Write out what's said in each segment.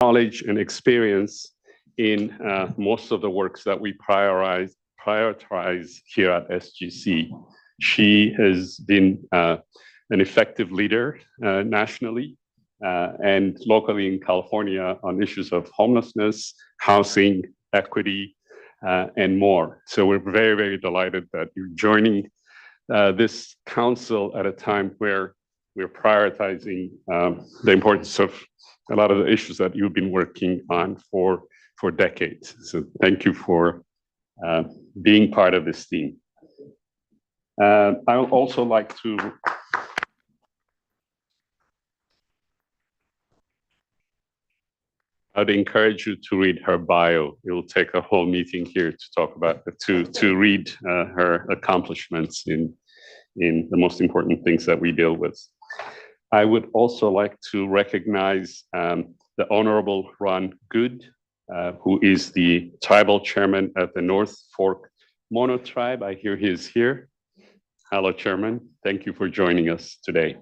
knowledge and experience in most of the works that we prioritize here at SGC. She has been an effective leader nationally and locally in California on issues of homelessness, housing, equity, and more. So we're very, very delighted that you're joining this council at a time where we're prioritizing the importance of a lot of the issues that you've been working on for decades. So thank you for being part of this team. I would also like to I'd encourage you to read her bio. It will take a whole meeting here to talk about to read her accomplishments in the most important things that we deal with. I would also like to recognize the Honorable Ron Good, who is the tribal chairman of the North Fork Mono Tribe. I hear he is here. Hello, Chairman. Thank you for joining us today.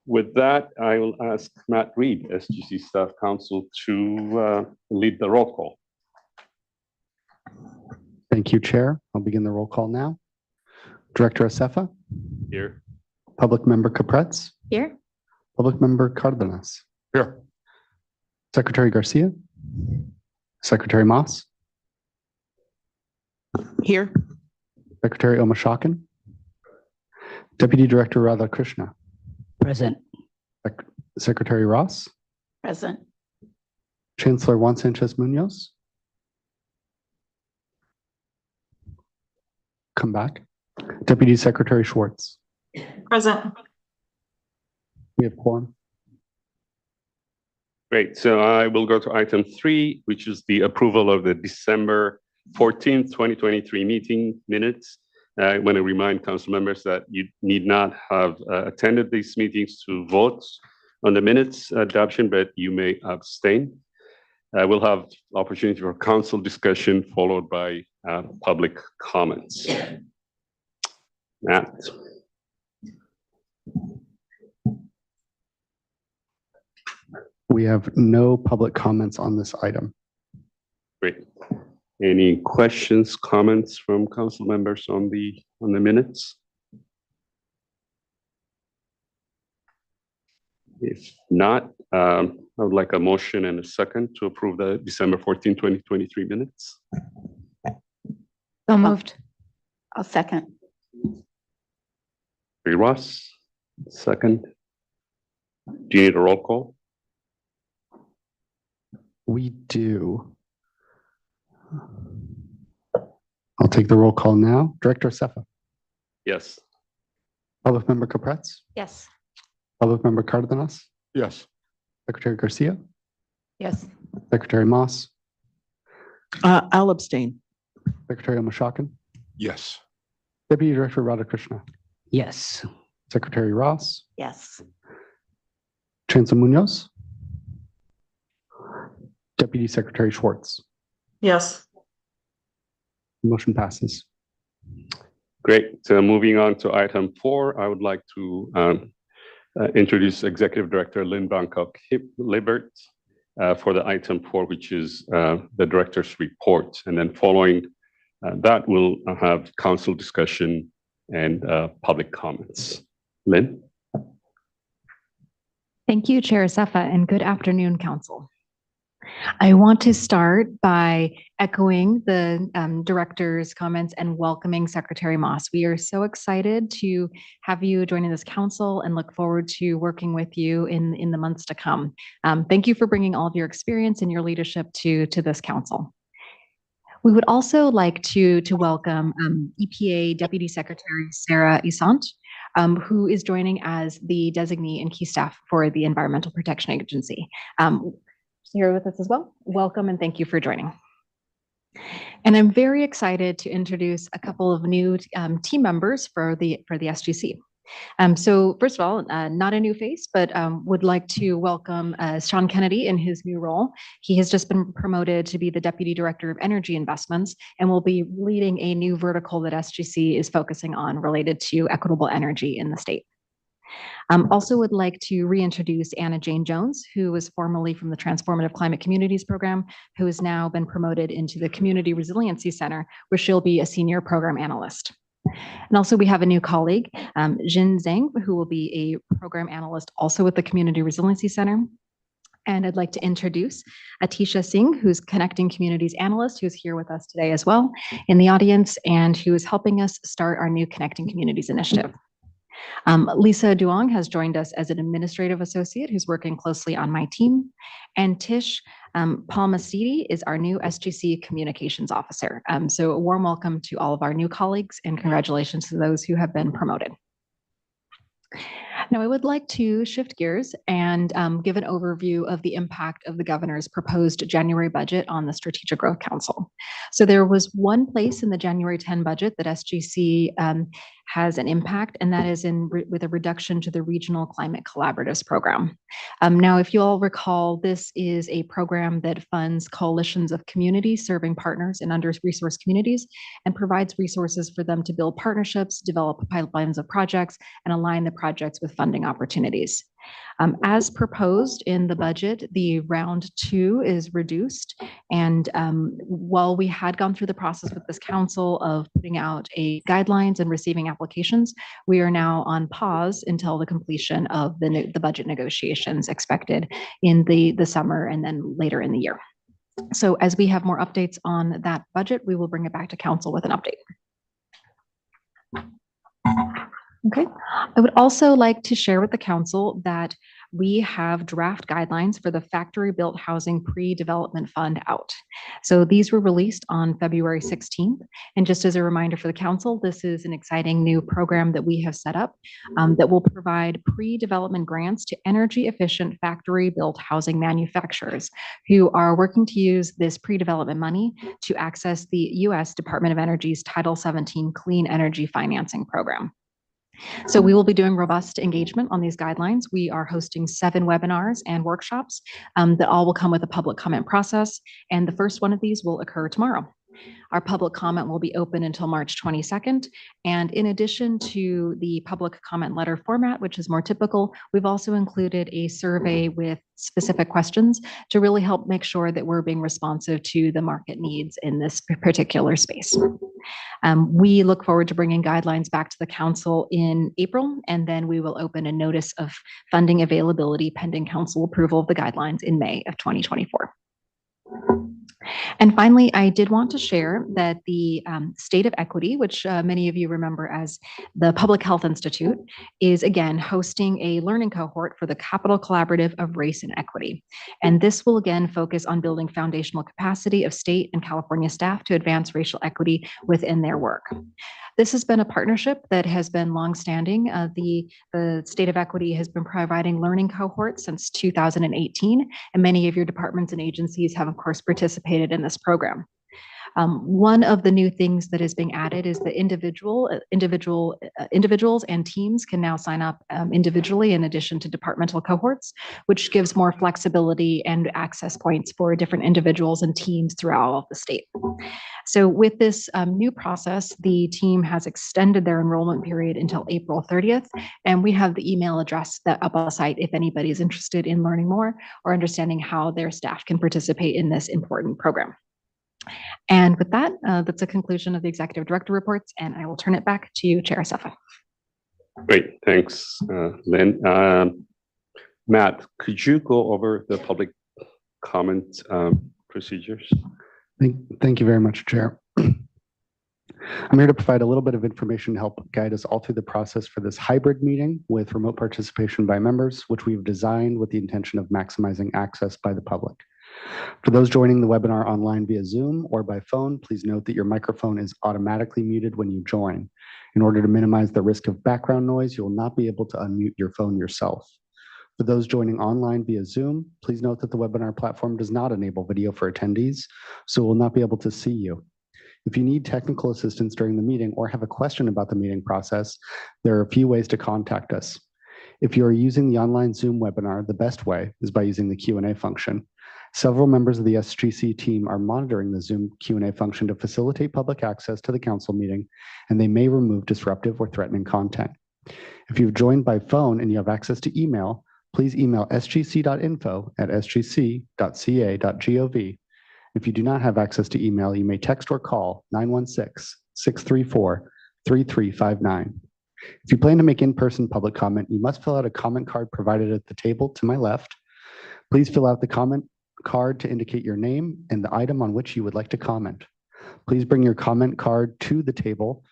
With that, I will ask Matt Reed, SGC Staff Counsel, to lead the roll call. Thank you, Chair. I'll begin the roll call now. Director Acefa? Here. Public Member Capretz? Here. Public Member Cardenas? Here. Secretary Garcia? Secretary Moss? Here. Secretary Omashakin? Deputy Director Radhakrishna? Present. Secretary Ross? Present. Chancellor Juan Sanchez Munoz? Come back. Deputy Secretary Schwartz? Present. We have quorum. Great. So I will go to item 3, which is the approval of the December 14th, 2023 meeting minutes. I want to remind council members that you need not have attended these meetings to vote on the minutes adoption, but you may abstain. We'll have opportunity for council discussion followed by public comments. Matt. We have no public comments on this item. Great. Any questions, comments from council members on the minutes? If not, I would like a motion and a second to approve the December 14, 2023 minutes. So moved. I'll second. Ross, second. Do you need a roll call? We do. I'll take the roll call now. Director Acefa? Yes. Public Member Capretz? Yes. Public Member Cardenas? Yes. Secretary Garcia? Yes. Secretary Moss? I'll abstain. Secretary Omashakin? Yes. Deputy Director Radhakrishna? Yes. Secretary Ross? Yes. Chancellor Munoz? Deputy Secretary Schwartz? Yes. Motion passes. Great. So moving on to item 4, I would like to introduce Executive Director Lynn Bangkok Libert for the item 4, which is the director's report. And then following that, we'll have council discussion and public comments. Lynn? Thank you, Chair Acefa, and good afternoon, Council. I want to start by echoing the director's comments and welcoming Secretary Moss. We are so excited to have you joining this council and look forward to working with you in the months to come. Thank you for bringing all of your experience and your leadership to this council. We would also like to welcome EPA Deputy Secretary Sarah Isant, who is joining as the designee and key staff for the Environmental Protection Agency. Here with us as well. Welcome and thank you for joining. And I'm very excited to introduce a couple of new team members for the SGC. So first of all, not a new face, but would like to welcome Sean Kennedy in his new role. He has just been promoted to be the Deputy Director of Energy Investments and will be leading a new vertical that SGC is focusing on related to equitable energy in the state. Also would like to reintroduce Anna Jane Jones, who was formerly from the Transformative Climate Communities Program, who has now been promoted into the Community Resiliency Center, where she'll be a senior program analyst. And also we have a new colleague, Jin Zhang, who will be a program analyst also with the Community Resiliency Center. And I'd like to introduce Atisha Singh, who's Connecting Communities Analyst, who's here with us today as well in the audience, and who is helping us start our new Connecting Communities initiative. Lisa Duong has joined us as an administrative associate who's working closely on my team. And Tish Palmasidi is our new SGC communications officer. So a warm welcome to all of our new colleagues and congratulations to those who have been promoted. Now, I would like to shift gears and give an overview of the impact of the governor's proposed January budget on the Strategic Growth Council. So there was one place in the January 10 budget that SGC has an impact, and that is with a reduction to the Regional Climate Collaboratives Program. Now, if you all recall, this is a program that funds coalitions of communities serving partners in under-resourced communities and provides resources for them to build partnerships, develop pipelines of projects, and align the projects with funding opportunities. As proposed in the budget, the round 2 is reduced. And while we had gone through the process with this council of putting out a guidelines and receiving applications, we are now on pause until the completion of the budget negotiations expected in the summer and then later in the year. So as we have more updates on that budget, we will bring it back to council with an update. Okay, I would also like to share with the council that we have draft guidelines for the Factory Built Housing Pre-Development Fund out. So these were released on February 16th. And just as a reminder for the council, this is an exciting new program that we have set up that will provide pre-development grants to energy efficient factory built housing manufacturers who are working to use this pre-development money to access the US Department of Energy's Title 17 Clean Energy Financing Program. So we will be doing robust engagement on these guidelines. We are hosting 7 webinars and workshops that all will come with a public comment process. And the first one of these will occur tomorrow. Our public comment will be open until March 22nd. And in addition to the public comment letter format, which is more typical, we've also included a survey with specific questions to really help make sure that we're being responsive to the market needs in this particular space. We look forward to bringing guidelines back to the council in April, and then we will open a notice of funding availability pending council approval of the guidelines in May of 2024. And finally, I did want to share that the State of Equity, which many of you remember as the Public Health Institute, is again hosting a learning cohort for the Capital Collaborative of Race and Equity. And this will again focus on building foundational capacity of state and California staff to advance racial equity within their work. This has been a partnership that has been longstanding. The State of Equity has been providing learning cohorts since 2018, and many of your departments and agencies have, of course, participated in this program. One of the new things that is being added is that individuals and teams can now sign up individually in addition to departmental cohorts, which gives more flexibility and access points for different individuals and teams throughout all of the state. So with this new process, the team has extended their enrollment period until April 30th, and we have the email address that up on the site if anybody is interested in learning more or understanding how their staff can participate in this important program. And with that, that's a conclusion of the executive director reports, and I will turn it back to you, Chair Safa. Great, thanks, Lynn. Matt, could you go over the public comment procedures? Thank you very much, Chair. I'm here to provide a little bit of information to help guide us all through the process for this hybrid meeting with remote participation by members, which we've designed with the intention of maximizing access by the public. For those joining the webinar online via Zoom or by phone, please note that your microphone is automatically muted when you join. In order to minimize the risk of background noise, you will not be able to unmute your phone yourself. For those joining online via Zoom, please note that the webinar platform does not enable video for attendees, so we'll not be able to see you. If you need technical assistance during the meeting or have a question about the meeting process, there are a few ways to contact us. If you are using the online Zoom webinar, the best way is by using the Q&A function. Several members of the SGC team are monitoring the Zoom Q&A function to facilitate public access to the council meeting, and they may remove disruptive or threatening content. If you've joined by phone and you have access to email, please email sgc.info@sgc.ca.gov. If you do not have access to email, you may text or call 916-634-3359. If you plan to make in-person public comment, you must fill out a comment card provided at the table to my left. Please fill out the comment card to indicate your name and the item on which you would like to comment. Please bring your comment card to the table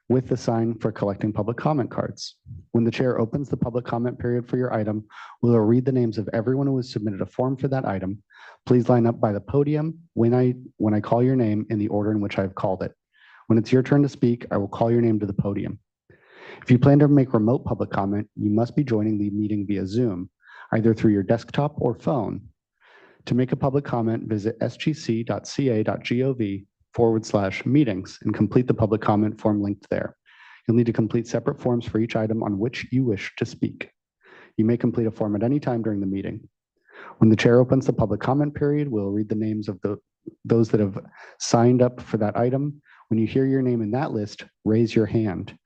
with the sign for collecting public comment cards. When the chair opens the public comment period for your item, we'll read the names of everyone who has submitted a form for that item. Please line up by the podium when I call your name in the order in which I've called it. When it's your turn to speak, I will call your name to the podium. If you plan to make remote public comment, you must be joining the meeting via Zoom, either through your desktop or phone. To make a public comment, visit sgc.ca.gov/meetings and complete the public comment form linked there. You'll need to complete separate forms for each item on which you wish to speak. You may complete a form at any time during the meeting. When the chair opens the public comment period, we'll read the names of those that have signed up for that item. When you hear your name in that list, raise your hand.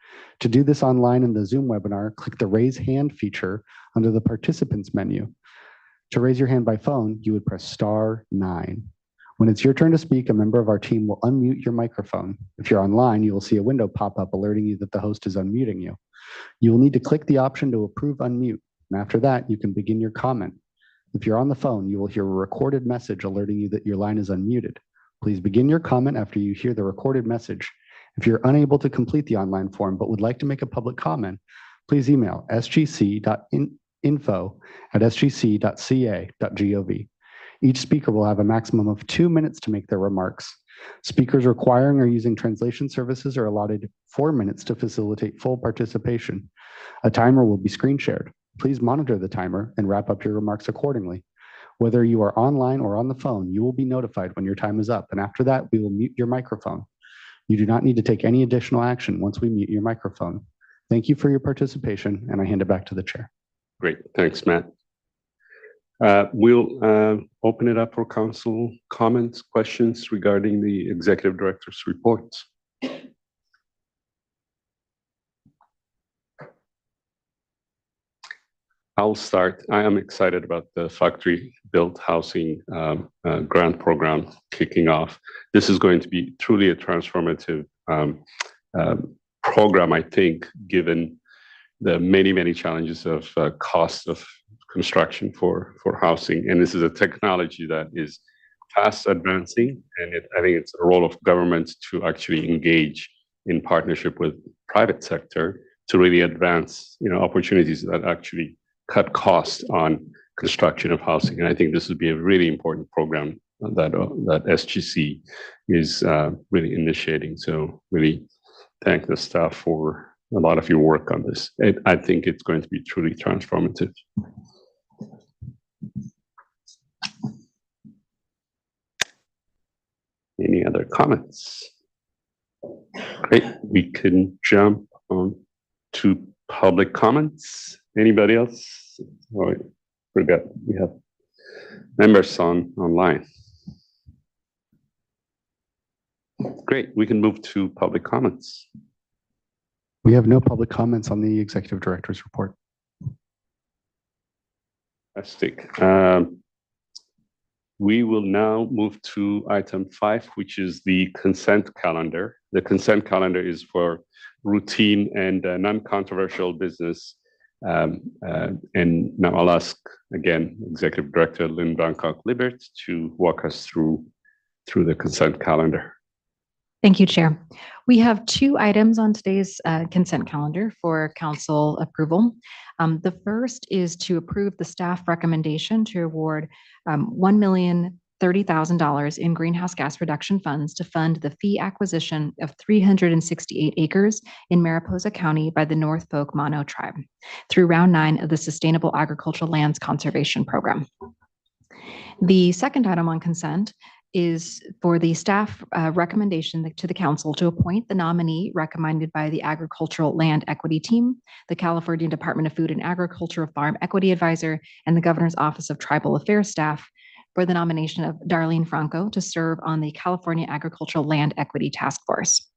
To do this online in the Zoom webinar, click the raise hand feature under the participants menu. To raise your hand by phone, you would press *9. When it's your turn to speak, a member of our team will unmute your microphone. If you're online, you will see a window pop up alerting you that the host is unmuting you. You will need to click the option to approve unmute, and after that, you can begin your comment. If you're on the phone, you will hear a recorded message alerting you that your line is unmuted. Please begin your comment after you hear the recorded message. If you're unable to complete the online form but would like to make a public comment, please email sgc.info@sgc.ca.gov. Each speaker will have a maximum of 2 minutes to make their remarks. Speakers requiring or using translation services are allotted 4 minutes to facilitate full participation. A timer will be screen shared. Please monitor the timer and wrap up your remarks accordingly. Whether you are online or on the phone, you will be notified when your time is up, and after that, we will mute your microphone. You do not need to take any additional action once we mute your microphone. Thank you for your participation, and I hand it back to the chair. Great, thanks, Matt. We'll open it up for council comments, questions regarding the executive director's reports. I'll start. I am excited about the factory-built housing grant program kicking off. This is going to be truly a transformative program, I think, given the many, many challenges of cost of construction for housing. And this is a technology that is fast advancing, and I think it's a role of government to actually engage in partnership with private sector to really advance, opportunities that actually cut costs on construction of housing. And I think this would be a really important program that SGC is really initiating. So really thank the staff for a lot of your work on this. I think it's going to be truly transformative. Any other comments? Great, we can jump on to public comments. Anybody else? Oh, I forgot we have members online. Great, we can move to public comments. We have no public comments on the executive director's report. Fantastic. We will now move to item 5, which is the consent calendar. The consent calendar is for routine and non-controversial business. And now I'll ask again, Executive Director Lynn Bangkok-Libert to walk us through the consent calendar. Thank you, Chair. We have 2 items on today's consent calendar for council approval. The first is to approve the staff recommendation to award $1,030,000 in greenhouse gas reduction funds to fund the fee acquisition of 368 acres in Mariposa County by the North Folk Mono Tribe through Round 9 of the Sustainable Agricultural Lands Conservation Program. The second item on consent is for the staff recommendation to the council to appoint the nominee recommended by the Agricultural Land Equity Team, the California Department of Food and Agriculture Farm Equity Advisor, and the Governor's Office of Tribal Affairs staff for the nomination of Darlene Franco to serve on the California Agricultural Land Equity Task Force.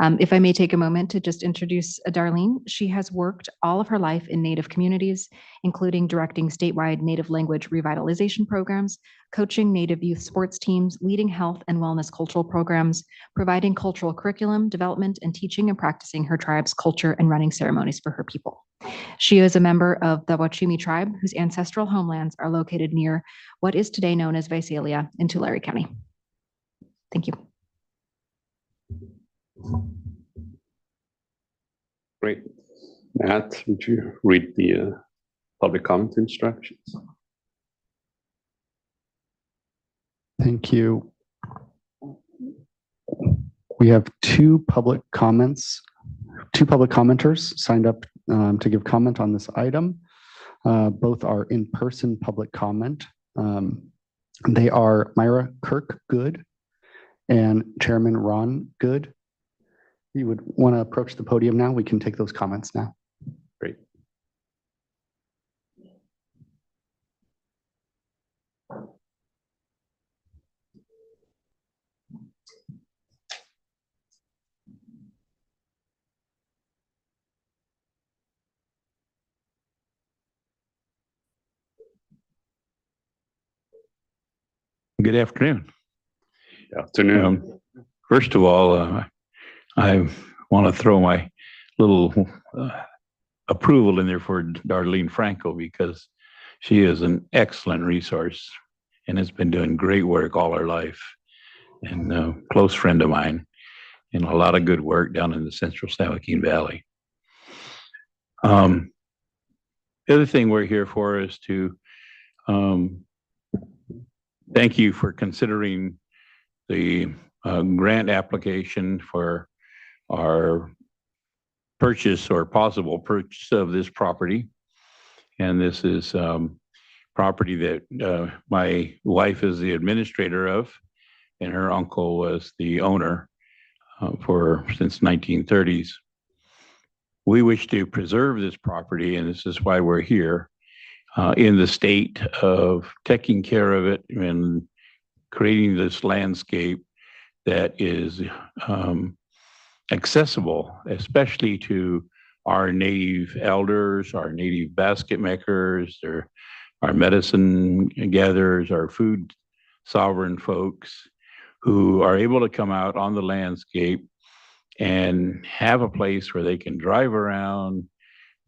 If I may take a moment to just introduce Darlene, she has worked all of her life in Native communities, including directing statewide Native language revitalization programs, coaching Native youth sports teams, leading health and wellness cultural programs, providing cultural curriculum development, and teaching and practicing her tribe's culture and running ceremonies for her people. She is a member of the Wachumi tribe, whose ancestral homelands are located near what is today known as Visalia in Tulare County. Thank you. Great. Matt, would you read the public comment instructions? Thank you. We have two public commenters signed up to give comment on this item. Both are in-person public comment. They are Myra Kirk-Good and Chairman Ron Good. You would want to approach the podium now. We can take those comments now. Great. Good afternoon. Good afternoon. First of all, I want to throw my little approval in there for Darlene Franco because she is an excellent resource and has been doing great work all her life, and a close friend of mine, and a lot of good work down in the Central San Joaquin Valley. The other thing we're here for is to thank you for considering the grant application for our purchase or possible purchase of this property. And this is property that my wife is the administrator of, and her uncle was the owner since 1930s. We wish to preserve this property, and this is why we're here, in the state of taking care of it and creating this landscape that is accessible, especially to our Native elders, our Native basket makers, our medicine gatherers, our food sovereign folks who are able to come out on the landscape and have a place where they can drive around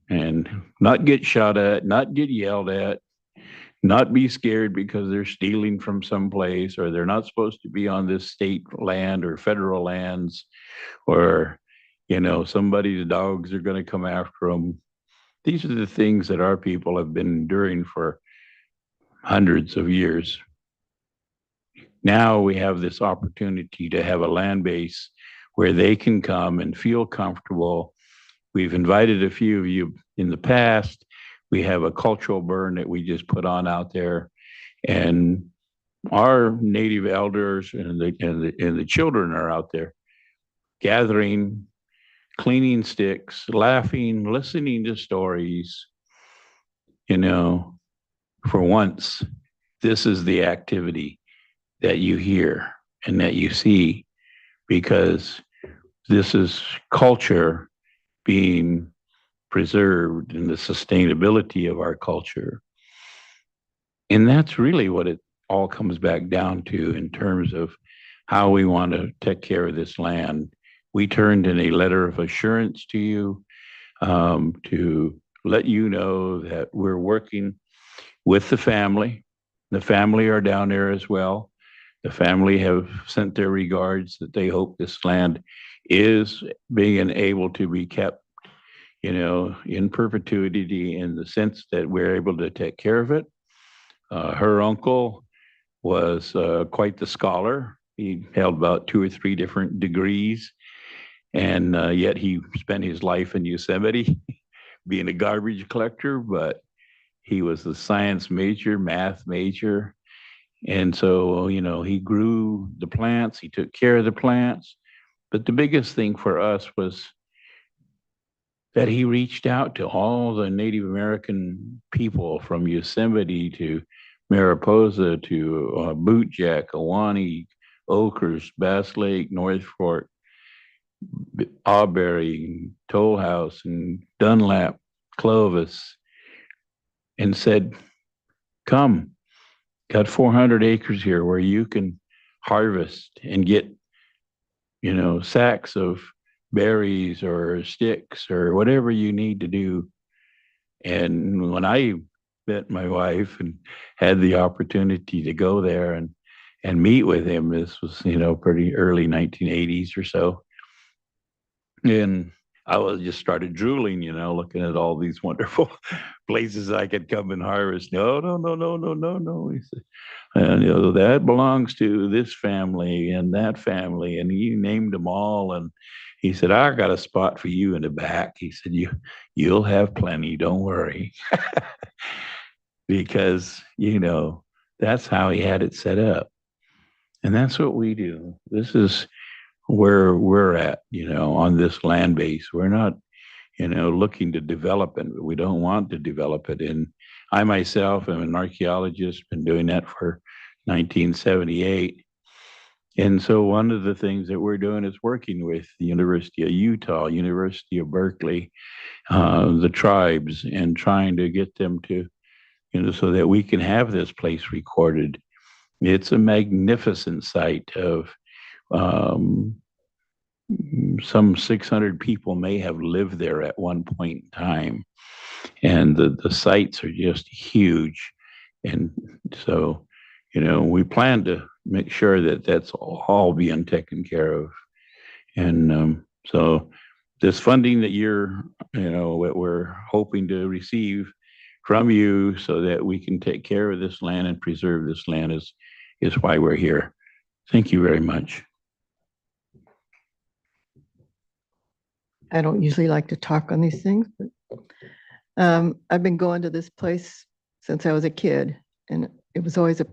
and not get shot at, not get yelled at, not be scared because they're stealing from someplace or they're not supposed to be on this state land or federal lands, or, somebody's dogs are going to come after them. These are the things that our people have been enduring for hundreds of years. Now we have this opportunity to have a land base where they can come and feel comfortable. We've invited a few of you in the past. We have a cultural burn that we just put on out there, and our Native elders and the children are out there gathering, cleaning sticks, laughing, listening to stories. For once, this is the activity that you hear and that you see, because this is culture being preserved and the sustainability of our culture. And that's really what it all comes back down to in terms of how we want to take care of this land. We turned in a letter of assurance to you to let you know that we're working with the family. The family are down there as well. The family have sent their regards that they hope this land is being able to be kept, in perpetuity, in the sense that we're able to take care of it. Her uncle was quite the scholar. He held about 2 or 3 different degrees, and yet he spent his life in Yosemite being a garbage collector, but he was a science major, math major. And so, he grew the plants, he took care of the plants. But the biggest thing for us was that he reached out to all the Native American people from Yosemite to Mariposa to Bootjack, Ahwahnee, Oakers, Bass Lake, North Fork, Auberry, Toll House, and Dunlap, Clovis, and said, come, got 400 acres here where you can harvest and get, sacks of berries or sticks or whatever you need to do. And when I met my wife and had the opportunity to go there and meet with him, this was, pretty early 1980s or so. And I was just started drooling, looking at all these wonderful places I could come and harvest. No, no, no, no, no, no, no. He said, and that belongs to this family and that family, and he named them all. And he said, I got a spot for you in the back. He said, you'll have plenty, don't worry. Because, that's how he had it set up. And that's what we do. This is where we're at, on this land base. We're not, looking to develop it. We don't want to develop it. And I myself am an archaeologist, been doing that for 1978. And so one of the things that we're doing is working with the University of Utah, University of Berkeley, the tribes, and trying to get them to, so that we can have this place recorded. It's a magnificent site of some 600 people may have lived there at one point in time. And the sites are just huge. And so, we plan to make sure that that's all being taken care of. And so this funding that what we're hoping to receive from you so that we can take care of this land and preserve this land is why we're here. Thank you very much. I don't usually like to talk on these things, but I've been going to this place since I was a kid, and it was always a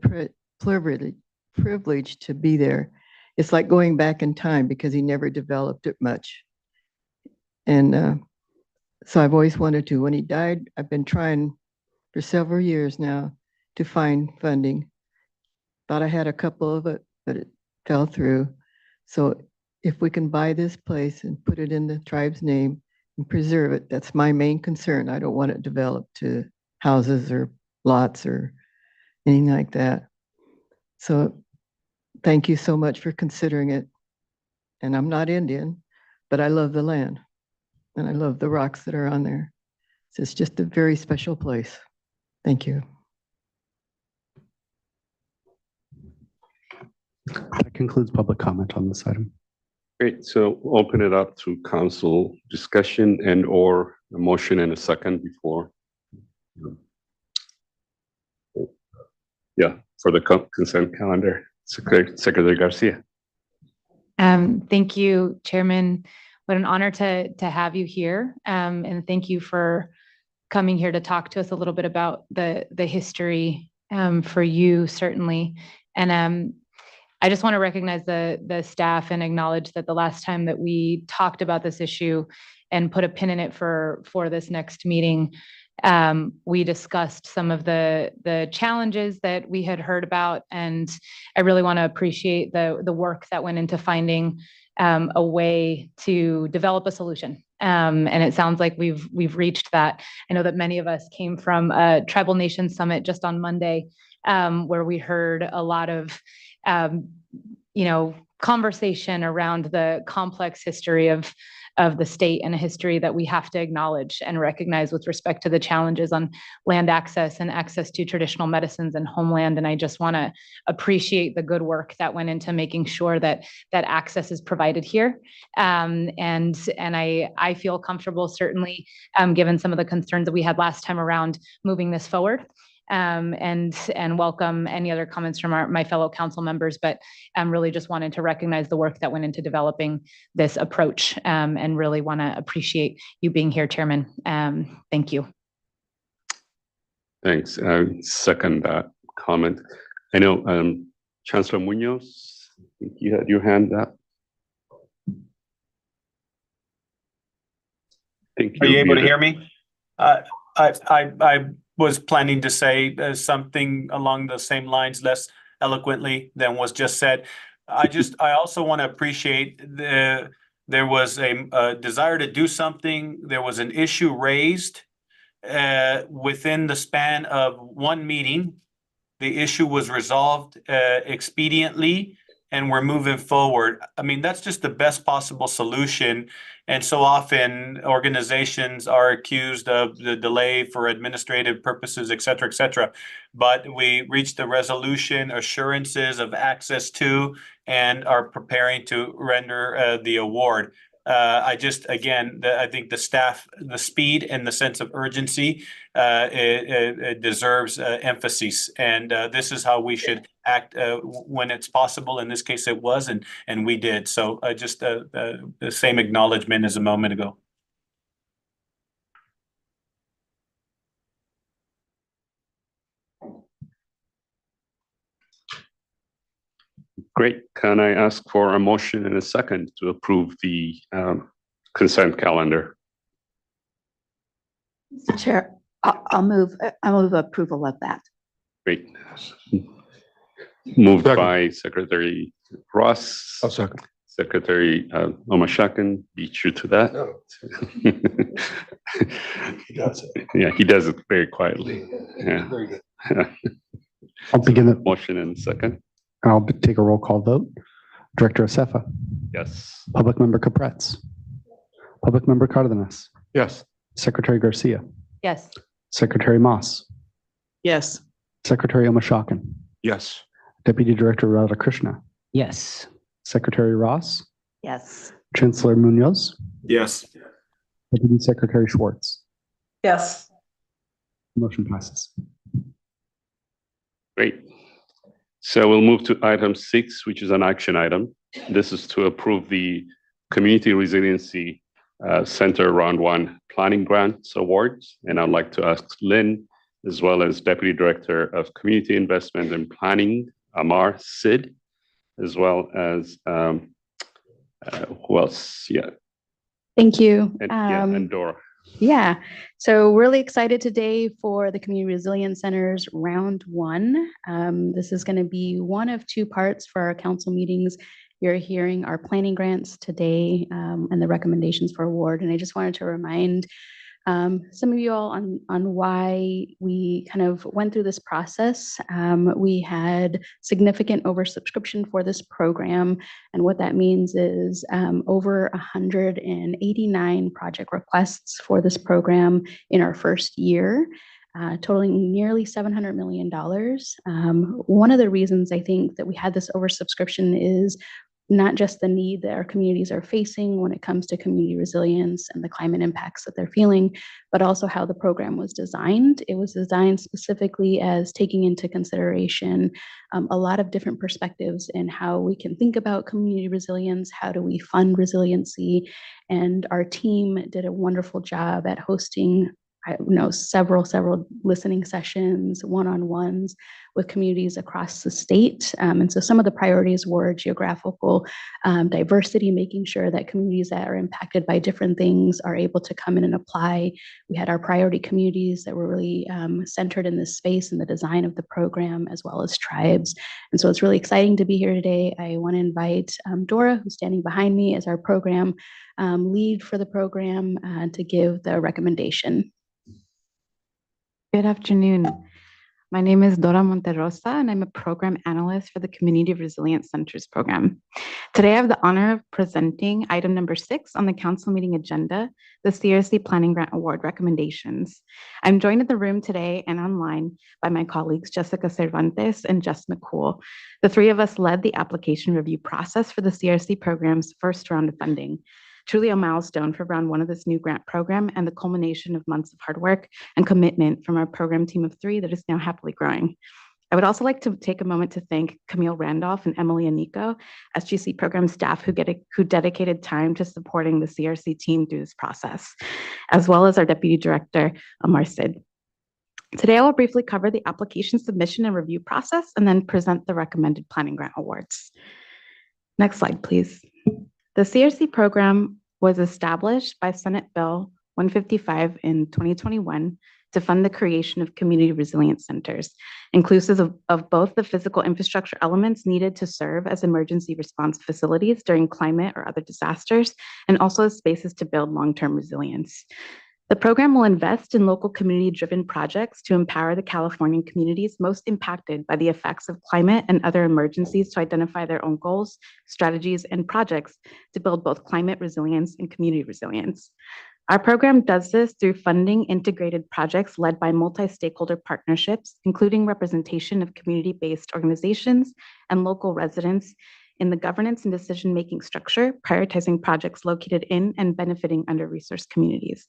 privilege to be there. It's like going back in time because he never developed it much. And so I've always wanted to. When he died, I've been trying for several years now to find funding. Thought I had a couple of it, but it fell through. So if we can buy this place and put it in the tribe's name and preserve it, that's my main concern. I don't want it developed to houses or lots or anything like that. So thank you so much for considering it. And I'm not Indian, but I love the land and I love the rocks that are on there. So it's just a very special place. Thank you. That concludes public comment on this item. Great, so open it up to council discussion and or a motion and a second before. Yeah, for the consent calendar, Secretary Garcia. Thank you, Chairman. What an honor to have you here. And thank you for coming here to talk to us a little bit about the history for you, certainly. And I just want to recognize the staff and acknowledge that the last time that we talked about this issue and put a pin in it for this next meeting, we discussed some of the challenges that we had heard about, and I really want to appreciate the work that went into finding a way to develop a solution. And it sounds like we've reached that. I know that many of us came from a Tribal Nation Summit just on Monday, where we heard a lot of conversation around the complex history of the state and a history that we have to acknowledge and recognize with respect to the challenges on land access and access to traditional medicines and homeland. And I just want to appreciate the good work that went into making sure that access is provided here. And I feel comfortable, certainly, given some of the concerns that we had last time around moving this forward. And welcome any other comments from my fellow council members, but really just wanted to recognize the work that went into developing this approach, and really want to appreciate you being here, Chairman. Thank you. Thanks. Second that comment. I know Chancellor Munoz, I think you had your hand up. Are you able to hear me? I was planning to say something along the same lines, less eloquently than was just said. I also want to appreciate There was a desire to do something. There was an issue raised within the span of one meeting. The issue was resolved expediently, and we're moving forward. I mean, that's just the best possible solution. And so often organizations are accused of the delay for administrative purposes, et cetera, but we reached a resolution, assurances of access to, and are preparing to render the award. I think the staff, the speed and the sense of urgency, it deserves emphasis. And this is how we should act when it's possible. In this case, it was, and we did. So just the same acknowledgement as a moment ago. Great. Can I ask for a motion and a second to approve the consent calendar? Mr. Chair, I'll move approval of that. Great. Moved by Secretary Ross. I'll second. Secretary Omashakin, beat you to that. No. He does it. Yeah, he does it very quietly. Yeah. Very good. I'll begin the, Motion and second. I'll take a roll call vote. Director Acefa, Yes. Public Member Capretz, Public Member Cardenas, Yes. Secretary Garcia, Yes. Secretary Moss, Yes. Secretary Omashakin, Yes. Deputy Director Radhakrishna, Yes. Secretary Ross, Yes. Chancellor Munoz, Yes. Deputy Secretary Schwartz. Yes. Motion passes. Great. So we'll move to item 6, which is an action item. This is to approve the Community Resiliency Center Round 1 Planning Grants Awards. And I'd like to ask Lynn, as well as Deputy Director of Community Investment and Planning, Amar Sid, as well as who else? Yeah, Thank you. and Dora. Yeah, so really excited today for the Community Resilience Center's Round 1. This is going to be one of 2 parts for our council meetings. You're hearing our planning grants today and the recommendations for award. And I just wanted to remind some of you all on why we kind of went through this process. We had significant oversubscription for this program. And what that means is over 189 project requests for this program in our first year, totaling nearly $700 million. One of the reasons I think that we had this oversubscription is not just the need that our communities are facing when it comes to community resilience and the climate impacts that they're feeling, but also how the program was designed. It was designed specifically as taking into consideration a lot of different perspectives in how we can think about community resilience, how do we fund resiliency, and our team did a wonderful job at hosting several listening sessions, one-on-ones with communities across the state. And so some of the priorities were geographical diversity, making sure that communities that are impacted by different things are able to come in and apply. We had our priority communities that were really centered in this space and the design of the program, as well as tribes. And so it's really exciting to be here today. I want to invite Dora, who's standing behind me, as our program lead for the program, to give the recommendation. Good afternoon. My name is Dora Monterosa, and I'm a program analyst for the Community Resilience Centers program. Today, I have the honor of presenting item number 6 on the council meeting agenda, the CRC Planning Grant Award recommendations. I'm joined in the room today and online by my colleagues, Jessica Cervantes and Jess McCool. The 3 of us led the application review process for the CRC program's first round of funding. Truly a milestone for round 1 of this new grant program and the culmination of months of hard work and commitment from our program team of 3 that is now happily growing. I would also like to take a moment to thank Camille Randolph and Emily Anico, SGC program staff who dedicated time to supporting the CRC team through this process, as well as our Deputy Director, Amar Sid. Today, I will briefly cover the application submission and review process and then present the recommended planning grant awards. Next slide, please. The CRC program was established by Senate Bill 155 in 2021 to fund the creation of community resilience centers, inclusive of both the physical infrastructure elements needed to serve as emergency response facilities during climate or other disasters, and also as spaces to build long-term resilience. The program will invest in local community-driven projects to empower the Californian communities most impacted by the effects of climate and other emergencies to identify their own goals, strategies, and projects to build both climate resilience and community resilience. Our program does this through funding integrated projects led by multi-stakeholder partnerships, including representation of community-based organizations and local residents in the governance and decision-making structure, prioritizing projects located in and benefiting under-resourced communities.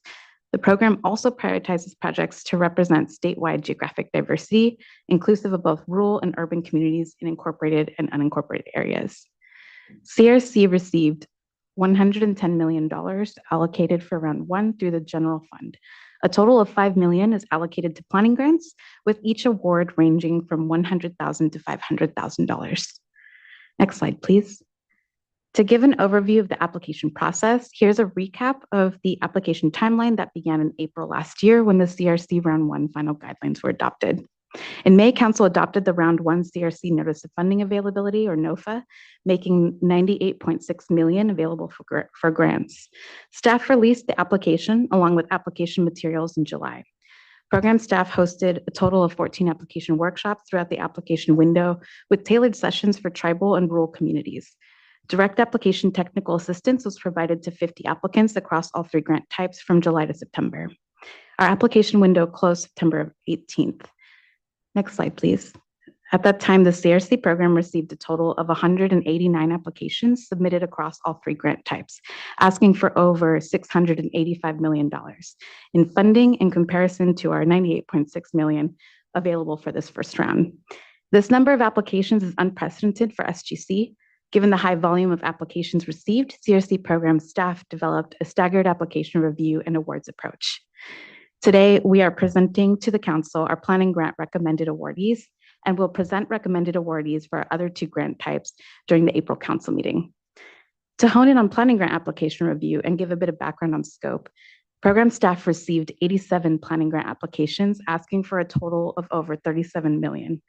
The program also prioritizes projects to represent statewide geographic diversity, inclusive of both rural and urban communities in incorporated and unincorporated areas. CRC received $110 million allocated for round one through the general fund. A total of $5 million is allocated to planning grants, with each award ranging from $100,000 to $500,000. Next slide, please. To give an overview of the application process, here's a recap of the application timeline that began in April last year when the CRC round one final guidelines were adopted. In May, Council adopted the round one CRC Notice of Funding Availability, or NOFA, making $98.6 million available for grants. Staff released the application along with application materials in July. Program staff hosted a total of 14 application workshops throughout the application window with tailored sessions for tribal and rural communities. Direct application technical assistance was provided to 50 applicants across all three grant types from July to September. Our application window closed September 18th. Next slide, please. At that time, the CRC program received a total of 189 applications submitted across all three grant types, asking for over $685 million in funding in comparison to our $98.6 million available for this first round. This number of applications is unprecedented for SGC. Given the high volume of applications received, CRC program staff developed a staggered application review and awards approach. Today, we are presenting to the Council our planning grant recommended awardees, and will present recommended awardees for our other two grant types during the April Council meeting. To hone in on planning grant application review and give a bit of background on scope, program staff received 87 planning grant applications, asking for a total of over $37 million,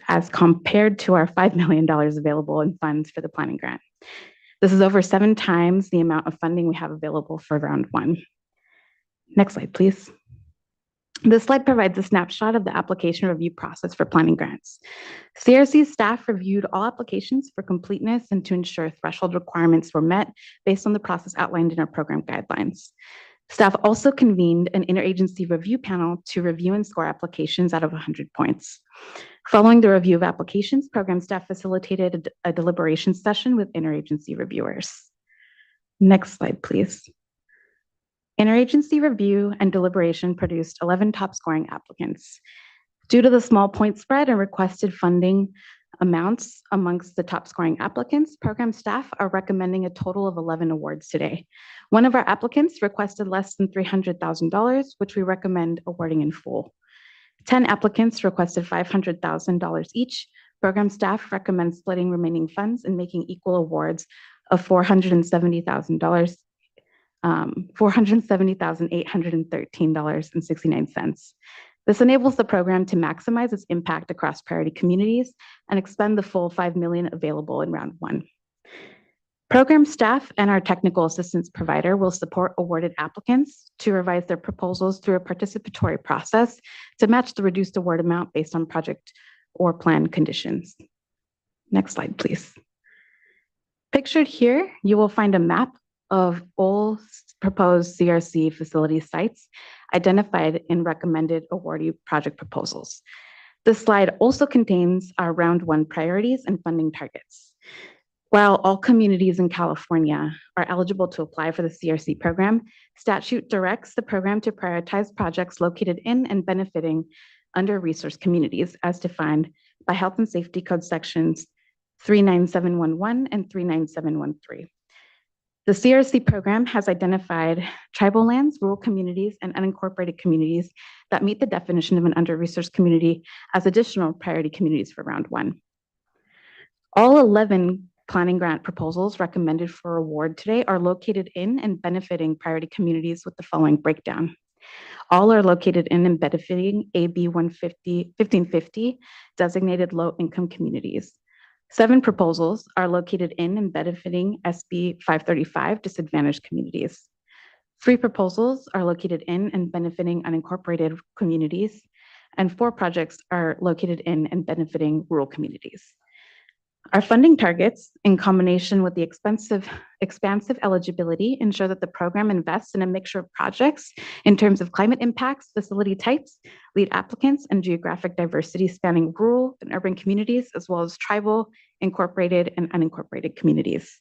as compared to our $5 million available in funds for the planning grant. This is over 7 times the amount of funding we have available for round one. Next slide, please. This slide provides a snapshot of the application review process for planning grants. CRC staff reviewed all applications for completeness and to ensure threshold requirements were met based on the process outlined in our program guidelines. Staff also convened an interagency review panel to review and score applications out of 100 points. Following the review of applications, program staff facilitated a deliberation session with interagency reviewers. Next slide, please. Interagency review and deliberation produced 11 top scoring applicants. Due to the small point spread and requested funding amounts amongst the top scoring applicants, program staff are recommending a total of 11 awards today. One of our applicants requested less than $300,000, which we recommend awarding in full. 10 applicants requested $500,000 each. Program staff recommends splitting remaining funds and making equal awards of $470,813.69. This enables the program to maximize its impact across priority communities and expend the full $5 million available in round one. Program staff and our technical assistance provider will support awarded applicants to revise their proposals through a participatory process to match the reduced award amount based on project or plan conditions. Next slide, please. Pictured here, you will find a map of all proposed CRC facility sites identified in recommended awardee project proposals. This slide also contains our round one priorities and funding targets. While all communities in California are eligible to apply for the CRC program, statute directs the program to prioritize projects located in and benefiting under-resourced communities as defined by Health and Safety Code sections 39711 and 39713. The CRC program has identified tribal lands, rural communities, and unincorporated communities that meet the definition of an under-resourced community as additional priority communities for round one. All 11 planning grant proposals recommended for award today are located in and benefiting priority communities with the following breakdown. All are located in and benefiting AB 1550 designated low-income communities. 7 proposals are located in and benefiting SB 535 disadvantaged communities. 3 proposals are located in and benefiting unincorporated communities, and 4 projects are located in and benefiting rural communities. Our funding targets, in combination with the expansive eligibility, ensure that the program invests in a mixture of projects in terms of climate impacts, facility types, lead applicants, and geographic diversity spanning rural and urban communities, as well as tribal, incorporated, and unincorporated communities.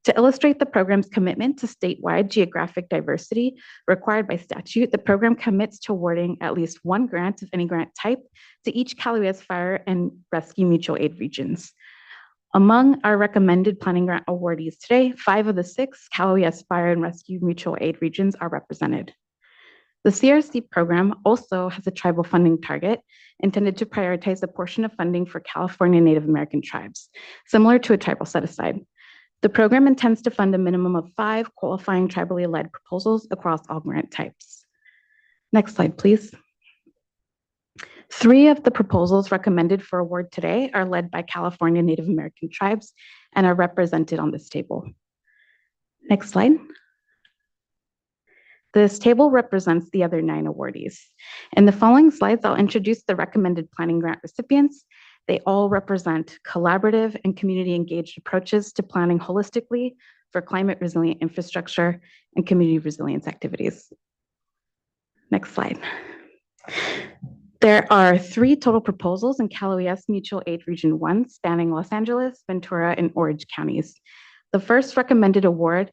To illustrate the program's commitment to statewide geographic diversity required by statute, the program commits to awarding at least 1 grant of any grant type to each Cal US Fire and Rescue Mutual Aid regions. Among our recommended planning grant awardees today, 5 of the 6 Cal OES Fire and Rescue Mutual Aid regions are represented. The CRC program also has a tribal funding target intended to prioritize a portion of funding for California Native American tribes, similar to a tribal set-aside. The program intends to fund a minimum of 5 qualifying tribally led proposals across all grant types. Next slide, please. 3 of the proposals recommended for award today are led by California Native American tribes and are represented on this table. Next slide. This table represents the other 9 awardees. In the following slides, I'll introduce the recommended planning grant recipients. They all represent collaborative and community engaged approaches to planning holistically for climate resilient infrastructure and community resilience activities. Next slide. There are 3 total proposals in Cal OES Mutual Aid Region 1 spanning Los Angeles, Ventura, and Orange counties. The first recommended award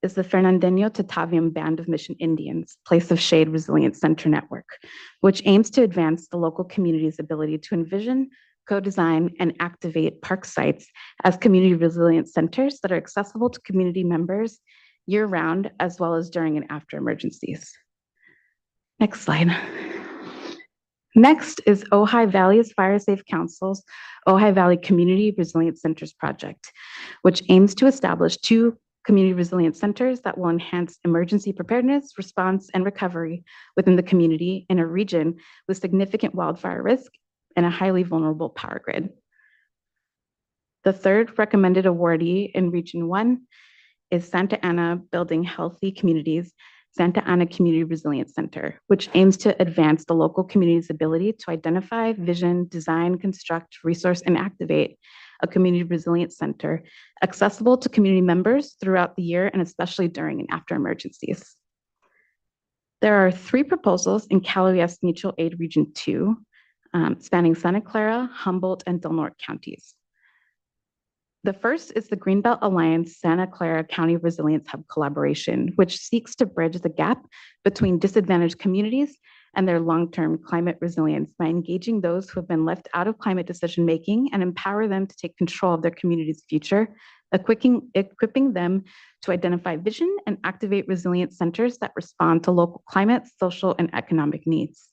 is the Fernandino Tataviam Band of Mission Indians, Place of Shade Resilience Center Network, which aims to advance the local community's ability to envision, co-design, and activate park sites as community resilience centers that are accessible to community members year-round, as well as during and after emergencies. Next slide. Next is Ojai Valley's Fire Safe Council's Ojai Valley Community Resilience Centers project, which aims to establish 2 community resilience centers that will enhance emergency preparedness, response, and recovery within the community in a region with significant wildfire risk and a highly vulnerable power grid. The third recommended awardee in Region 1 is Santa Ana Building Healthy Communities Santa Ana Community Resilience Center, which aims to advance the local community's ability to identify, vision, design, construct, resource, and activate a community resilience center accessible to community members throughout the year and especially during and after emergencies. There are 3 proposals in Cal OES Mutual Aid Region 2, spanning Santa Clara, Humboldt, and Del Norte counties. The first is the Greenbelt Alliance Santa Clara County Resilience Hub collaboration, which seeks to bridge the gap between disadvantaged communities and their long-term climate resilience by engaging those who have been left out of climate decision-making and empower them to take control of their community's future, equipping them to identify vision and activate resilient centers that respond to local climate, social, and economic needs.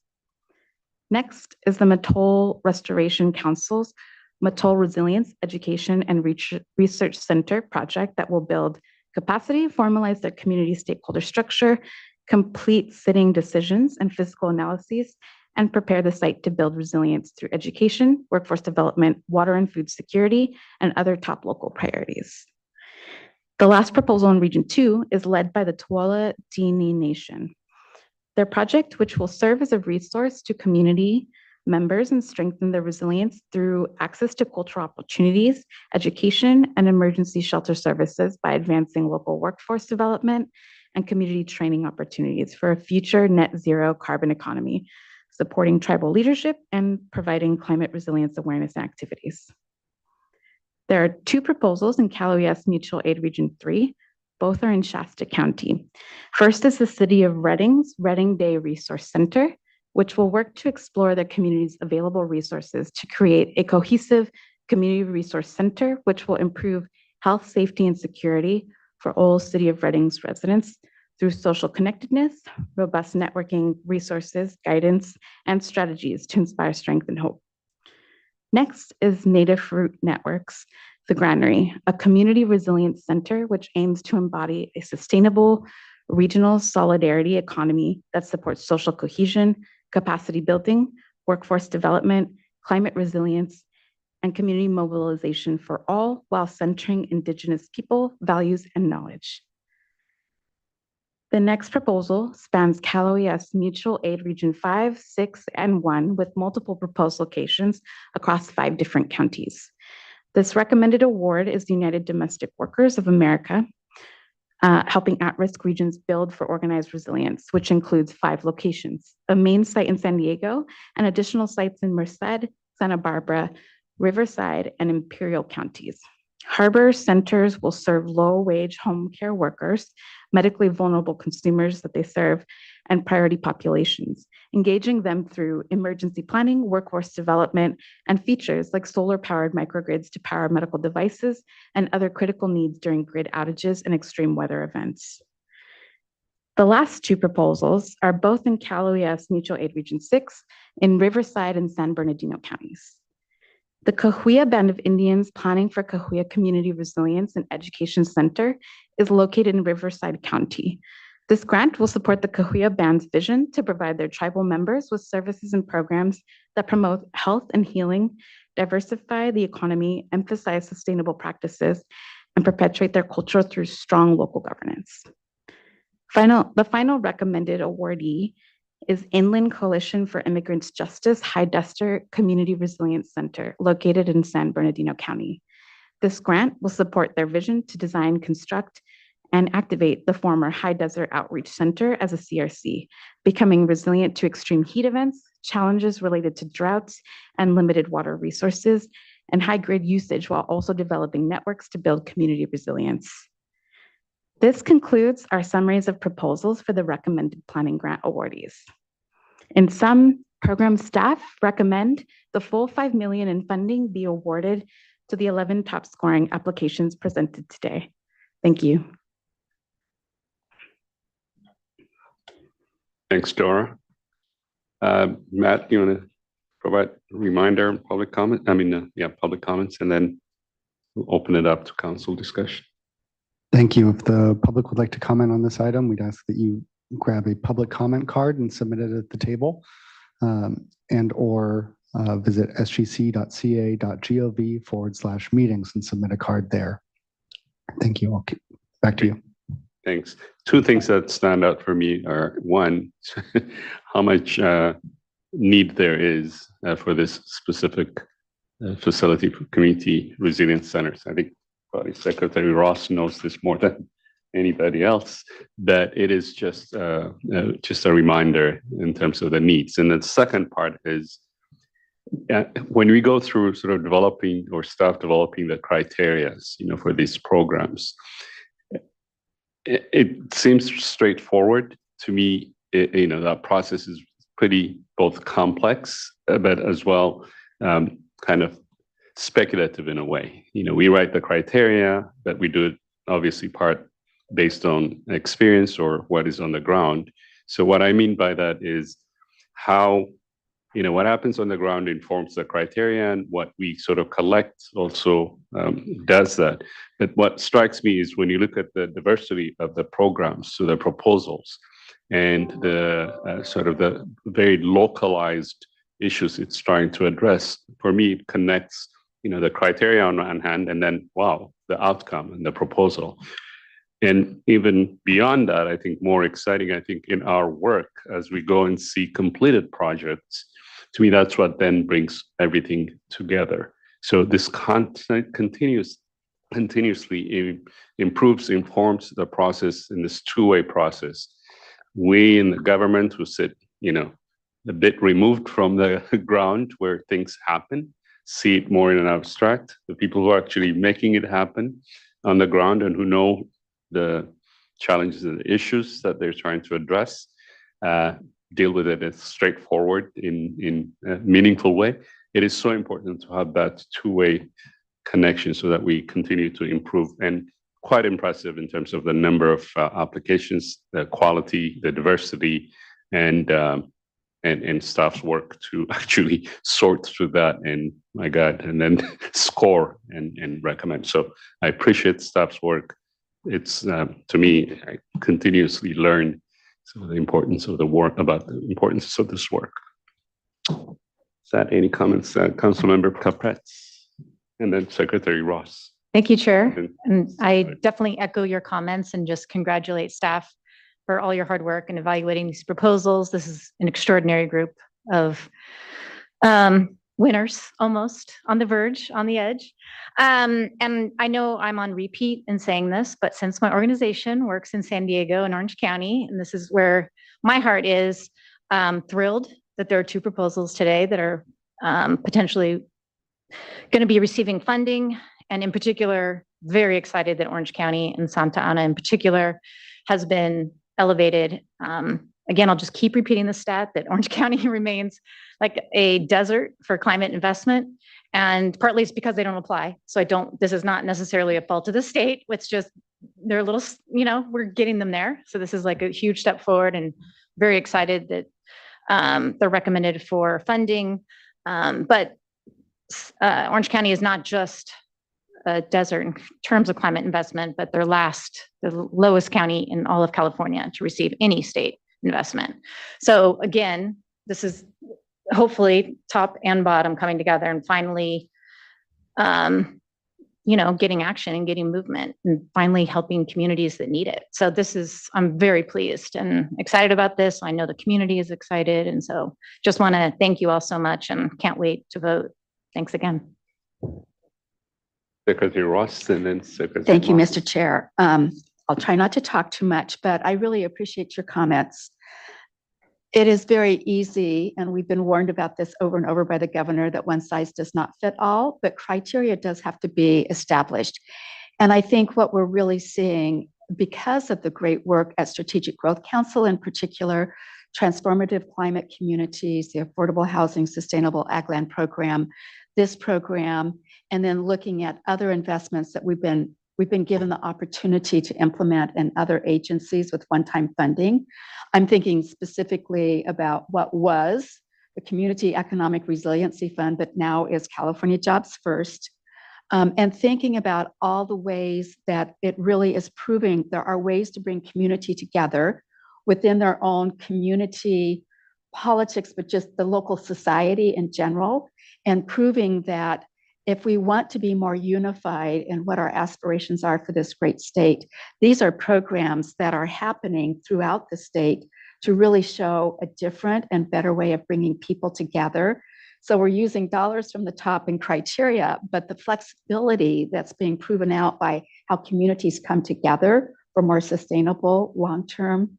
Next is the Mattole Restoration Council's Mattole Resilience Education and Research Center project that will build capacity, formalize their community stakeholder structure, complete sitting decisions and physical analyses, and prepare the site to build resilience through education, workforce development, water and food security, and other top local priorities. The last proposal in Region 2 is led by the Tuala Dini Nation. Their project, which will serve as a resource to community members and strengthen their resilience through access to cultural opportunities, education, and emergency shelter services by advancing local workforce development and community training opportunities for a future net zero carbon economy, supporting tribal leadership and providing climate resilience awareness activities. There are 2 proposals in Cal OES Mutual Aid Region 3. Both are in Shasta County. First is the City of Redding's Redding Day Resource Center, which will work to explore the community's available resources to create a cohesive community resource center, which will improve health, safety, and security for all City of Redding's residents through social connectedness, robust networking resources, guidance, and strategies to inspire strength and hope. Next is Native Fruit Networks, the Granary, a community resilience center which aims to embody a sustainable, regional solidarity economy that supports social cohesion, capacity building, workforce development, climate resilience, and community mobilization for all while centering Indigenous people, values, and knowledge. The next proposal spans Cal OES Mutual Aid Region 5, 6, and 1 with multiple proposed locations across 5 different counties. This recommended award is the United Domestic Workers of America, helping at-risk regions build for organized resilience, which includes 5 locations, a main site in San Diego and additional sites in Merced, Santa Barbara, Riverside, and Imperial counties. Harbor centers will serve low-wage home care workers, medically vulnerable consumers that they serve, and priority populations, engaging them through emergency planning, workforce development, and features like solar-powered microgrids to power medical devices and other critical needs during grid outages and extreme weather events. The last 2 proposals are both in Cal OES Mutual Aid Region 6 in Riverside and San Bernardino counties. The Cahuilla Band of Indians Planning for Cahuilla Community Resilience and Education Center is located in Riverside County. This grant will support the Cahuilla Band's vision to provide their tribal members with services and programs that promote health and healing, diversify the economy, emphasize sustainable practices, and perpetuate their culture through strong local governance. The final recommended awardee is Inland Coalition for Immigrants Justice High Desert Community Resilience Center, located in San Bernardino County. This grant will support their vision to design, construct, and activate the former High Desert Outreach Center as a CRC, becoming resilient to extreme heat events, challenges related to droughts and limited water resources, and high grid usage while also developing networks to build community resilience. This concludes our summaries of proposals for the recommended planning grant awardees. In sum, program staff recommend the full $5 million in funding be awarded to the 11 top scoring applications presented today. Thank you. Thanks, Dora. Matt, you want to provide a reminder on public comment? Public comments, and then we'll open it up to council discussion. Thank you. If the public would like to comment on this item, we'd ask that you grab a public comment card and submit it at the table, and or visit sgc.ca.gov/meetings and submit a card there. Thank you. Okay, back to you. Thanks. 2 things that stand out for me are, 1, how much need there is for this specific facility for community resilience centers. I think probably Secretary Ross knows this more than anybody else, that it is just a reminder in terms of the needs. And the second part is when we go through sort of developing or staff developing the criteria, for these programs, it seems straightforward to me. That process is pretty both complex, but as well kind of speculative in a way. We write the criteria, but we do it obviously part based on experience or what is on the ground. So what I mean by that is how, what happens on the ground informs the criteria, and what we sort of collect also does that. But what strikes me is when you look at the diversity of the programs, so the proposals, and the sort of the very localized issues it's trying to address, for me, it connects the criteria on one hand, and then, wow, the outcome and the proposal. And even beyond that, I think more exciting, in our work as we go and see completed projects, to me, that's what then brings everything together. So this content continuously improves, informs the process in this 2-way process. We in the government who sit, a bit removed from the ground where things happen, see it more in an abstract. The people who are actually making it happen on the ground and who know the challenges and the issues that they're trying to address, deal with it as straightforward in a meaningful way. It is so important to have that 2-way connection so that we continue to improve, and quite impressive in terms of the number of applications, the quality, the diversity, and staff's work to actually sort through that, and and then score and recommend. So I appreciate staff's work. it's to me, I continuously learn the importance of the work, about the importance of this work. Is that any comments, Councilmember Capretz, and then Secretary Ross? Thank you, Chair. And- And I definitely echo your comments and just congratulate staff for all your hard work in evaluating these proposals. This is an extraordinary group of winners, almost on the verge, on the edge. And I know I'm on repeat in saying this, but since my organization works in San Diego and Orange County, and this is where my heart is, thrilled that there are two proposals today that are potentially going to be receiving funding. And in particular, very excited that Orange County and Santa Ana in particular has been elevated. Again, I'll just keep repeating the stat that Orange County remains like a desert for climate investment. And partly it's because they don't apply. So this is not necessarily a fault of the state. It's just, they're a little, we're getting them there. So this is like a huge step forward, and very excited that they're recommended for funding. But Orange County is not just a desert in terms of climate investment, but they're the lowest county in all of California to receive any state investment. So again, this is hopefully top and bottom coming together and finally, getting action and getting movement and finally helping communities that need it. So I'm very pleased and excited about this. I know the community is excited. And so just want to thank you all so much and can't wait to vote. Thanks again. Secretary Ross, and then Secretary. Thank you, Moss. Mr. Chair. I'll try not to talk too much, but I really appreciate your comments. It is very easy, and we've been warned about this over and over by the governor, that one size does not fit all, but criteria does have to be established. And I think what we're really seeing, because of the great work at Strategic Growth Council in particular, Transformative Climate Communities, the Affordable Housing Sustainable Ag Land Program, this program, and then looking at other investments that we've been given the opportunity to implement in other agencies with one-time funding. I'm thinking specifically about what was the Community Economic Resiliency Fund, but now is California Jobs First, and thinking about all the ways that it really is proving there are ways to bring community together within their own community politics, but just the local society in general, and proving that if we want to be more unified in what our aspirations are for this great state, these are programs that are happening throughout the state to really show a different and better way of bringing people together. So we're using dollars from the top and criteria, but the flexibility that's being proven out by how communities come together for more sustainable long-term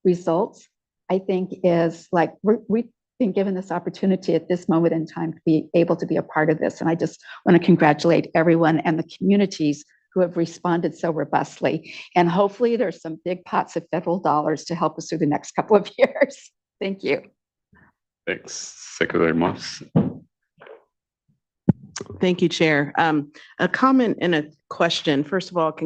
results, I think is like, we've been given this opportunity at this moment in time to be able to be a part of this. And I just want to congratulate everyone and the communities who have responded so robustly. And hopefully there's some big pots of federal dollars to help us through the next couple of years. Thank you. Thanks, Secretary Moss. Thank you, Chair. A comment and a question. First of all,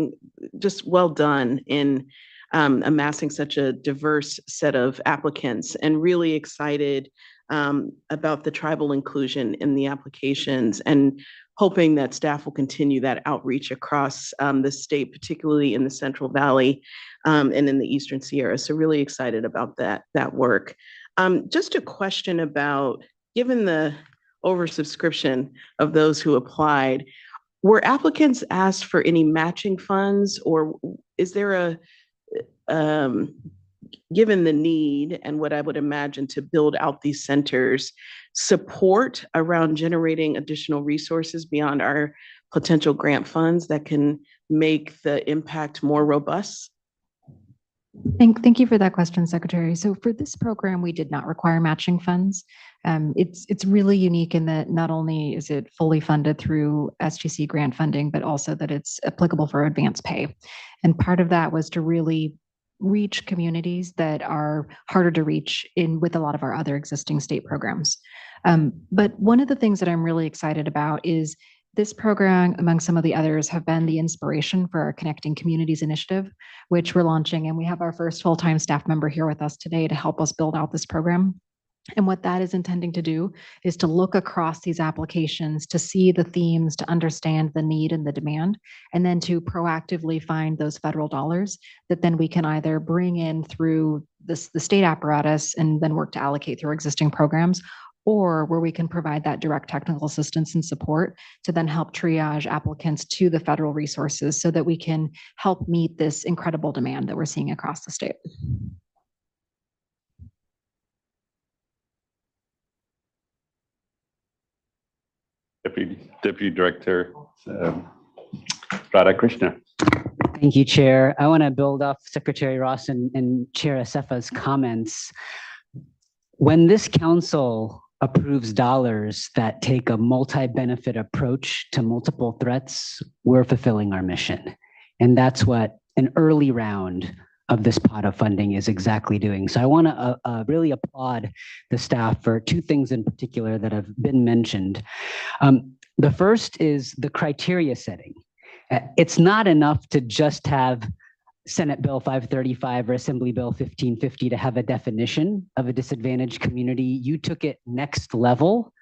just well done in amassing such a diverse set of applicants, and really excited about the tribal inclusion in the applications, and hoping that staff will continue that outreach across the state, particularly in the Central Valley and in the Eastern Sierra. So really excited about that work. Just a question about, given the oversubscription of those who applied, were applicants asked for any matching funds, or is there a given the need and what I would imagine to build out these centers, support around generating additional resources beyond our potential grant funds that can make the impact more robust? Thank you for that question, Secretary. So for this program, we did not require matching funds. It's really unique in that not only is it fully funded through SGC grant funding, but also that it's applicable for advance pay. And part of that was to really reach communities that are harder to reach with a lot of our other existing state programs. But one of the things that I'm really excited about is this program, among some of the others, have been the inspiration for our Connecting Communities initiative, which we're launching. And we have our first full-time staff member here with us today to help us build out this program. And what that is intending to do is to look across these applications to see the themes, to understand the need and the demand, and then to proactively find those federal dollars that then we can either bring in through the state apparatus and then work to allocate through existing programs, or where we can provide that direct technical assistance and support to then help triage applicants to the federal resources so that we can help meet this incredible demand that we're seeing across the state. Deputy Director Radhakrishna. Thank you, Chair. I want to build off Secretary Ross and Chair Acefa's comments. When this council approves dollars that take a multi-benefit approach to multiple threats, we're fulfilling our mission. And that's what an early round of this pot of funding is exactly doing. So I want to really applaud the staff for two things in particular that have been mentioned. The first is the criteria setting. It's not enough to just have Senate Bill 535 or Assembly Bill 1550 to have a definition of a disadvantaged community. You took it next level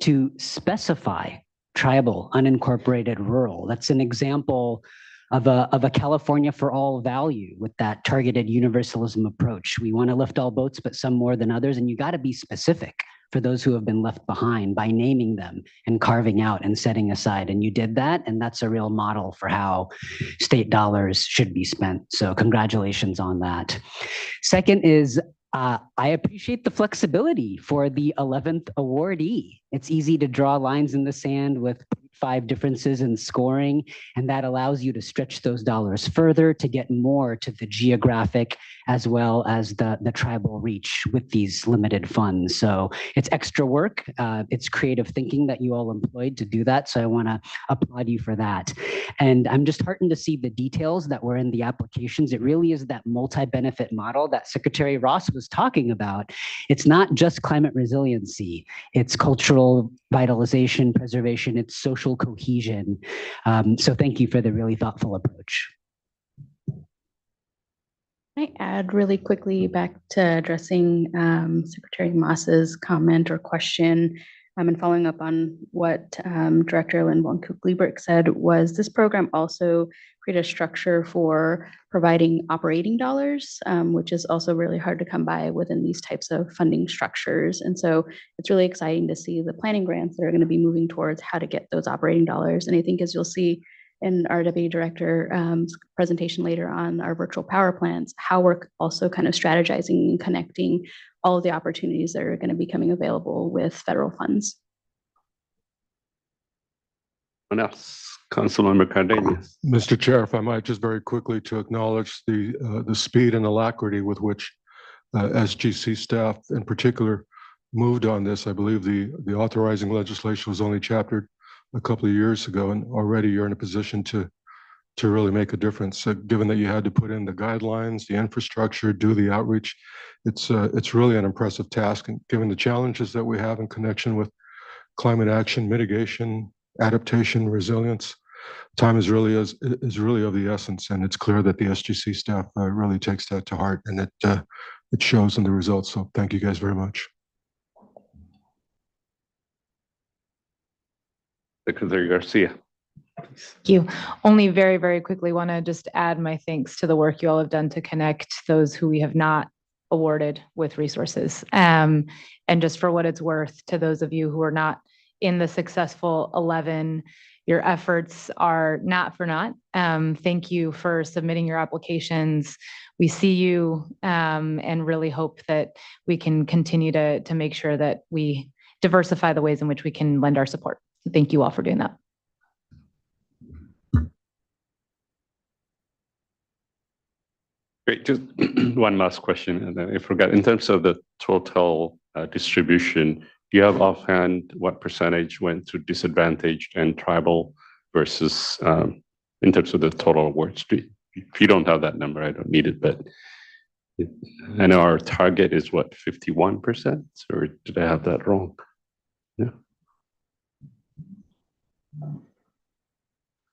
to specify tribal, unincorporated, rural. That's an example of a California for all value with that targeted universalism approach. We want to lift all boats, but some more than others. And you got to be specific for those who have been left behind by naming them and carving out and setting aside. And you did that. And that's a real model for how state dollars should be spent. So congratulations on that. Second is, I appreciate the flexibility for the 11th awardee. It's easy to draw lines in the sand with 5 differences in scoring, and that allows you to stretch those dollars further to get more to the geographic as well as the tribal reach with these limited funds. So it's extra work. It's creative thinking that you all employed to do that. So I want to applaud you for that. And I'm just heartened to see the details that were in the applications. It really is that multi-benefit model that Secretary Ross was talking about. It's not just climate resiliency. It's cultural vitalization, preservation, it's social cohesion. So thank you for the really thoughtful approach. Can I add really quickly back to addressing Secretary Moss's comment or question, and following up on what Director Lynn von Kuchliebert said, was this program also create a structure for providing operating dollars, which is also really hard to come by within these types of funding structures. And so it's really exciting to see the planning grants that are going to be moving towards how to get those operating dollars. And I think as you'll see in our Deputy Director presentation later on our virtual power plants, how we're also kind of strategizing and connecting all of the opportunities that are going to be coming available with federal funds. Anyone else? Councilmember Cardenas. Mr. Chair, if I might just very quickly to acknowledge the speed and alacrity with which SGC staff in particular moved on this. I believe the authorizing legislation was only chaptered a couple of years ago, and already you're in a position to really make a difference. Given that you had to put in the guidelines, the infrastructure, do the outreach, it's really an impressive task. And given the challenges that we have in connection with climate action, mitigation, adaptation, resilience, time is really of the essence, and it's clear that the SGC staff really takes that to heart, and it shows in the results. So thank you guys very much. Secretary Garcia. Thank you. Only very, very quickly want to just add my thanks to the work you all have done to connect those who we have not awarded with resources. And just for what it's worth to those of you who are not in the successful 11, your efforts are not for naught. Thank you for submitting your applications. We see you and really hope that we can continue to make sure that we diversify the ways in which we can lend our support. So thank you all for doing that. Great. Just one last question, and then I forgot. In terms of the total distribution, do you have offhand what percentage went to disadvantaged and tribal versus in terms of the total awards? If you don't have that number, I don't need it, but I know our target is what, 51%, or did I have that wrong? Yeah.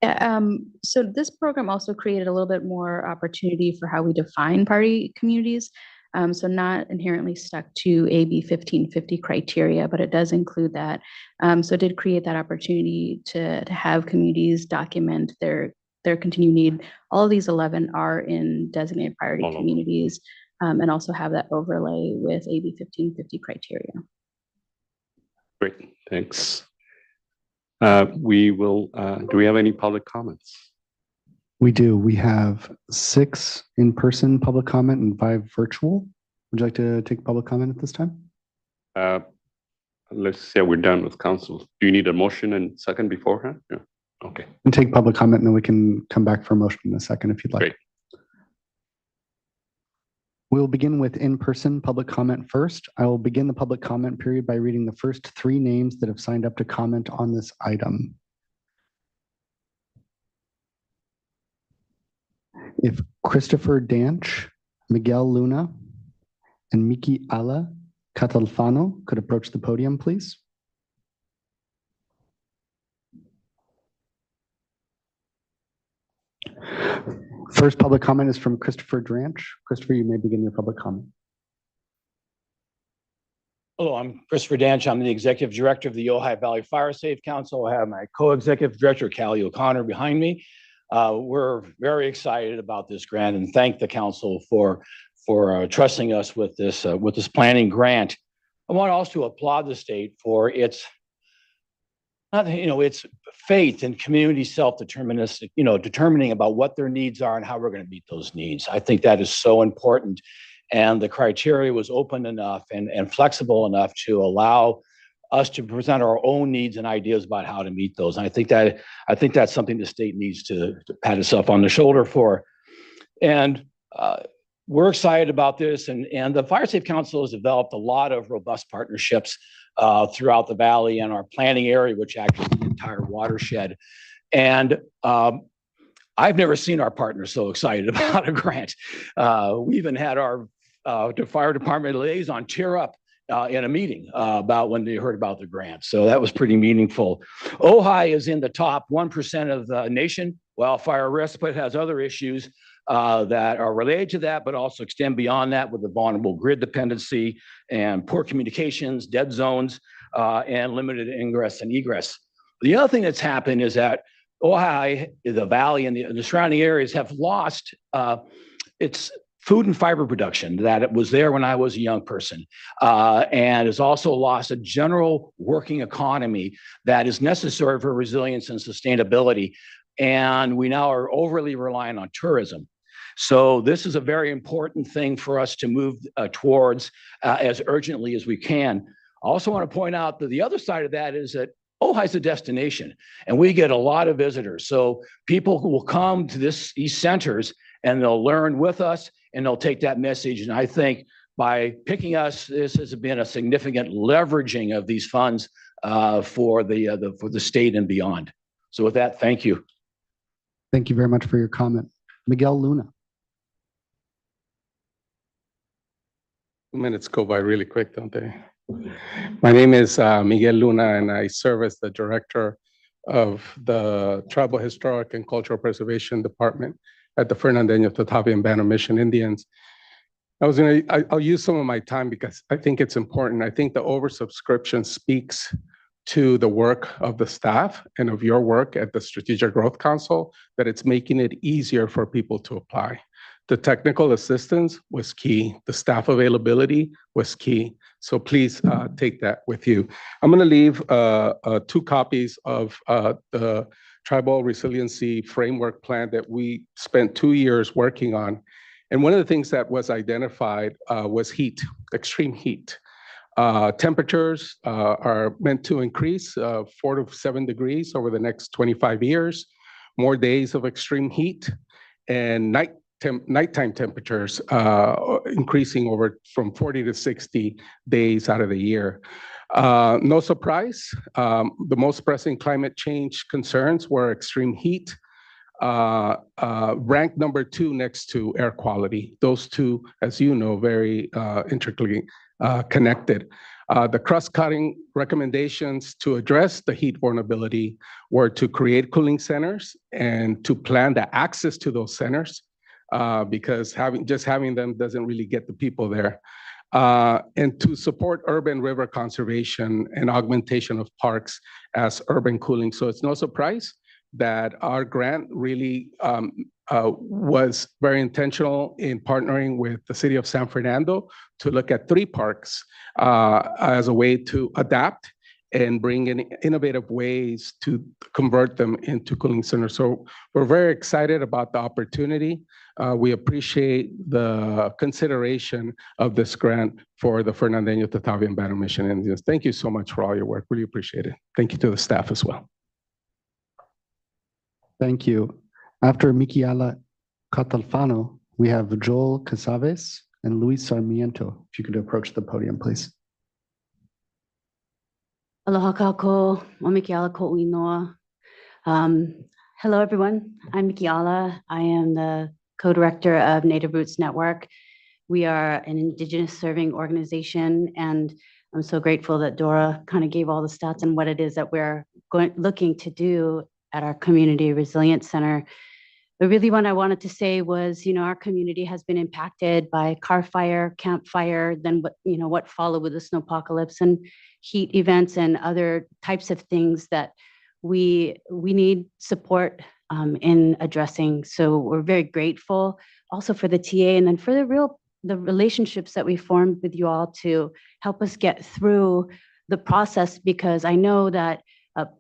Yeah, so this program also created a little bit more opportunity for how we define party communities. So not inherently stuck to AB 1550 criteria, but it does include that. So it did create that opportunity to have communities document their continued need. All of these 11 are in designated priority communities, and also have that overlay with AB 1550 criteria. Great, thanks. Do we have any public comments? We do. We have 6 in-person public comment and 5 virtual. Would you like to take public comment at this time? Let's say we're done with council. Do you need a motion and second beforehand? Yeah. Okay. And take public comment, and then we can come back for a motion in a second if you'd like. Great. We'll begin with in-person public comment first. I will begin the public comment period by reading the first 3 names that have signed up to comment on this item. If Christopher Danch, Miguel Luna, and Miki Ala Catalfano could approach the podium, please. First public comment is from Christopher Dranch. Christopher, you may begin your public comment. Hello, I'm Christopher Danch. I'm the Executive Director of the Ojai Valley Fire Safe Council. I have my Co-Executive Director, Callie O'Connor, behind me. We're very excited about this grant and thank the council for trusting us with this planning grant. I want to also applaud the state for its faith in community self-deterministic, determining about what their needs are and how we're going to meet those needs. I think that is so important. And the criteria was open enough and flexible enough to allow us to present our own needs and ideas about how to meet those. And I think that's something the state needs to pat itself on the shoulder for. And we're excited about this. And the Fire Safe Council has developed a lot of robust partnerships throughout the valley and our planning area, which actually is the entire watershed. And I've never seen our partners so excited about a grant. We even had our fire department liaison tear up in a meeting about when they heard about the grant. So that was pretty meaningful. Ojai is in the top 1% of the nation wildfire risk, but it has other issues that are related to that, but also extend beyond that with the vulnerable grid dependency and poor communications, dead zones, and limited ingress and egress. The other thing that's happened is that Ojai, the valley and the surrounding areas have lost its food and fiber production that it was there when I was a young person, and has also lost a general working economy that is necessary for resilience and sustainability. And we now are overly reliant on tourism. So this is a very important thing for us to move towards as urgently as we can. I also want to point out that the other side of that is that Ojai is a destination, and we get a lot of visitors. So people who will come to these centers and they'll learn with us and they'll take that message. And I think by picking us, this has been a significant leveraging of these funds for the state and beyond. So with that, thank you. Thank you very much for your comment. Miguel Luna. 2 minutes go by really quick, don't they? My name is Miguel Luna, and I serve as the director of the Tribal Historic and Cultural Preservation Department at the Fernandeño, Tatavi, and Banner Mission Indians. I'll use some of my time because I think it's important. I think the oversubscription speaks to the work of the staff and of your work at the Strategic Growth Council, that it's making it easier for people to apply. The technical assistance was key. The staff availability was key. So please take that with you. I'm going to leave 2 copies of the Tribal Resiliency Framework Plan that we spent 2 years working on. And one of the things that was identified was heat, extreme heat. Temperatures are meant to increase 4 to 7 degrees over the next 25 years, more days of extreme heat, and nighttime temperatures increasing from 40 to 60 days out of the year. No surprise, the most pressing climate change concerns were extreme heat, ranked number 2 next to air quality. Those two, as you know, very intricately connected. The cross-cutting recommendations to address the heat vulnerability were to create cooling centers and to plan the access to those centers. because having them doesn't really get the people there. And to support urban river conservation and augmentation of parks as urban cooling. So it's no surprise that our grant really was very intentional in partnering with the city of San Fernando to look at 3 parks as a way to adapt and bring in innovative ways to convert them into cooling centers. So we're very excited about the opportunity. We appreciate the consideration of this grant for the Fernandino, Tatavi, and Banner Mission Indians. Thank you so much for all your work. Really appreciate it. Thank you to the staff as well. Thank you. After Mikiala Catalfano, we have Joel Casaves and Luis Sarmiento. If you could approach the podium, please. Aloha kako, o Mikiala ko uinoa. Hello, everyone. I'm Mikiala. I am the co-director of Native Roots Network. We are an Indigenous serving organization, and I'm so grateful that Dora kind of gave all the stats and what it is that we're looking to do at our Community Resilience Center. But really what I wanted to say was, our community has been impacted by car fire, campfire, then what followed with the snowpocalypse and heat events and other types of things that we need support in addressing. So we're very grateful also for the TA and then for the relationships that we formed with you all to help us get through the process, because I know that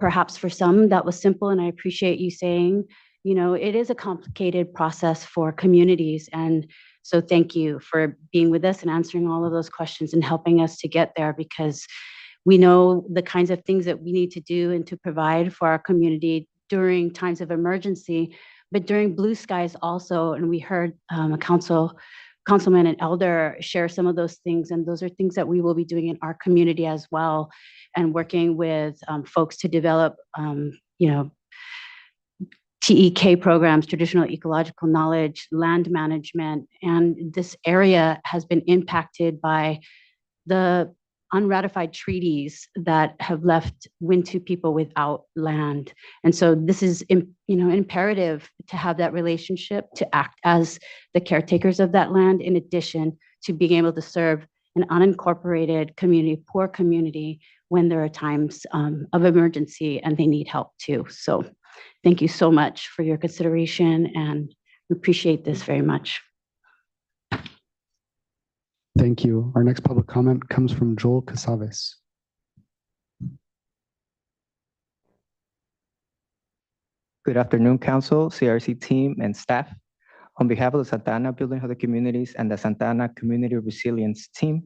perhaps for some that was simple, and I appreciate you saying, it is a complicated process for communities. And so thank you for being with us and answering all of those questions and helping us to get there, because we know the kinds of things that we need to do and to provide for our community during times of emergency, but during blue skies also. And we heard a councilman and elder share some of those things. And those are things that we will be doing in our community as well, and working with folks to develop, TEK programs, traditional ecological knowledge, land management. And this area has been impacted by the unratified treaties that have left Wintu people without land. And so this is, imperative to have that relationship, to act as the caretakers of that land, in addition to being able to serve an unincorporated community, poor community, when there are times of emergency and they need help too. So thank you so much for your consideration, and we appreciate this very much. Thank you. Our next public comment comes from Joel Casaves. Good afternoon, Council, CRC team, and staff. On behalf of the Santa Ana Building of the Communities and the Santa Ana Community Resilience team,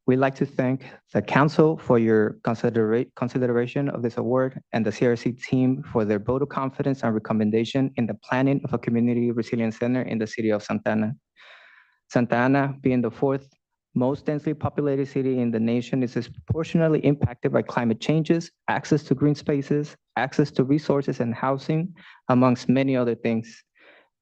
we'd like to thank the Council for your consideration of this award, and the CRC team for their vote of confidence and recommendation in the planning of a Community Resilience Center in the city of Santa Ana. Santa Ana, being the 4th most densely populated city in the nation, is disproportionately impacted by climate changes, access to green spaces, access to resources and housing, amongst many other things.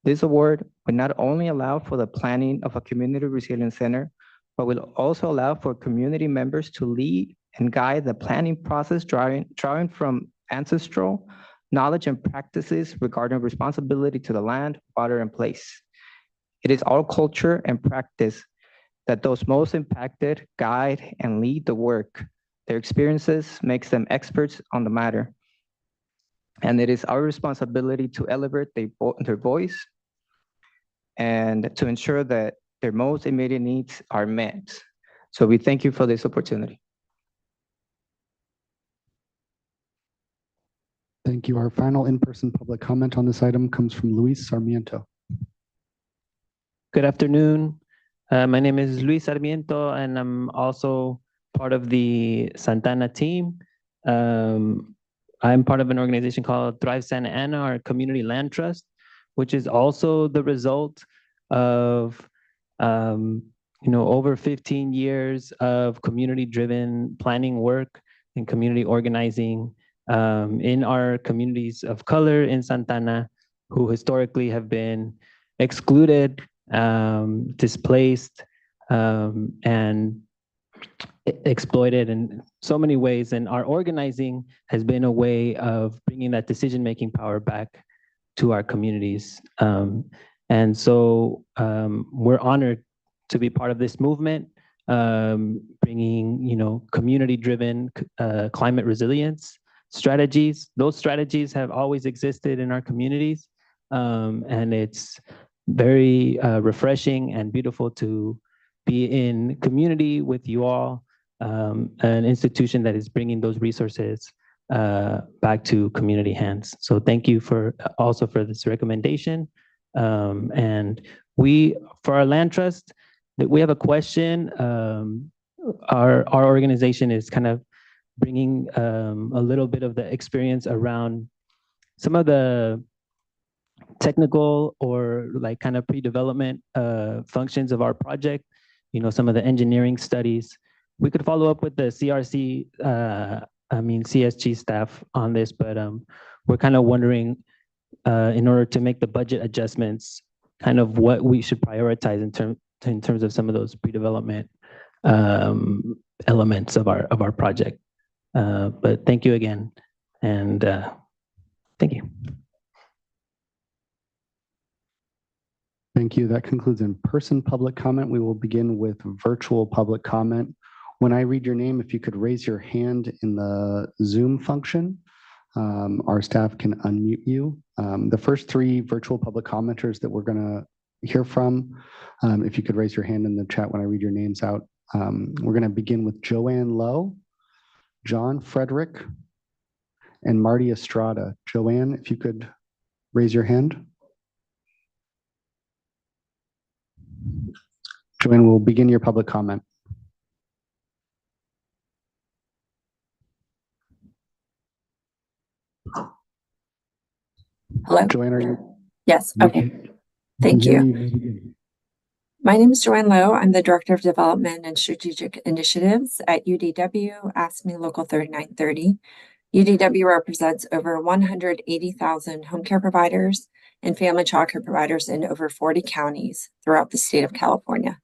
This award would not only allow for the planning of a Community Resilience Center, but will also allow for community members to lead and guide the planning process, drawing from ancestral knowledge and practices regarding responsibility to the land, water, and place. It is our culture and practice that those most impacted guide and lead the work. Their experiences makes them experts on the matter. And it is our responsibility to elevate their voice and to ensure that their most immediate needs are met. So we thank you for this opportunity. Thank you. Our final in-person public comment on this item comes from Luis Sarmiento. Good afternoon. My name is Luis Sarmiento, and I'm also part of the Santa Ana team. I'm part of an organization called Thrive Santa Ana, our community land trust, which is also the result of over 15 years of community-driven planning work and community organizing in our communities of color in Santa Ana, who historically have been excluded, displaced, and exploited in so many ways. And our organizing has been a way of bringing that decision-making power back to our communities. And so we're honored to be part of this movement, bringing, community-driven climate resilience strategies. Those strategies have always existed in our communities, and it's very refreshing and beautiful to be in community with you all, an institution that is bringing those resources back to community hands. So thank you for this recommendation. And for our land trust, we have a question. Our organization is kind of bringing a little bit of the experience around some of the technical or like kind of pre-development functions of our project, some of the engineering studies. We could follow up with the CSG staff on this, but we're kind of wondering, in order to make the budget adjustments, kind of what we should prioritize in terms of some of those pre-development elements of our project. But thank you again, and thank you. Thank you. That concludes in-person public comment. We will begin with virtual public comment. When I read your name, if you could raise your hand in the Zoom function, our staff can unmute you. The first three virtual public commenters that we're going to hear from, if you could raise your hand in the chat when I read your names out. We're going to begin with Joanne Lowe, John Frederick, and Marty Estrada. Joanne, if you could raise your hand. Joanne, we'll begin your public comment. Hello? Joanne, are you? Yes, okay. Thank you. My name is Joanne Lowe. I'm the Director of Development and Strategic Initiatives at UDW, ASME Local 3930. UDW represents over 180,000 home care providers and family child care providers in over 40 counties throughout the state of California.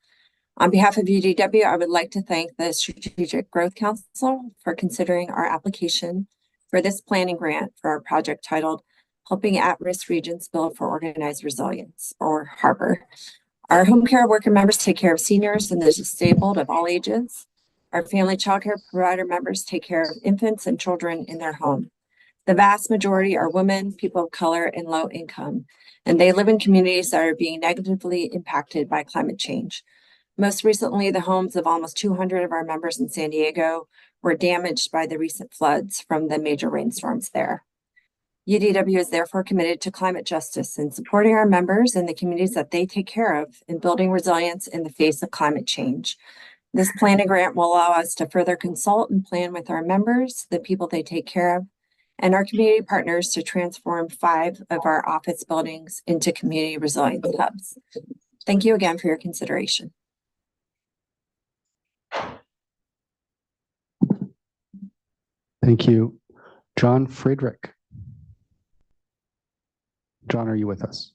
On behalf of UDW, I would like to thank the Strategic Growth Council for considering our application for this planning grant for our project titled Helping At-Risk Regions Build for Organized Resilience, or HARBOR. Our home care worker members take care of seniors and the disabled of all ages. Our family child care provider members take care of infants and children in their home. The vast majority are women, people of color, and low income, and they live in communities that are being negatively impacted by climate change. Most recently, the homes of almost 200 of our members in San Diego were damaged by the recent floods from the major rainstorms there. UDW is therefore committed to climate justice and supporting our members and the communities that they take care of in building resilience in the face of climate change. This planning grant will allow us to further consult and plan with our members, the people they take care of, and our community partners to transform 5 of our office buildings into community resilience hubs. Thank you again for your consideration. Thank you. John Friedrich. John, are you with us?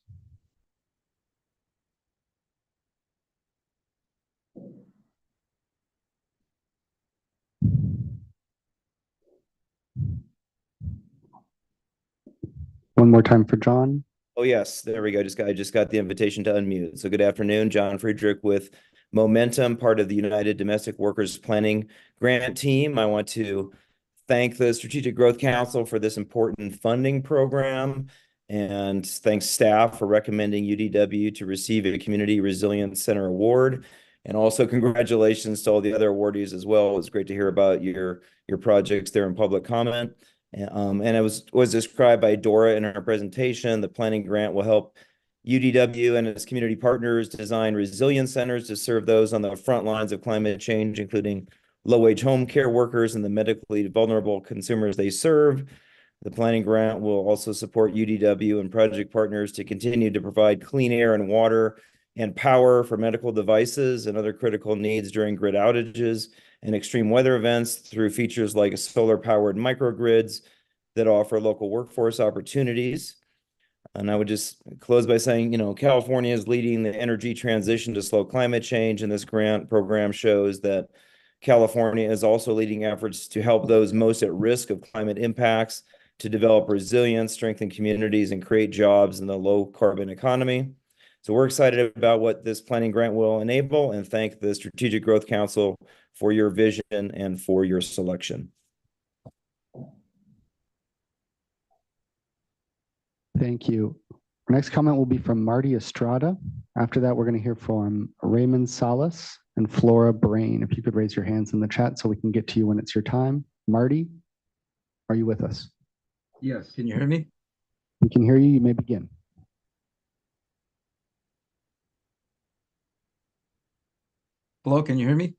One more time for John. Oh, yes, there we go. I just got the invitation to unmute. So good afternoon, John Friedrich with Momentum, part of the United Domestic Workers Planning Grant Team. I want to thank the Strategic Growth Council for this important funding program, and thanks staff for recommending UDW to receive a Community Resilience Center Award. And also congratulations to all the other awardees as well. It's great to hear about your projects there in public comment. And it was described by Dora in her presentation. The planning grant will help UDW and its community partners design resilience centers to serve those on the front lines of climate change, including low-wage home care workers and the medically vulnerable consumers they serve. The planning grant will also support UDW and project partners to continue to provide clean air and water and power for medical devices and other critical needs during grid outages and extreme weather events through features like solar-powered microgrids that offer local workforce opportunities. And I would just close by saying, California is leading the energy transition to slow climate change, and this grant program shows that California is also leading efforts to help those most at risk of climate impacts to develop resilience, strengthen communities, and create jobs in the low-carbon economy. So we're excited about what this planning grant will enable, and thank the Strategic Growth Council for your vision and for your selection. Thank you. Our next comment will be from Marty Estrada. After that, we're going to hear from Raymond Salas and Flora Brain. If you could raise your hands in the chat so we can get to you when it's your time. Marty, are you with us? Yes, can you hear me? We can hear you. You may begin. Hello, can you hear me?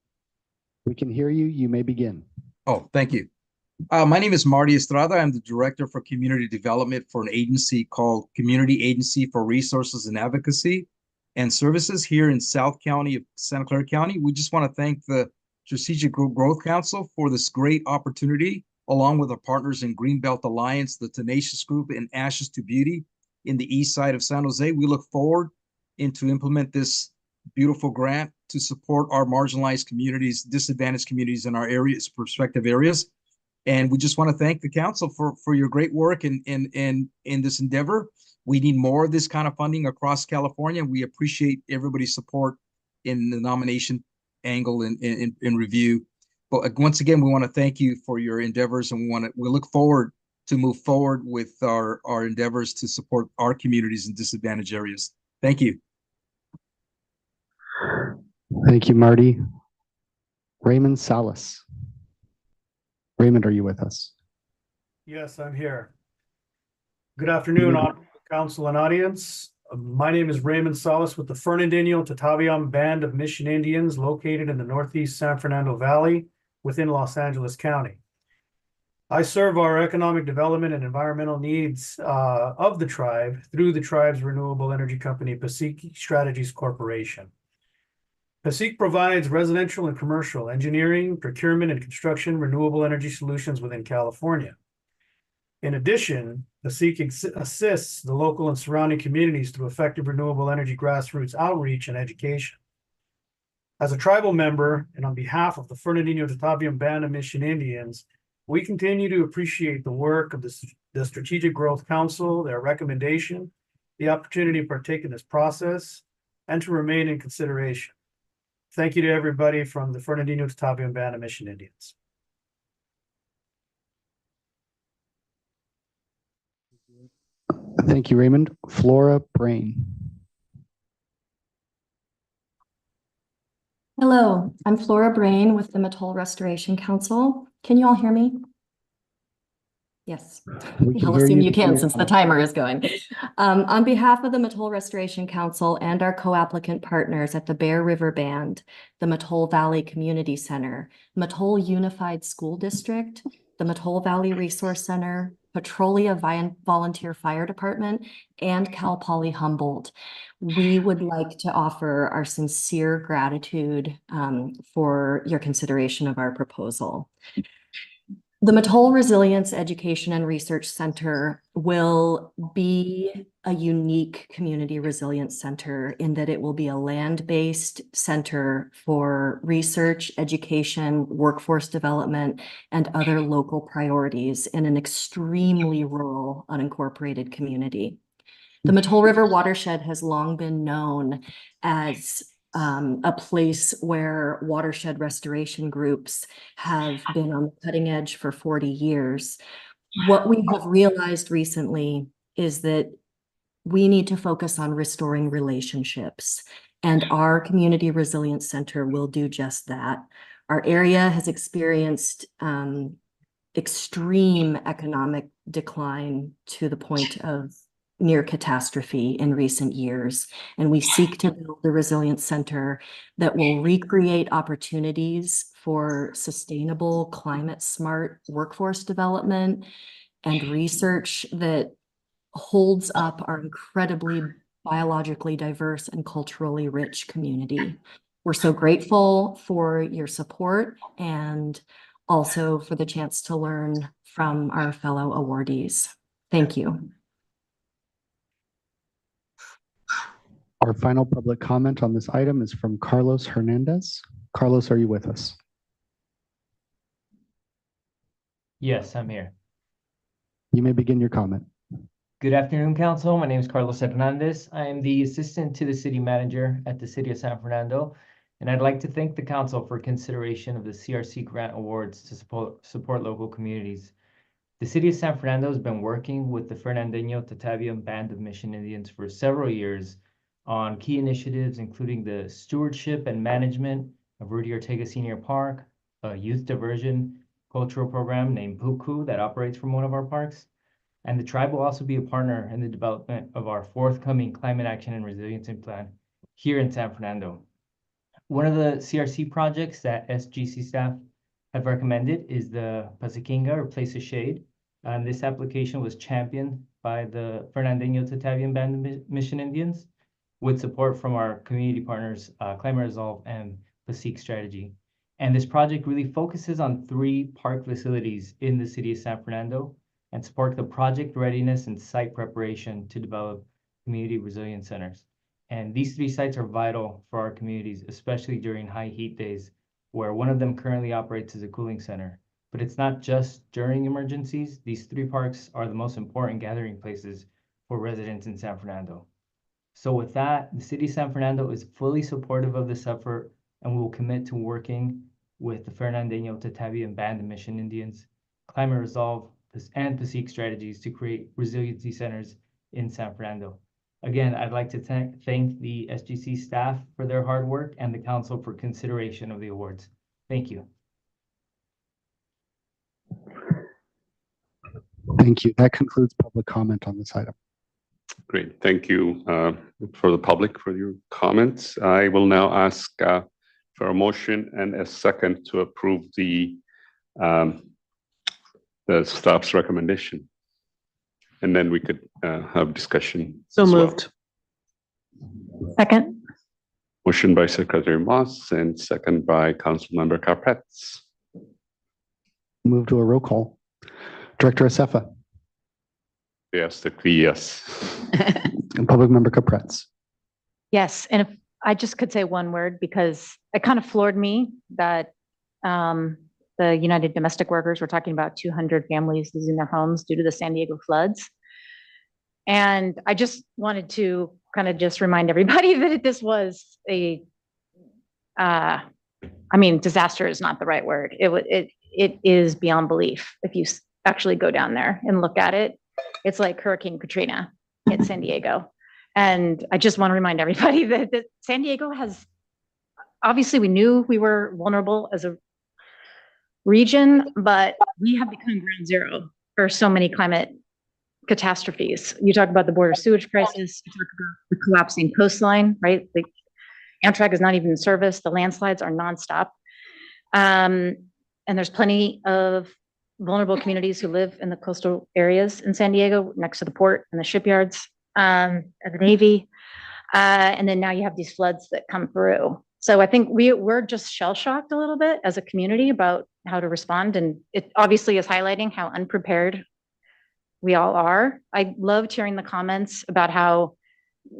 We can hear you. You may begin. Oh, thank you. My name is Marty Estrada. I'm the Director for Community Development for an agency called Community Agency for Resources and Advocacy and Services here in South County of Santa Clara County. We just want to thank the Strategic Growth Council for this great opportunity, along with our partners in Greenbelt Alliance, the Tenacious Group, and Ashes to Beauty in the east side of San Jose. We look forward to implement this beautiful grant to support our marginalized communities, disadvantaged communities in our areas, prospective areas. And we just want to thank the council for your great work in this endeavor. We need more of this kind of funding across California. We appreciate everybody's support in the nomination angle and in review. But once again, we want to thank you for your endeavors, and we look forward to move forward with our endeavors to support our communities in disadvantaged areas. Thank you. Thank you, Marty. Raymond Salas. Raymond, are you with us? Yes, I'm here. Good afternoon, honorable council and audience. My name is Raymond Salas with the Fernandino Tataviam Band of Mission Indians located in the Northeast San Fernando Valley within Los Angeles County. I serve our economic development and environmental needs of the tribe through the tribe's renewable energy company, Pacific Strategies Corporation. PASIC provides residential and commercial engineering, procurement, and construction renewable energy solutions within California. In addition, PASIC assists the local and surrounding communities through effective renewable energy grassroots outreach and education. As a tribal member and on behalf of the Fernandino Tataviam Band of Mission Indians, we continue to appreciate the work of the Strategic Growth Council, their recommendation, the opportunity to partake in this process, and to remain in consideration. Thank you to everybody from the Fernandino Tataviam Band of Mission Indians. Thank you, Raymond. Flora Brain. Hello, I'm Flora Brain with the Mattole Restoration Council. Can you all hear me? Yes, I'll assume you can since the timer is going. On behalf of the Mattole Restoration Council and our co-applicant partners at the Bear River Band, the Mattole Valley Community Center, Mattole Unified School District, the Mattole Valley Resource Center, Petrolia Volunteer Fire Department, and Cal Poly Humboldt, we would like to offer our sincere gratitude for your consideration of our proposal. The Mattole Resilience Education and Research Center will be a unique community resilience center in that it will be a land-based center for research, education, workforce development, and other local priorities in an extremely rural, unincorporated community. The Mattole River watershed has long been known as a place where watershed restoration groups have been on the cutting edge for 40 years. What we have realized recently is that we need to focus on restoring relationships, and our Community Resilience Center will do just that. Our area has experienced extreme economic decline to the point of near catastrophe in recent years. And we seek to build the Resilience Center that will recreate opportunities for sustainable, climate smart workforce development and research that holds up our incredibly biologically diverse and culturally rich community. We're so grateful for your support and also for the chance to learn from our fellow awardees. Thank you. Our final public comment on this item is from Carlos Hernandez. Carlos, are you with us? Yes, I'm here. You may begin your comment. Good afternoon, Council. My name is Carlos Hernandez. I am the Assistant to the City Manager at the City of San Fernando, and I'd like to thank the Council for consideration of the CRC Grant Awards to support local communities. The City of San Fernando has been working with the Fernandino Tataviam Band of Mission Indians for several years on key initiatives, including the stewardship and management of Rudy Ortega Senior Park, a youth diversion cultural program named Puku that operates from one of our parks. And the tribe will also be a partner in the development of our forthcoming Climate Action and Resiliency Plan here in San Fernando. One of the CRC projects that SGC staff have recommended is the Pasikinga, or Place of Shade. And this application was championed by the Fernandino Tataviam Band of Mission Indians with support from our community partners, Climate Resolve and Pasique Strategy. And this project really focuses on 3 park facilities in the city of San Fernando and support the project readiness and site preparation to develop community resilience centers. And these 3 sites are vital for our communities, especially during high heat days, where one of them currently operates as a cooling center. But it's not just during emergencies. These 3 parks are the most important gathering places for residents in San Fernando. So with that, the City of San Fernando is fully supportive of this effort, and we will commit to working with the Fernandino Tataviam Band of Mission Indians, Climate Resolve, and Pasique Strategies to create resiliency centers in San Fernando. Again, I'd like to thank the SGC staff for their hard work and the council for consideration of the awards. Thank you. Thank you. That concludes public comment on this item. Great. Thank you for the public for your comments. I will now ask for a motion and a second to approve the staff's recommendation. And then we could have discussion. So as well. moved. Second. Motion by Secretary Moss and second by Councilmember Carpets. Move to a roll call. Director Acefa. Yes, yes. And Public Member Capretz. Yes, and if I just could say one word, because it kind of floored me that the United Domestic Workers were talking about 200 families losing their homes due to the San Diego floods. And I just wanted to kind of just remind everybody that this was a, I mean, disaster is not the right word. It is beyond belief. If you actually go down there and look at it, it's like Hurricane Katrina hit San Diego. And I just want to remind everybody that San Diego has, obviously we knew we were vulnerable as a region, but we have become ground zero for so many climate catastrophes. You talk about the border sewage crisis, you talk about the collapsing coastline, right? The Amtrak is not even in service. The landslides are nonstop. And there's plenty of vulnerable communities who live in the coastal areas in San Diego, next to the port and the shipyards and the Navy. And then now you have these floods that come through. So I think we're just shell-shocked a little bit as a community about how to respond. And it obviously is highlighting how unprepared we all are. I loved hearing the comments about how,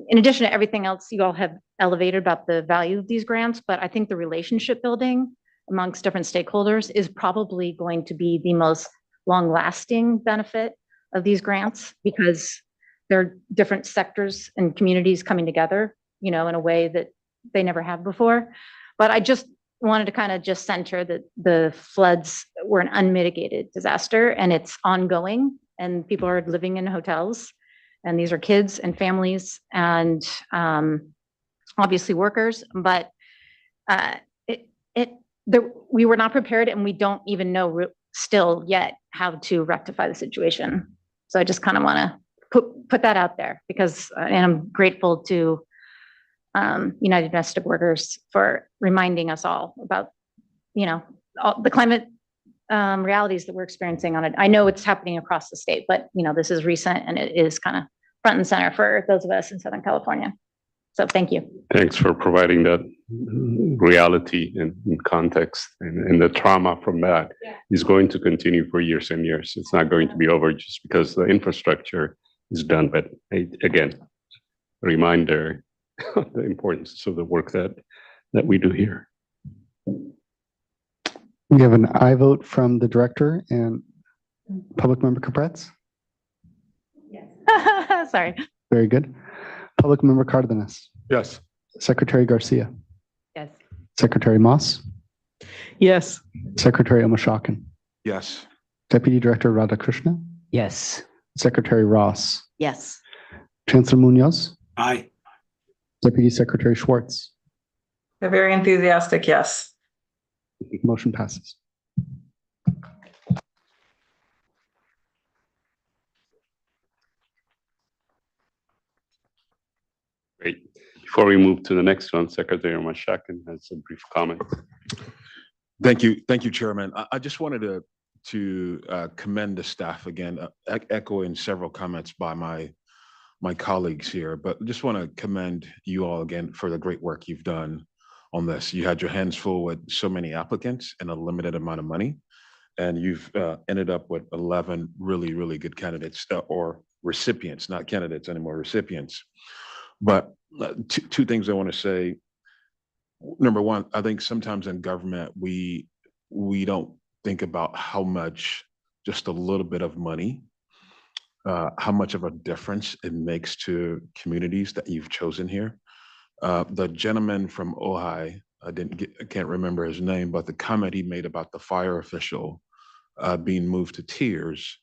in addition to everything else you all have elevated about the value of these grants, but I think the relationship building amongst different stakeholders is probably going to be the most long-lasting benefit of these grants, because there are different sectors and communities coming together, you know, in a way that they never have before. But I just wanted to kind of just center that the floods were an unmitigated disaster, and it's ongoing, and people are living in hotels, and these are kids and families and obviously workers, but we were not prepared, and we don't even know still yet how to rectify the situation. So I just kind of want to put that out there, because and I'm grateful to United Domestic Workers for reminding us all about, you know, all the climate realities that we're experiencing on it. I know it's happening across the state, but you know, this is recent and it is kind of front and center for those of us in Southern California. So thank you. Thanks for providing that reality and context, and the trauma from that is going to continue for years and years. It's not going to be over just because the infrastructure is done. But again, a reminder of the importance of the work that we do here. We have an aye vote from the director and Public Member Capretz. Yes. Sorry. Very good. Public Member Cardenas. Yes. Secretary Garcia. Yes. Secretary Moss. Yes. Secretary Omashakin. Yes. Deputy Director Radhakrishna. Yes. Secretary Ross. Yes. Chancellor Munoz. Aye. Deputy Secretary Schwartz. A very enthusiastic yes. Motion passes. Great. Before we move to the next one, Secretary Mashakin has a brief comment. Thank you, Chairman. I just wanted to commend the staff again, echoing several comments by my colleagues here, but just want to commend you all again for the great work you've done on this. You had your hands full with so many applicants and a limited amount of money, and you've ended up with 11 really, really good candidates or recipients, not candidates anymore, recipients. But two things I want to say. Number one, I think sometimes in government, we don't think about how much just a little bit of money, how much of a difference it makes to communities that you've chosen here. The gentleman from Ojai, I can't remember his name, but the comment he made about the fire official being moved to tears,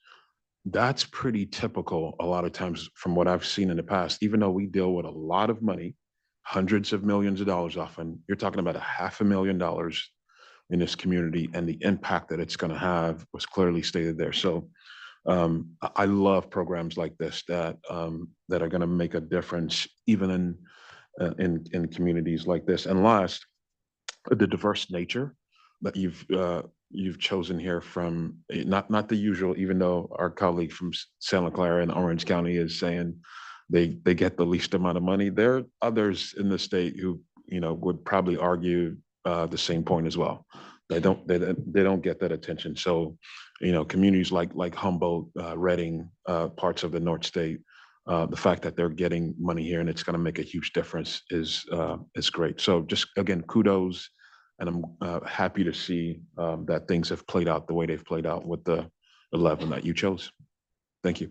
that's pretty typical a lot of times from what I've seen in the past. Even though we deal with a lot of money, hundreds of millions of dollars often, you're talking about $500,000 in this community, and the impact that it's going to have was clearly stated there. So I love programs like this that are going to make a difference even in communities like this. And last, the diverse nature that you've chosen here from not the usual, even though our colleague from Santa Clara and Orange County is saying they get the least amount of money. There are others in the state who would probably argue the same point as well. They don't get that attention. So communities like Humboldt, Redding, parts of the North State, the fact that they're getting money here and it's going to make a huge difference is great. So just again, kudos. And I'm happy to see that things have played out the way they've played out with the 11 that you chose. Thank you.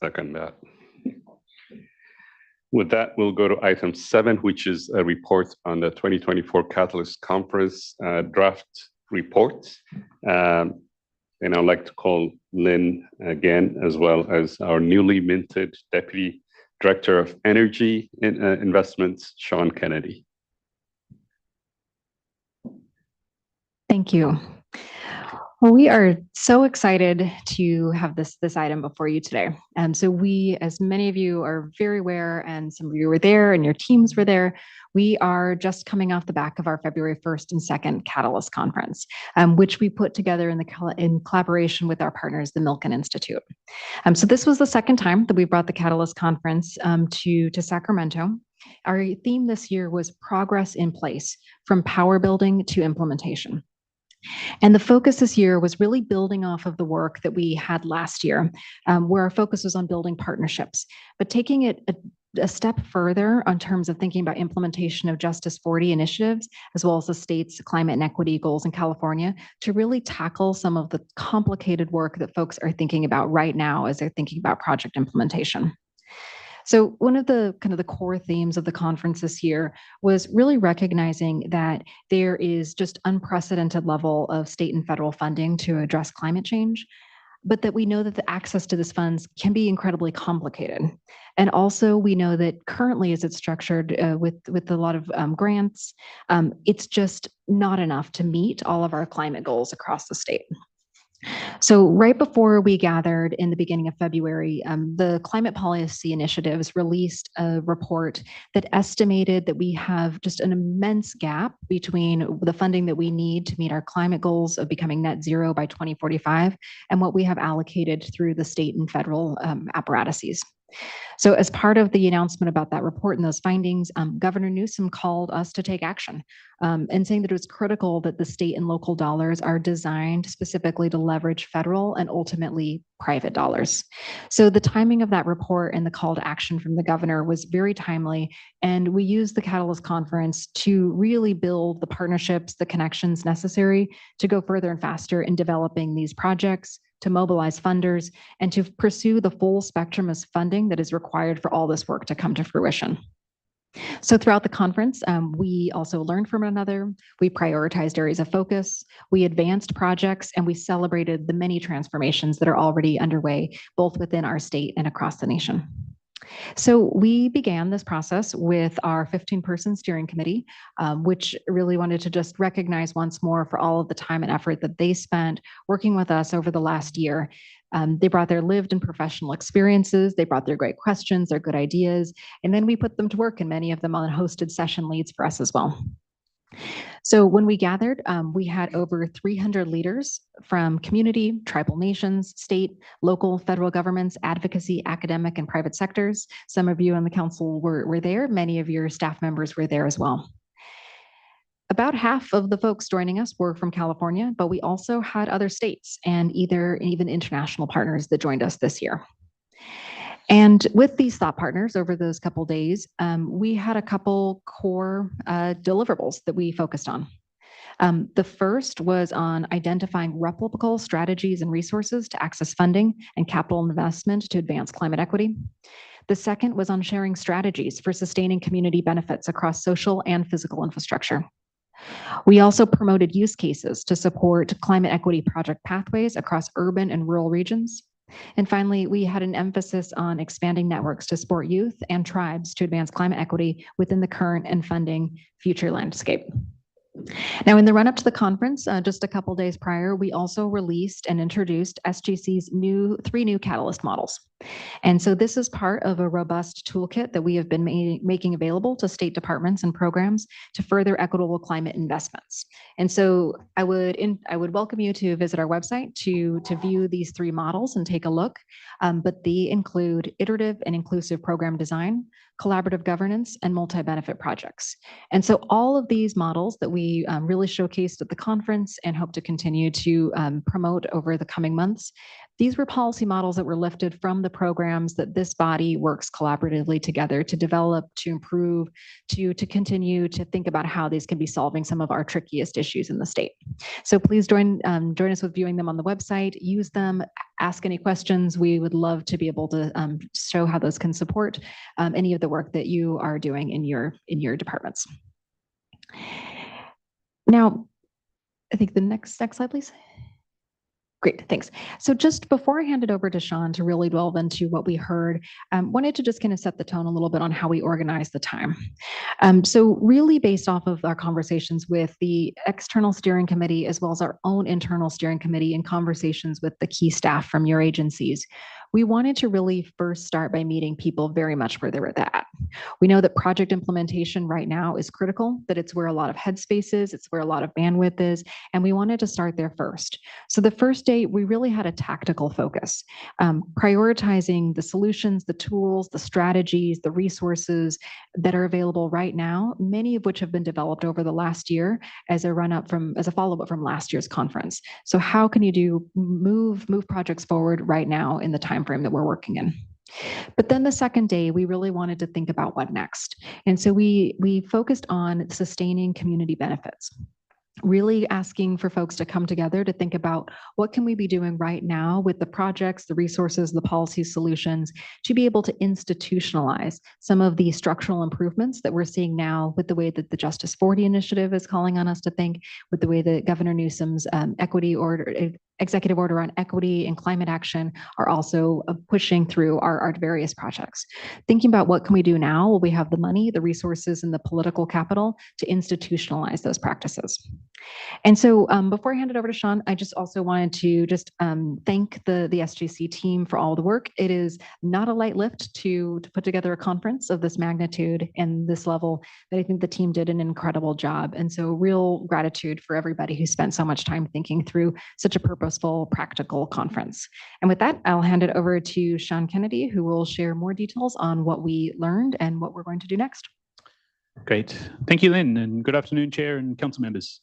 Second that. With that, we'll go to item 7, which is a report on the 2024 Catalyst Conference draft report. And I'd like to call Lynn again, as well as our newly minted Deputy Director of Energy Investments, Sean Kennedy. Thank you. Well, we are so excited to have this item before you today. So we, as many of you are very aware, and some of you were there and your teams were there, we are just coming off the back of our February 1st and 2nd Catalyst Conference, which we put together in collaboration with our partners, the Milken Institute. So this was the second time that we brought the Catalyst Conference to Sacramento. Our theme this year was Progress in Place, from power building to implementation. And the focus this year was really building off of the work that we had last year, where our focus was on building partnerships, but taking it a step further on terms of thinking about implementation of Justice 40 initiatives, as well as the state's climate and equity goals in California, to really tackle some of the complicated work that folks are thinking about right now as they're thinking about project implementation. So one of the kind of the core themes of the conference this year was really recognizing that there is just unprecedented level of state and federal funding to address climate change, but that we know that the access to these funds can be incredibly complicated. And also we know that currently as it's structured with a lot of grants, it's just not enough to meet all of our climate goals across the state. So right before we gathered in the beginning of February, the Climate Policy Initiatives released a report that estimated that we have just an immense gap between the funding that we need to meet our climate goals of becoming net zero by 2045 and what we have allocated through the state and federal apparatuses. So as part of the announcement about that report and those findings, Governor Newsom called us to take action and saying that it was critical that the state and local dollars are designed specifically to leverage federal and ultimately private dollars. So the timing of that report and the call to action from the governor was very timely. And we used the Catalyst Conference to really build the partnerships, the connections necessary to go further and faster in developing these projects, to mobilize funders, and to pursue the full spectrum of funding that is required for all this work to come to fruition. So throughout the conference, we also learned from one another, we prioritized areas of focus, we advanced projects, and we celebrated the many transformations that are already underway, both within our state and across the nation. So we began this process with our 15-person steering committee, which really wanted to just recognize once more for all of the time and effort that they spent working with us over the last year. They brought their lived and professional experiences, they brought their great questions, their good ideas, and then we put them to work, and many of them on hosted session leads for us as well. So when we gathered, we had over 300 leaders from community, tribal nations, state, local, federal governments, advocacy, academic, and private sectors. Some of you on the council were there. Many of your staff members were there as well. About half of the folks joining us were from California, but we also had other states and even international partners that joined us this year. And with these thought partners over those couple days, we had a couple core deliverables that we focused on. The first was on identifying replicable strategies and resources to access funding and capital investment to advance climate equity. The second was on sharing strategies for sustaining community benefits across social and physical infrastructure. We also promoted use cases to support climate equity project pathways across urban and rural regions. And finally, we had an emphasis on expanding networks to support youth and tribes to advance climate equity within the current and funding future landscape. Now, in the run-up to the conference, just a couple days prior, we also released and introduced SGC's three new catalyst models. And so this is part of a robust toolkit that we have been making available to state departments and programs to further equitable climate investments. And so I would welcome you to visit our website to view these three models and take a look. But they include iterative and inclusive program design, collaborative governance, and multi-benefit projects. And so all of these models that we really showcased at the conference and hope to continue to promote over the coming months, these were policy models that were lifted from the programs that this body works collaboratively together to develop, to improve, to continue to think about how these can be solving some of our trickiest issues in the state. So please join us with viewing them on the website, use them, ask any questions. We would love to be able to show how those can support any of the work that you are doing in your departments. Now, I think the next slide, please. Great, thanks. So just before I hand it over to Sean to really delve into what we heard, wanted to just kind of set the tone a little bit on how we organize the time. So really based off of our conversations with the external steering committee, as well as our own internal steering committee and conversations with the key staff from your agencies, we wanted to really first start by meeting people very much where they're at. We know that project implementation right now is critical, that it's where a lot of headspace is, it's where a lot of bandwidth is, and we wanted to start there first. So the first day, we really had a tactical focus, prioritizing the solutions, the tools, the strategies, the resources that are available right now, many of which have been developed over the last year as a follow-up from last year's conference. So how can you move projects forward right now in the time frame that we're working in? But then the second day, we really wanted to think about what next. And so we focused on sustaining community benefits, really asking for folks to come together to think about what can we be doing right now with the projects, the resources, the policy solutions to be able to institutionalize some of the structural improvements that we're seeing now with the way that the Justice 40 initiative is calling on us to think, with the way that Governor Newsom's executive order on equity and climate action are also pushing through our various projects. Thinking about what can we do now? Well, we have the money, the resources, and the political capital to institutionalize those practices. And so before I hand it over to Sean, I just also wanted to just thank the SGC team for all the work. It is not a light lift to put together a conference of this magnitude and this level, but I think the team did an incredible job. And so real gratitude for everybody who spent so much time thinking through such a purposeful, practical conference. And with that, I'll hand it over to Sean Kennedy, who will share more details on what we learned and what we're going to do next. Great. Thank you, Lynn, and good afternoon, Chair and Council members.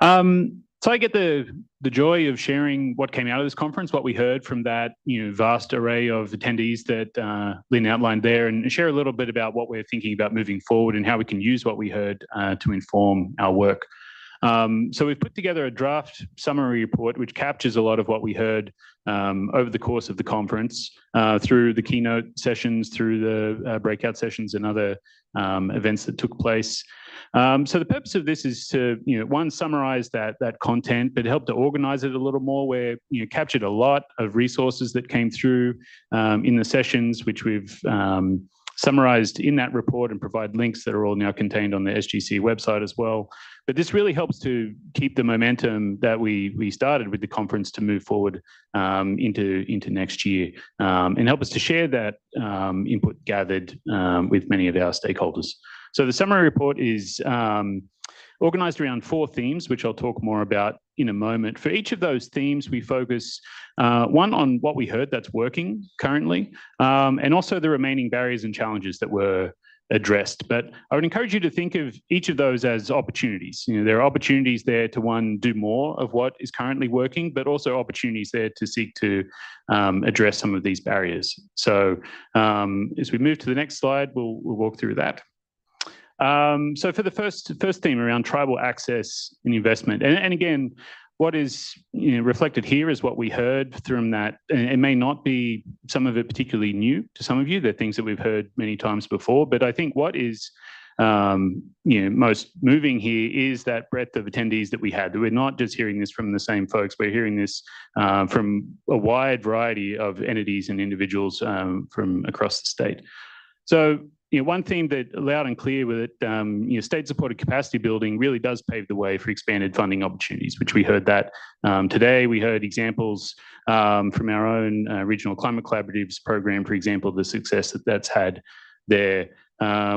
So I get the joy of sharing what came out of this conference, what we heard from that vast array of attendees that Lynn outlined there, and share a little bit about what we're thinking about moving forward and how we can use what we heard to inform our work. So we've put together a draft summary report which captures a lot of what we heard over the course of the conference through the keynote sessions, through the breakout sessions and other events that took place. So the purpose of this is to, one, summarize that content, but help to organize it a little more, where captured a lot of resources that came through in the sessions, which we've summarized in that report and provide links that are all now contained on the SGC website as well. But this really helps to keep the momentum that we started with the conference to move forward into next year, and help us to share that input gathered with many of our stakeholders. So the summary report is organized around 4 themes, which I'll talk more about in a moment. For each of those themes, we focus, one, on what we heard that's working currently, and also the remaining barriers and challenges that were addressed. But I would encourage you to think of each of those as opportunities. There are opportunities there to, one, do more of what is currently working, but also opportunities there to seek to address some of these barriers. So as we move to the next slide, we'll walk through that. So for the first theme around tribal access and investment, and again, what is reflected here is what we heard from that. And it may not be some of it particularly new to some of you. They're things that we've heard many times before. But I think what is most moving here is that breadth of attendees that we had. We're not just hearing this from the same folks. We're hearing this from a wide variety of entities and individuals from across the state. So one theme that loud and clear with it, state-supported capacity building really does pave the way for expanded funding opportunities, which we heard that today. We heard examples from our own Regional Climate Collaboratives program, for example, the success that's had there.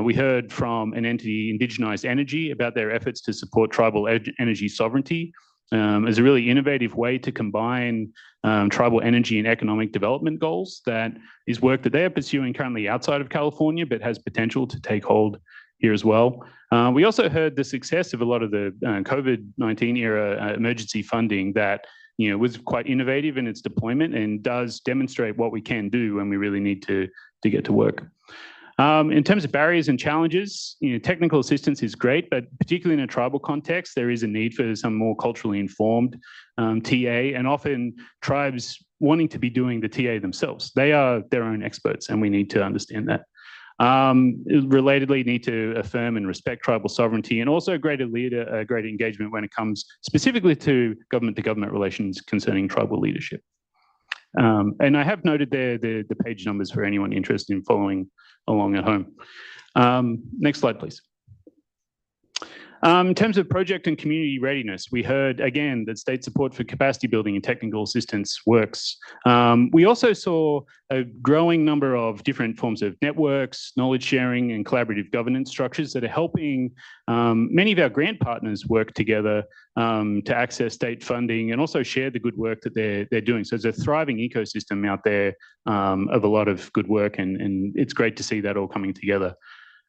We heard from an entity, Indigenized Energy, about their efforts to support tribal energy sovereignty as a really innovative way to combine tribal energy and economic development goals. That is work that they are pursuing currently outside of California, but has potential to take hold here as well. We also heard the success of a lot of the COVID-19 era emergency funding that was quite innovative in its deployment and does demonstrate what we can do when we really need to get to work. In terms of barriers and challenges, technical assistance is great, but particularly in a tribal context, there is a need for some more culturally informed TA, and often tribes wanting to be doing the TA themselves. They are their own experts, and we need to understand that. Relatedly, need to affirm and respect tribal sovereignty, and also greater engagement when it comes specifically to government relations concerning tribal leadership. And I have noted there the page numbers for anyone interested in following along at home. Next slide, please. In terms of project and community readiness, we heard again that state support for capacity building and technical assistance works. We also saw a growing number of different forms of networks, knowledge sharing, and collaborative governance structures that are helping many of our grant partners work together to access state funding and also share the good work that they're doing. So there's a thriving ecosystem out there of a lot of good work, and it's great to see that all coming together.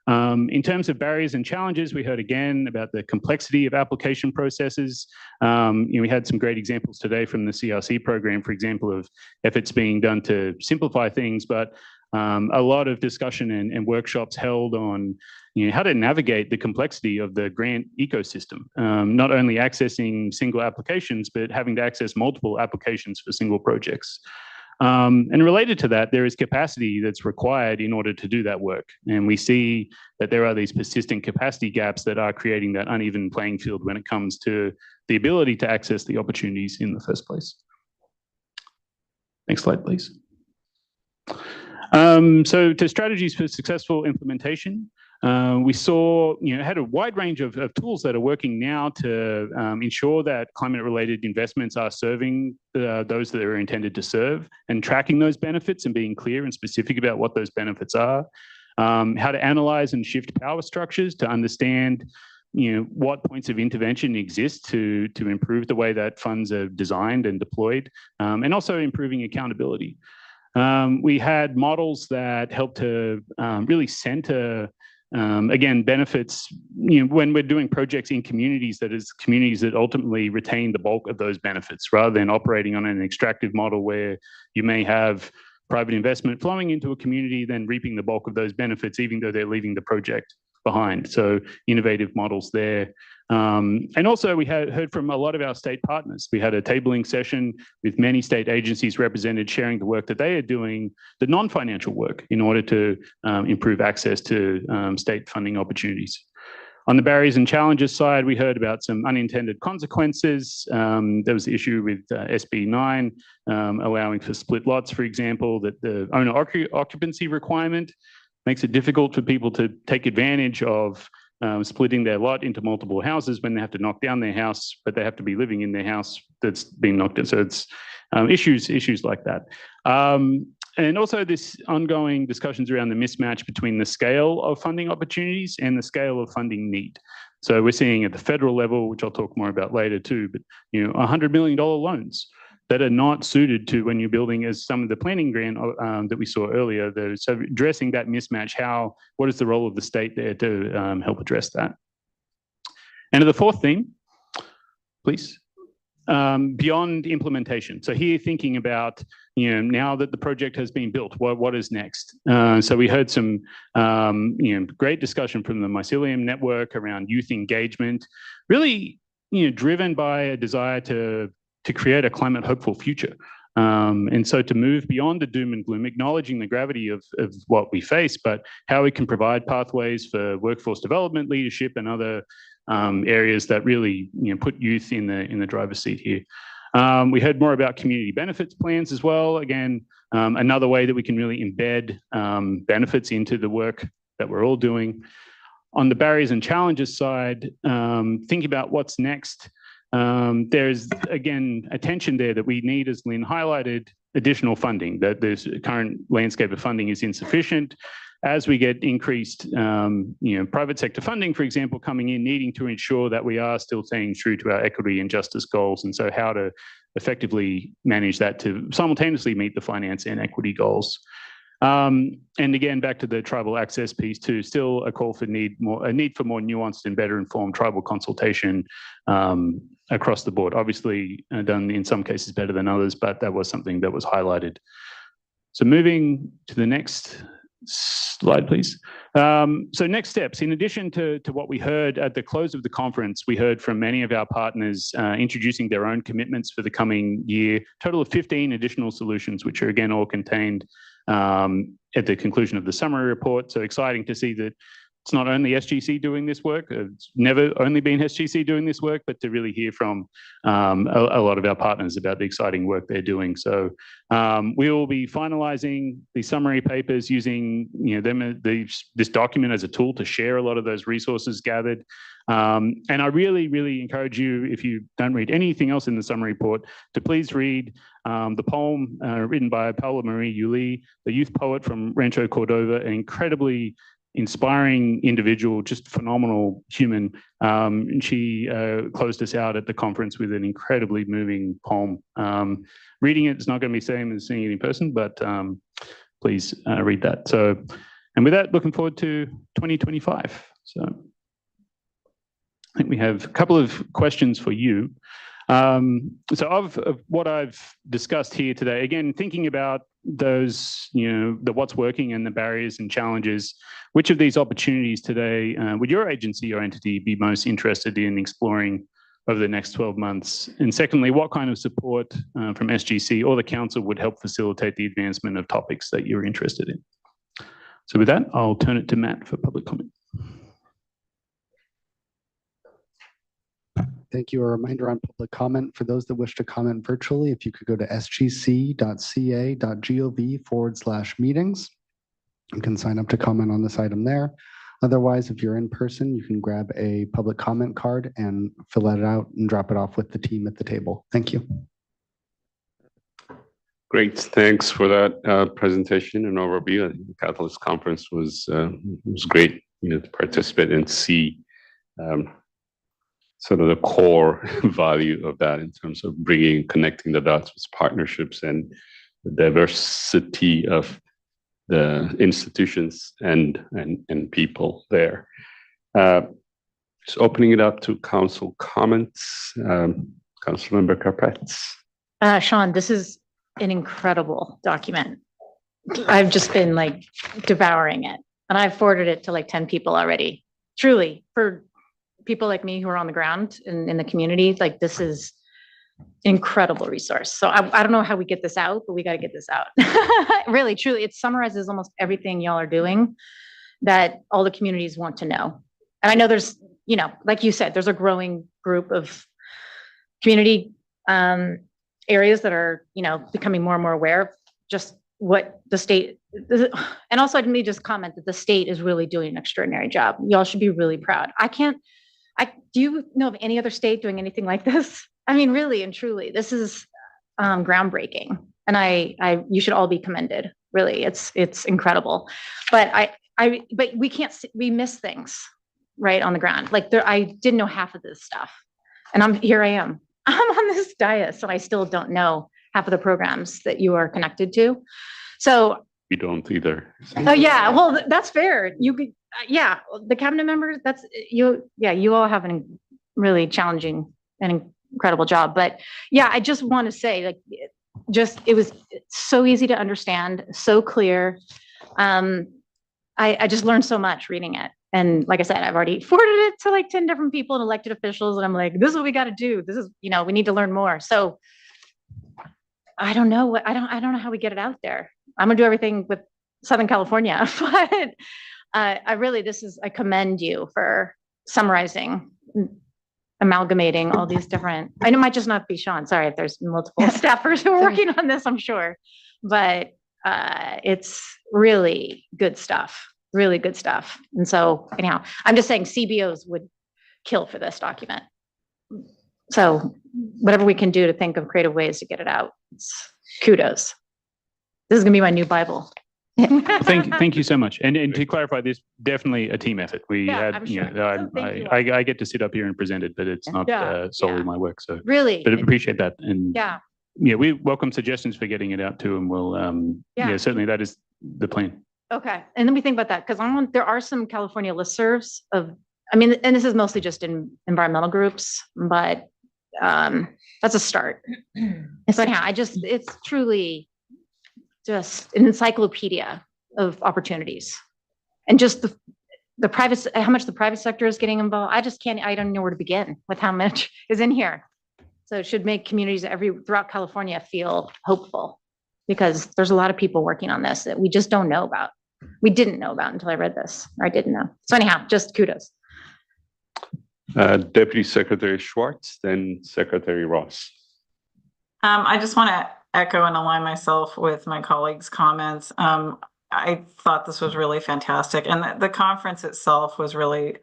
In terms of barriers and challenges, we heard again about the complexity of application processes. We had some great examples today from the CRC program, for example, of efforts being done to simplify things, but a lot of discussion and workshops held on how to navigate the complexity of the grant ecosystem, not only accessing single applications, but having to access multiple applications for single projects. And related to that, there is capacity that's required in order to do that work. And we see that there are these persistent capacity gaps that are creating that uneven playing field when it comes to the ability to access the opportunities in the first place. Next slide, please. So to strategies for successful implementation, we saw, had a wide range of tools that are working now to ensure that climate-related investments are serving those that are intended to serve, and tracking those benefits and being clear and specific about what those benefits are. How to analyze and shift power structures to understand what points of intervention exist to improve the way that funds are designed and deployed, and also improving accountability. We had models that help to really center again, benefits, when we're doing projects in communities, that is communities that ultimately retain the bulk of those benefits, rather than operating on an extractive model where you may have private investment flowing into a community, then reaping the bulk of those benefits, even though they're leaving the project behind. So innovative models there. And also we heard from a lot of our state partners. We had a tabling session with many state agencies represented, sharing the work that they are doing, the non-financial work, in order to improve access to state funding opportunities. On the barriers and challenges side, we heard about some unintended consequences. There was the issue with SB 9, allowing for split lots, for example, that the owner occupancy requirement makes it difficult for people to take advantage of splitting their lot into multiple houses when they have to knock down their house, but they have to be living in their house that's been knocked down. So it's issues like that. And also this ongoing discussions around the mismatch between the scale of funding opportunities and the scale of funding need. So we're seeing at the federal level, which I'll talk more about later too, but $100 million loans that are not suited to when you're building, as some of the planning grant that we saw earlier. So addressing that mismatch, what is the role of the state there to help address that? And to the fourth theme, please. Beyond implementation. So here thinking about, now that the project has been built, what is next? So we heard some, great discussion from the Mycelium Network around youth engagement, really, driven by a desire to create a climate hopeful future. And so to move beyond the doom and gloom, acknowledging the gravity of what we face, but how we can provide pathways for workforce development, leadership, and other areas that really put youth in the driver's seat here. We heard more about community benefits plans as well. Again, another way that we can really embed benefits into the work that we're all doing. On the barriers and challenges side, think about what's next. There's, again, a tension there that we need, as Lynn highlighted, additional funding, that this current landscape of funding is insufficient. As we get increased, private sector funding, for example, coming in, needing to ensure that we are still staying true to our equity and justice goals. And so how to effectively manage that to simultaneously meet the finance and equity goals. And again, back to the tribal access piece too, still a call for a need for more nuanced and better informed tribal consultation across the board. Obviously done in some cases better than others, but that was something that was highlighted. So moving to the next slide, please. So next steps, in addition to what we heard at the close of the conference, we heard from many of our partners introducing their own commitments for the coming year, total of 15 additional solutions, which are again all contained at the conclusion of the summary report. So exciting to see that it's not only SGC doing this work, it's never only been SGC doing this work, but to really hear from a lot of our partners about the exciting work they're doing. So we will be finalizing the summary papers using this document as a tool to share a lot of those resources gathered. And I really, really encourage you, if you don't read anything else in the summary report, to please read the poem written by Paula Marie Yuli, the youth poet from Rancho Cordova, an incredibly inspiring individual, just phenomenal human. And she closed us out at the conference with an incredibly moving poem. Reading it is not going to be the same as seeing it in person, but please read that. So, and with that, looking forward to 2025. So I think we have a couple of questions for you. So of what I've discussed here today, again, thinking about those, the what's working and the barriers and challenges, which of these opportunities today would your agency or entity be most interested in exploring over the next 12 months? And secondly, what kind of support from SGC or the council would help facilitate the advancement of topics that you're interested in? So with that, I'll turn it to Matt for public comment. Thank you. A reminder on public comment for those that wish to comment virtually, if you could go to sgc.ca.gov/meetings. You can sign up to comment on this item there. Otherwise, if you're in person, you can grab a public comment card and fill it out and drop it off with the team at the table. Thank you. Great, thanks for that presentation and overview. I think the Catalyst Conference was great, to participate and see sort of the core value of that in terms of connecting the dots with partnerships and the diversity of the institutions and people there. Just opening it up to council comments. Councilmember Carpets. Sean, this is an incredible document. I've just been devouring it, and I've forwarded it to 10 people already. Truly, for people like me who are on the ground in the community, like this is incredible resource. So I don't know how we get this out, but we got to get this out. Really, truly, it summarizes almost everything y'all are doing that all the communities want to know. And I know there's, like you said, there's a growing group of community areas that are, becoming more and more aware of just what the state, and also let me just comment that the state is really doing an extraordinary job. Y'all should be really proud. Do you know of any other state doing anything like this? I mean, really and truly, this is groundbreaking, and you should all be commended. Really, it's incredible. But but we miss things right on the ground. Like I didn't know half of this stuff, and here I am. I'm on this dais, and I still don't know half of the programs that you are connected to. So We don't either. oh yeah, well that's fair. You could, the cabinet members. That's you. Yeah, you all have a really challenging and incredible job. But yeah, I just want to say, like, it was so easy to understand, so clear. I just learned so much reading it. And like I said, I've already forwarded it to like 10 different people and elected officials. And I'm like, this is what we got to do. This is, we need to learn more. So I don't know I don't know how we get it out there. I'm gonna do everything with Southern California, but I commend you for summarizing, amalgamating all these different, and it might just not be Sean. Sorry if there's multiple staffers who are working on this, I'm sure, but it's really good stuff. Really good stuff. And so anyhow, I'm just saying CBOs would kill for this document. So whatever we can do to think of creative ways to get it out, kudos. This is gonna be my new Bible. Thank you so much. And to clarify, this definitely a team effort. We Yeah, had, I'm you sure. know, So thank you. I get to sit up here and present it, but it's not solely my work. So Really, but I appreciate that. And yeah. we welcome suggestions for getting it out too, and we'll certainly that is the plan. Okay, and then we think about that because there are some California listservs of, and this is mostly just in environmental groups, but that's a start. So anyhow, it's truly just an encyclopedia of opportunities, and just the private, how much the private sector is getting involved. I don't know where to begin with how much is in here. So it should make communities throughout California feel hopeful, because there's a lot of people working on this that we just don't know about. We didn't know about until I read this, or I didn't know. So anyhow, just kudos. Deputy Secretary Schwartz, then Secretary Ross. I just want to echo and align myself with my colleagues' comments. I thought this was really fantastic, and the conference itself was really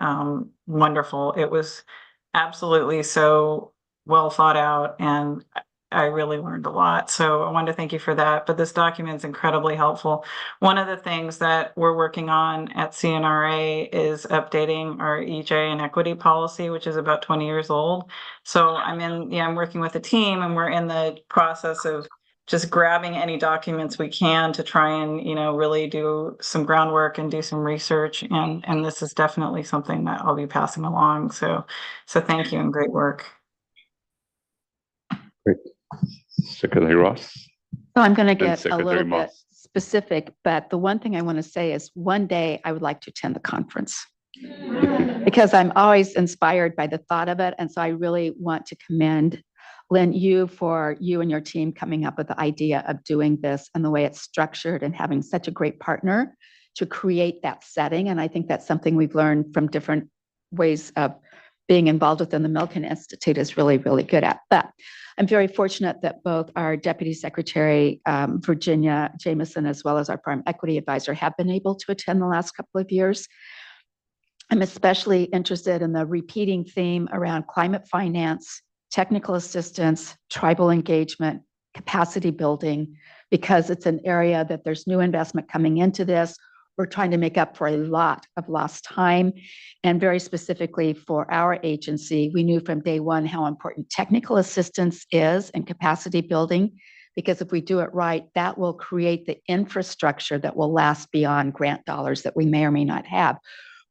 wonderful. It was absolutely so well thought out, and I really learned a lot. So I wanted to thank you for that. But this document is incredibly helpful. One of the things that we're working on at CNRA is updating our EJ and equity policy, which is about 20 years old. So I'm working with a team, and we're in the process of just grabbing any documents we can to try and, really do some groundwork and do some research. And this is definitely something that I'll be passing along. So thank you and great work. Great. Secretary Ross. So I'm going to Then get a Secretary little bit Moss. specific, but the one thing I want to say is one day I would like to attend the conference because I'm always inspired by the thought of it. And so I really want to commend Lynn, for you and your team coming up with the idea of doing this and the way it's structured and having such a great partner to create that setting. And I think that's something we've learned from different ways of being involved within the Milken Institute is really, really good at. But I'm very fortunate that both our Deputy Secretary, Virginia Jameson, as well as our Farm Equity Advisor have been able to attend the last couple of years. I'm especially interested in the repeating theme around climate finance, technical assistance, tribal engagement, capacity building, because it's an area that there's new investment coming into this. We're trying to make up for a lot of lost time. And very specifically for our agency, we knew from day one how important technical assistance is and capacity building, because if we do it right, that will create the infrastructure that will last beyond grant dollars that we may or may not have,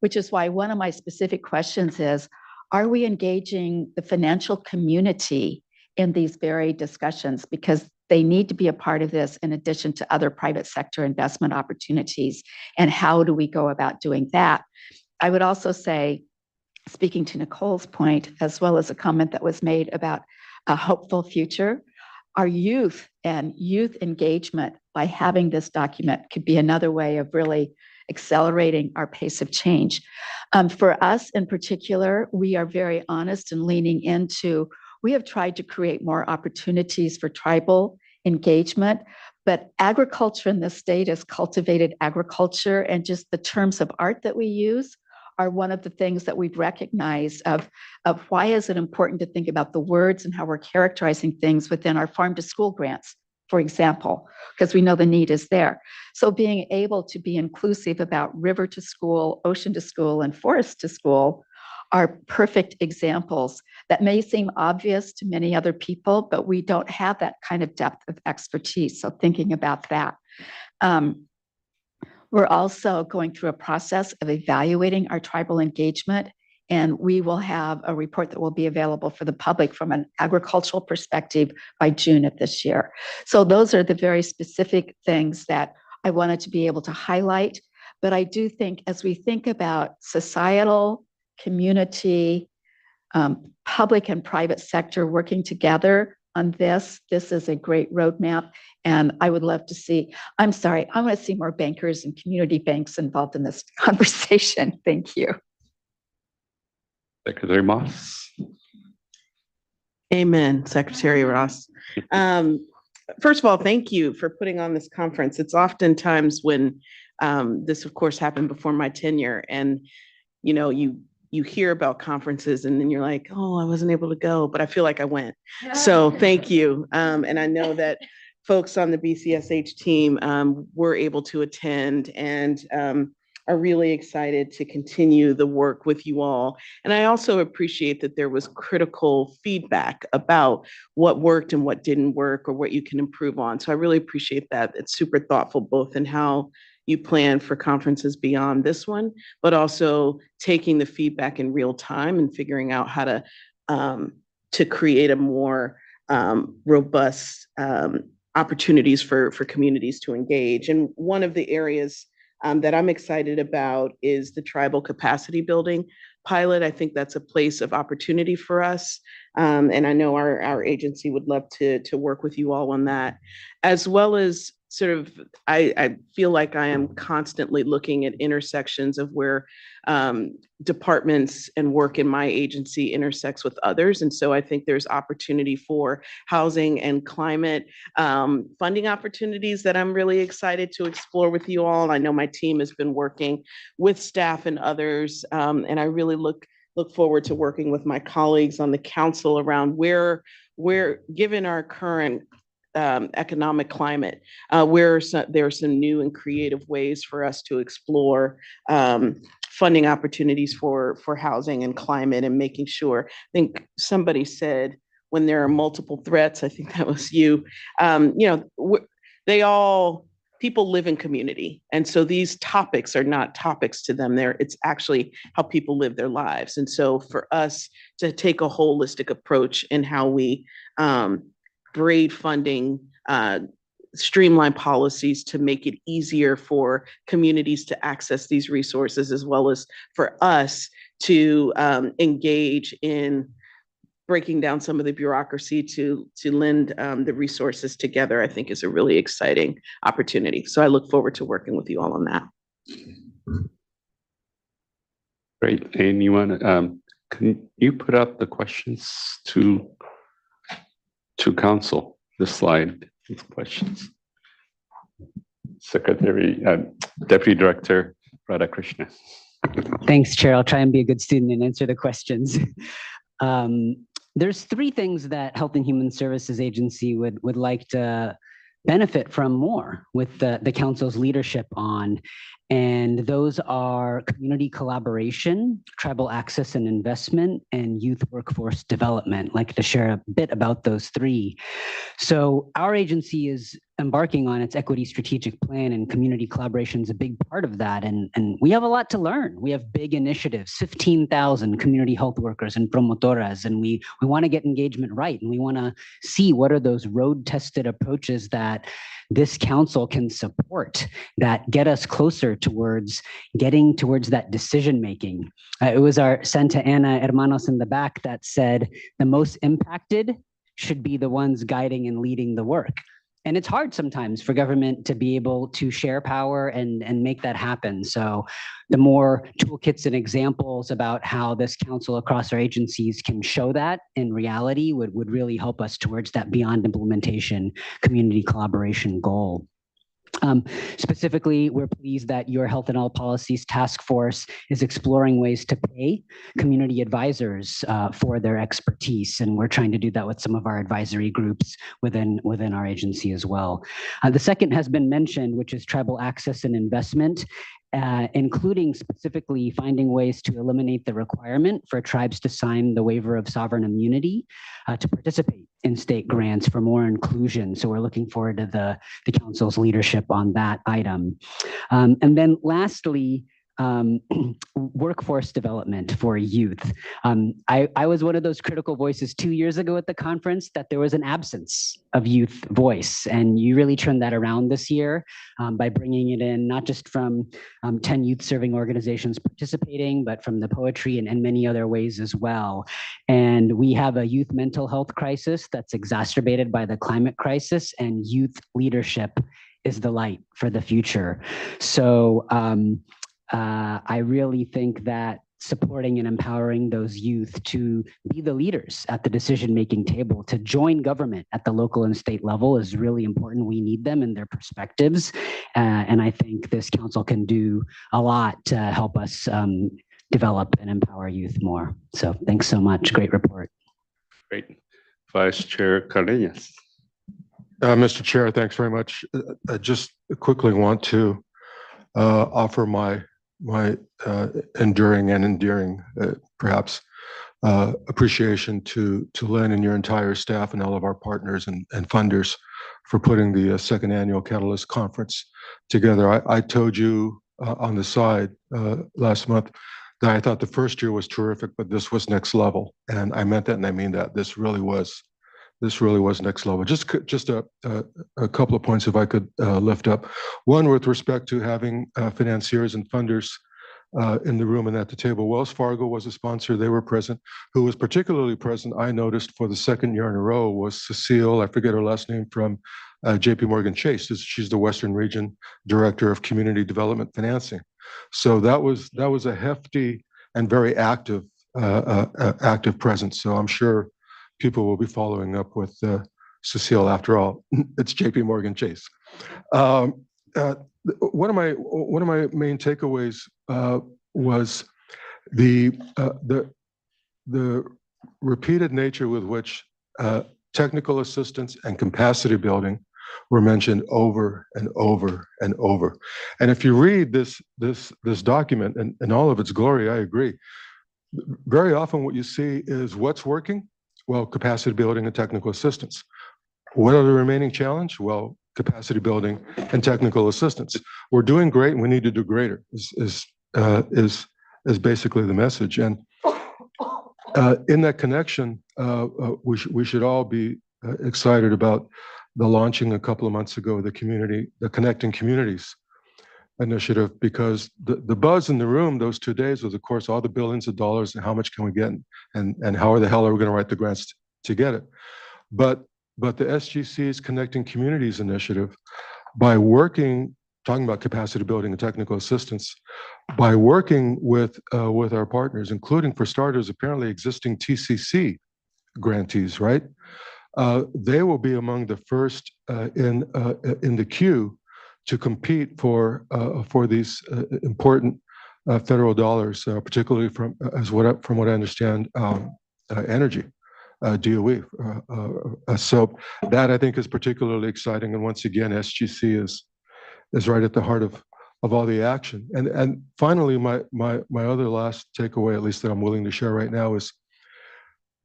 which is why one of my specific questions is, are we engaging the financial community in these very discussions? Because they need to be a part of this in addition to other private sector investment opportunities. And how do we go about doing that? I would also say speaking to Nicole's point, as well as a comment that was made about a hopeful future, our youth and youth engagement by having this document could be another way of really accelerating our pace of change. For us in particular, we are very honest and leaning into, we have tried to create more opportunities for tribal engagement, but agriculture in this state is cultivated agriculture, and just the terms of art that we use are one of the things that we've recognized of why is it important to think about the words and how we're characterizing things within our farm to school grants, for example, because we know the need is there. So being able to be inclusive about river to school, ocean to school, and forest to school are perfect examples that may seem obvious to many other people, but we don't have that kind of depth of expertise. So thinking about that. We're also going through a process of evaluating our tribal engagement, and we will have a report that will be available for the public from an agricultural perspective by June of this year. So those are the very specific things that I wanted to be able to highlight. But I do think as we think about societal, community, public and private sector working together on this is a great roadmap. And I would love to see, I want to see more bankers and community banks involved in this conversation. Thank you. Secretary Moss. Amen, Secretary Ross. First of all, thank you for putting on this conference. It's oftentimes when this, of course, happened before my tenure, and you hear about conferences and then you're like, oh, I wasn't able to go, but I feel like I went. So thank you. And I know that folks on the BCSH team were able to attend and are really excited to continue the work with you all. And I also appreciate that there was critical feedback about what worked and what didn't work or what you can improve on. So I really appreciate that. It's super thoughtful, both in how you plan for conferences beyond this one, but also taking the feedback in real time and figuring out how to create a more robust opportunities for communities to engage. And one of the areas that I'm excited about is the tribal capacity building pilot. I think that's a place of opportunity for us. And I know our agency would love to work with you all on that, as well as sort of, I feel like I am constantly looking at intersections of where departments and work in my agency intersects with others. And so I think there's opportunity for housing and climate funding opportunities that I'm really excited to explore with you all. I know my team has been working with staff and others, and I really look forward to working with my colleagues on the council around where given our current economic climate, where there are some new and creative ways for us to explore funding opportunities for housing and climate, and making sure, I think somebody said, when there are multiple threats, I think that was you, people live in community. And so these topics are not topics to them. It's actually how people live their lives. And so for us to take a holistic approach in how we grade funding, streamline policies to make it easier for communities to access these resources, as well as for us to engage in breaking down some of the bureaucracy to lend the resources together, I think is a really exciting opportunity. So I look forward to working with you all on that. Great. Anyone, can you put up the questions to council, the slide with questions? Secretary, Deputy Director Radhakrishnan. Thanks, Chair. I'll try and be a good student and answer the questions. There's three things that Health and Human Services Agency would like to benefit from more with the council's leadership on. And those are community collaboration, tribal access and investment, and youth workforce development. I'd like to share a bit about those three. So our agency is embarking on its equity strategic plan, and community collaboration is a big part of that. And we have a lot to learn. We have big initiatives, 15,000 community health workers and promotoras, and we want to get engagement right. And we want to see what are those road tested approaches that this council can support that get us closer towards getting towards that decision making. It was our Santa Ana hermanos in the back that said the most impacted should be the ones guiding and leading the work. And it's hard sometimes for government to be able to share power and make that happen. So the more toolkits and examples about how this council across our agencies can show that in reality would really help us towards that beyond implementation community collaboration goal. Specifically, we're pleased that your Health and All Policies Task Force is exploring ways to pay community advisors for their expertise, and we're trying to do that with some of our advisory groups within our agency as well. The second has been mentioned, which is tribal access and investment. Including specifically finding ways to eliminate the requirement for tribes to sign the waiver of sovereign immunity to participate in state grants for more inclusion. So we're looking forward to the council's leadership on that item. And then lastly, workforce development for youth. I was one of those critical voices 2 years ago at the conference that there was an absence of youth voice, and you really turned that around this year by bringing it in, not just from 10 youth serving organizations participating, but from the poetry and many other ways as well. And we have a youth mental health crisis that's exacerbated by the climate crisis, and youth leadership is the light for the future. So I really think that supporting and empowering those youth to be the leaders at the decision-making table, to join government at the local and state level is really important. We need them and their perspectives. And I think this council can do a lot to help us develop and empower youth more. So thanks so much. Great report. Great. Vice Chair Cardenas. Mr. Chair, thanks very much. I just quickly want to offer my enduring and endearing, perhaps, appreciation to Lynn and your entire staff and all of our partners and funders for putting the second annual Catalyst Conference together. I told you on the side last month that I thought the first year was terrific, but this was next level. And I meant that, and I mean that. This really was next level. Just a couple of points if I could lift up. One, with respect to having financiers and funders in the room and at the table. Wells Fargo was a sponsor. They were present. Who was particularly present, I noticed for the second year in a row, was Cecile, I forget her last name, from JP Morgan Chase. She's the Western Region Director of Community Development Financing. So that was a hefty and very active presence. So I'm sure people will be following up with Cecile. After all, it's JP Morgan Chase. One of my main takeaways was the repeated nature with which technical assistance and capacity building were mentioned over and over and over. And if you read this document in all of its glory, I agree. Very often what you see is what's working. Well, capacity building and technical assistance. What are the remaining challenge? Well, capacity building and technical assistance. We're doing great, and we need to do greater. Is basically the message. And in that connection, we should all be excited about the launching a couple of months ago of the Connecting Communities initiative, because the buzz in the room those 2 days was, of course, all the billions of dollars and how much can we get, and how the hell are we going to write the grants to get it. But the SGC's Connecting Communities initiative, by talking about capacity building and technical assistance, by working with our partners, including, for starters, apparently existing TCC grantees, right? They will be among the first in the queue to compete for these important federal dollars, particularly from what I understand, energy, DOE. So that, I think, is particularly exciting. And once again, SGC is right at the heart of all the action. And finally, my other last takeaway, at least that I'm willing to share right now, is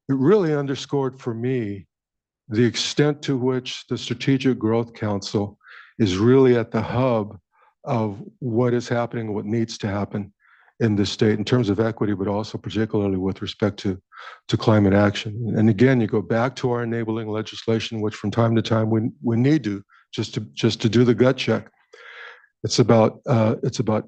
it really underscored for me the extent to which the Strategic Growth Council is really at the hub of what is happening, what needs to happen in this state in terms of equity, but also particularly with respect to climate action. And again, you go back to our enabling legislation, which from time to time we need to just to do the gut check. It's about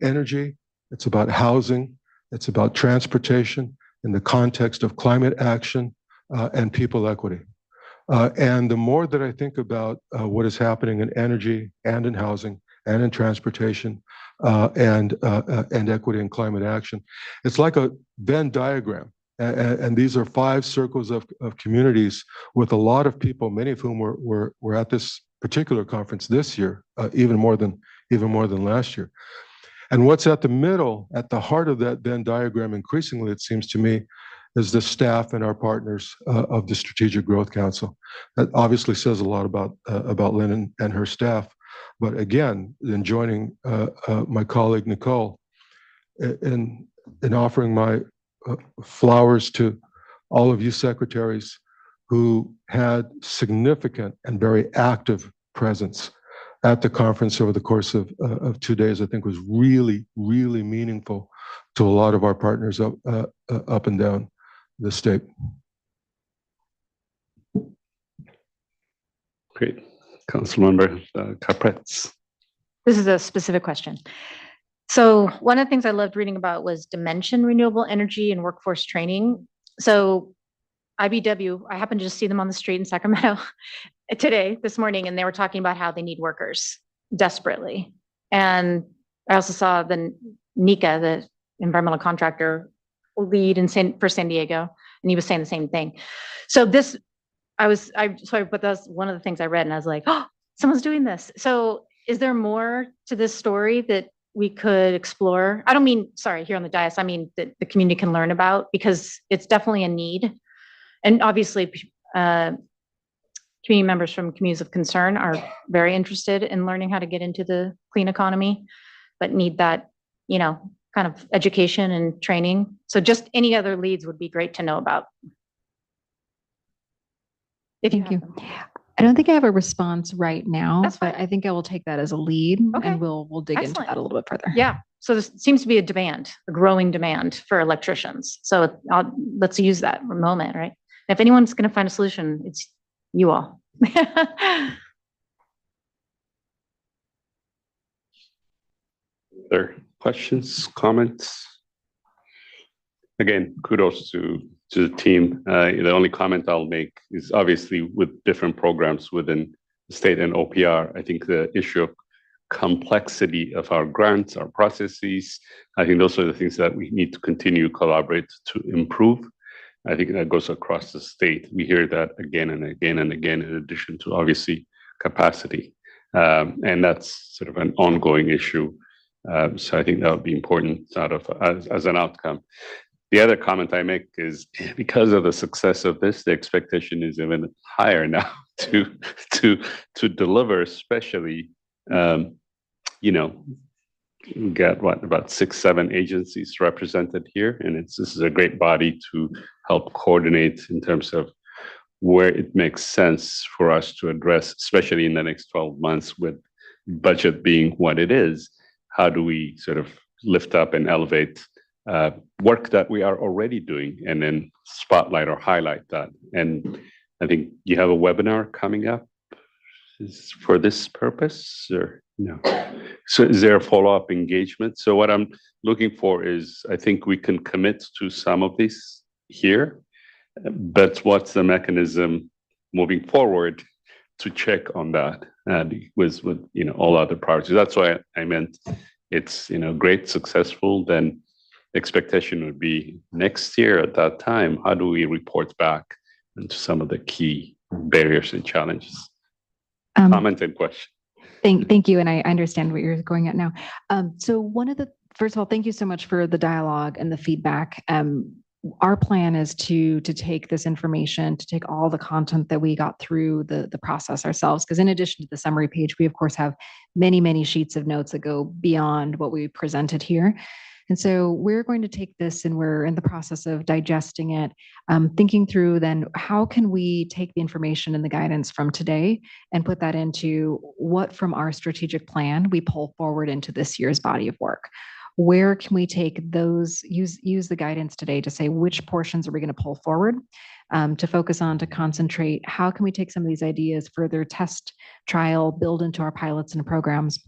energy, it's about housing, it's about transportation in the context of climate action and people equity. And the more that I think about what is happening in energy and in housing and in transportation and equity and climate action, it's like a Venn diagram. And these are 5 circles of communities with a lot of people, many of whom were at this particular conference this year, even more than last year. And what's at the middle, at the heart of that Venn diagram, increasingly, it seems to me, is the staff and our partners of the Strategic Growth Council. That obviously says a lot about Lynn and her staff. But again, in joining my colleague Nicole in offering my flowers to all of you secretaries who had significant and very active presence at the conference over the course of 2 days, I think was really, really meaningful to a lot of our partners up and down the state. Great. Councilmember Capretz. This is a specific question. So one of the things I loved reading about was Dimension Renewable Energy and Workforce Training. So IBW, I happened to just see them on the street in Sacramento this morning, and they were talking about how they need workers desperately. And I also saw the NECA, the environmental contractor lead for San Diego, and he was saying the same thing. So but that's one of the things I read, and I was like, oh, someone's doing this. So is there more to this story that we could explore? I don't mean, sorry, here on the dais, I mean that the community can learn about, because it's definitely a need. And obviously, community members from communities of concern are very interested in learning how to get into the clean economy, but need that, kind of education and training. So just any other leads would be great to know about. Thank you. I don't think I have a response right now, but I think I will take that as a lead, and we'll dig into that a little bit further. Yeah. So there seems to be a growing demand for electricians. So let's use that moment, right? If anyone's going to find a solution, it's you all. Other questions, comments? Again, kudos to the team. The only comment I'll make is obviously with different programs within the state and OPR, I think the issue of complexity of our grants, our processes, I think those are the things that we need to continue to collaborate to improve. I think that goes across the state. We hear that again and again and again, in addition to obviously capacity. And that's sort of an ongoing issue. So I think that would be important as an outcome. The other comment I make is because of the success of this, the expectation is even higher now to deliver, especially, we got about 6, 7 agencies represented here, and this is a great body to help coordinate in terms of where it makes sense for us to address, especially in the next 12 months with budget being what it is. How do we sort of lift up and elevate work that we are already doing, and then spotlight or highlight that? And I think you have a webinar coming up for this purpose, or no? So is there a follow-up engagement? So what I'm looking for is, I think we can commit to some of these here, but what's the mechanism moving forward to check on that with all other priorities? That's why I meant it's great, successful. Then expectation would be next year at that time, how do we report back into some of the key barriers and challenges? Comment and question. Thank you. And I understand what you're going at now. So first of all, thank you so much for the dialogue and the feedback. our plan is to take this information, to take all the content that we got through the process ourselves. Because in addition to the summary page, we of course have many sheets of notes that go beyond what we presented here. And so we're going to take this and we're in the process of digesting it, thinking through then how can we take the information and the guidance from today and put that into what from our strategic plan we pull forward into this year's body of work. Where can we take those, use the guidance today to say which portions are we going to pull forward, to focus on, to concentrate? How can we take some of these ideas, further test, trial, build into our pilots and programs?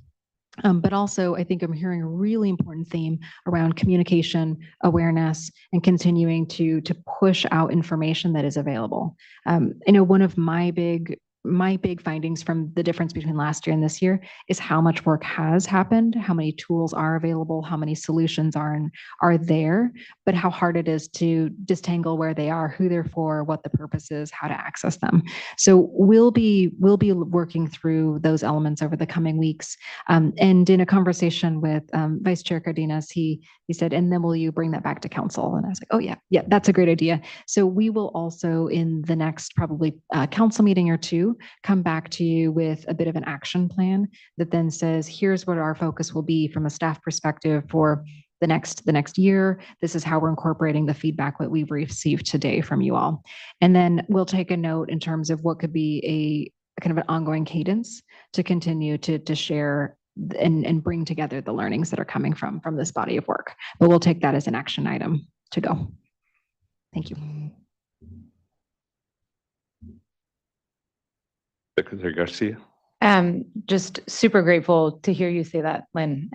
But also, I think I'm hearing a really important theme around communication, awareness, and continuing to push out information that is available. I know one of my big findings from the difference between last year and this year is how much work has happened, how many tools are available, how many solutions are there, but how hard it is to disentangle where they are, who they're for, what the purpose is, how to access them. So we'll be working through those elements over the coming weeks. And in a conversation with Vice Chair Cardenas, he said, and then will you bring that back to council? And I was like, oh yeah, that's a great idea. So we will also in the next probably council meeting or two, come back to you with a bit of an action plan that then says, here's what our focus will be from a staff perspective for the next year. This is how we're incorporating the feedback that we've received today from you all. And then we'll take a note in terms of what could be a kind of an ongoing cadence to continue to share and bring together the learnings that are coming from this body of work. But we'll take that as an action item to go. Thank you. Secretary Garcia. Just super grateful to hear you say that, Lynn.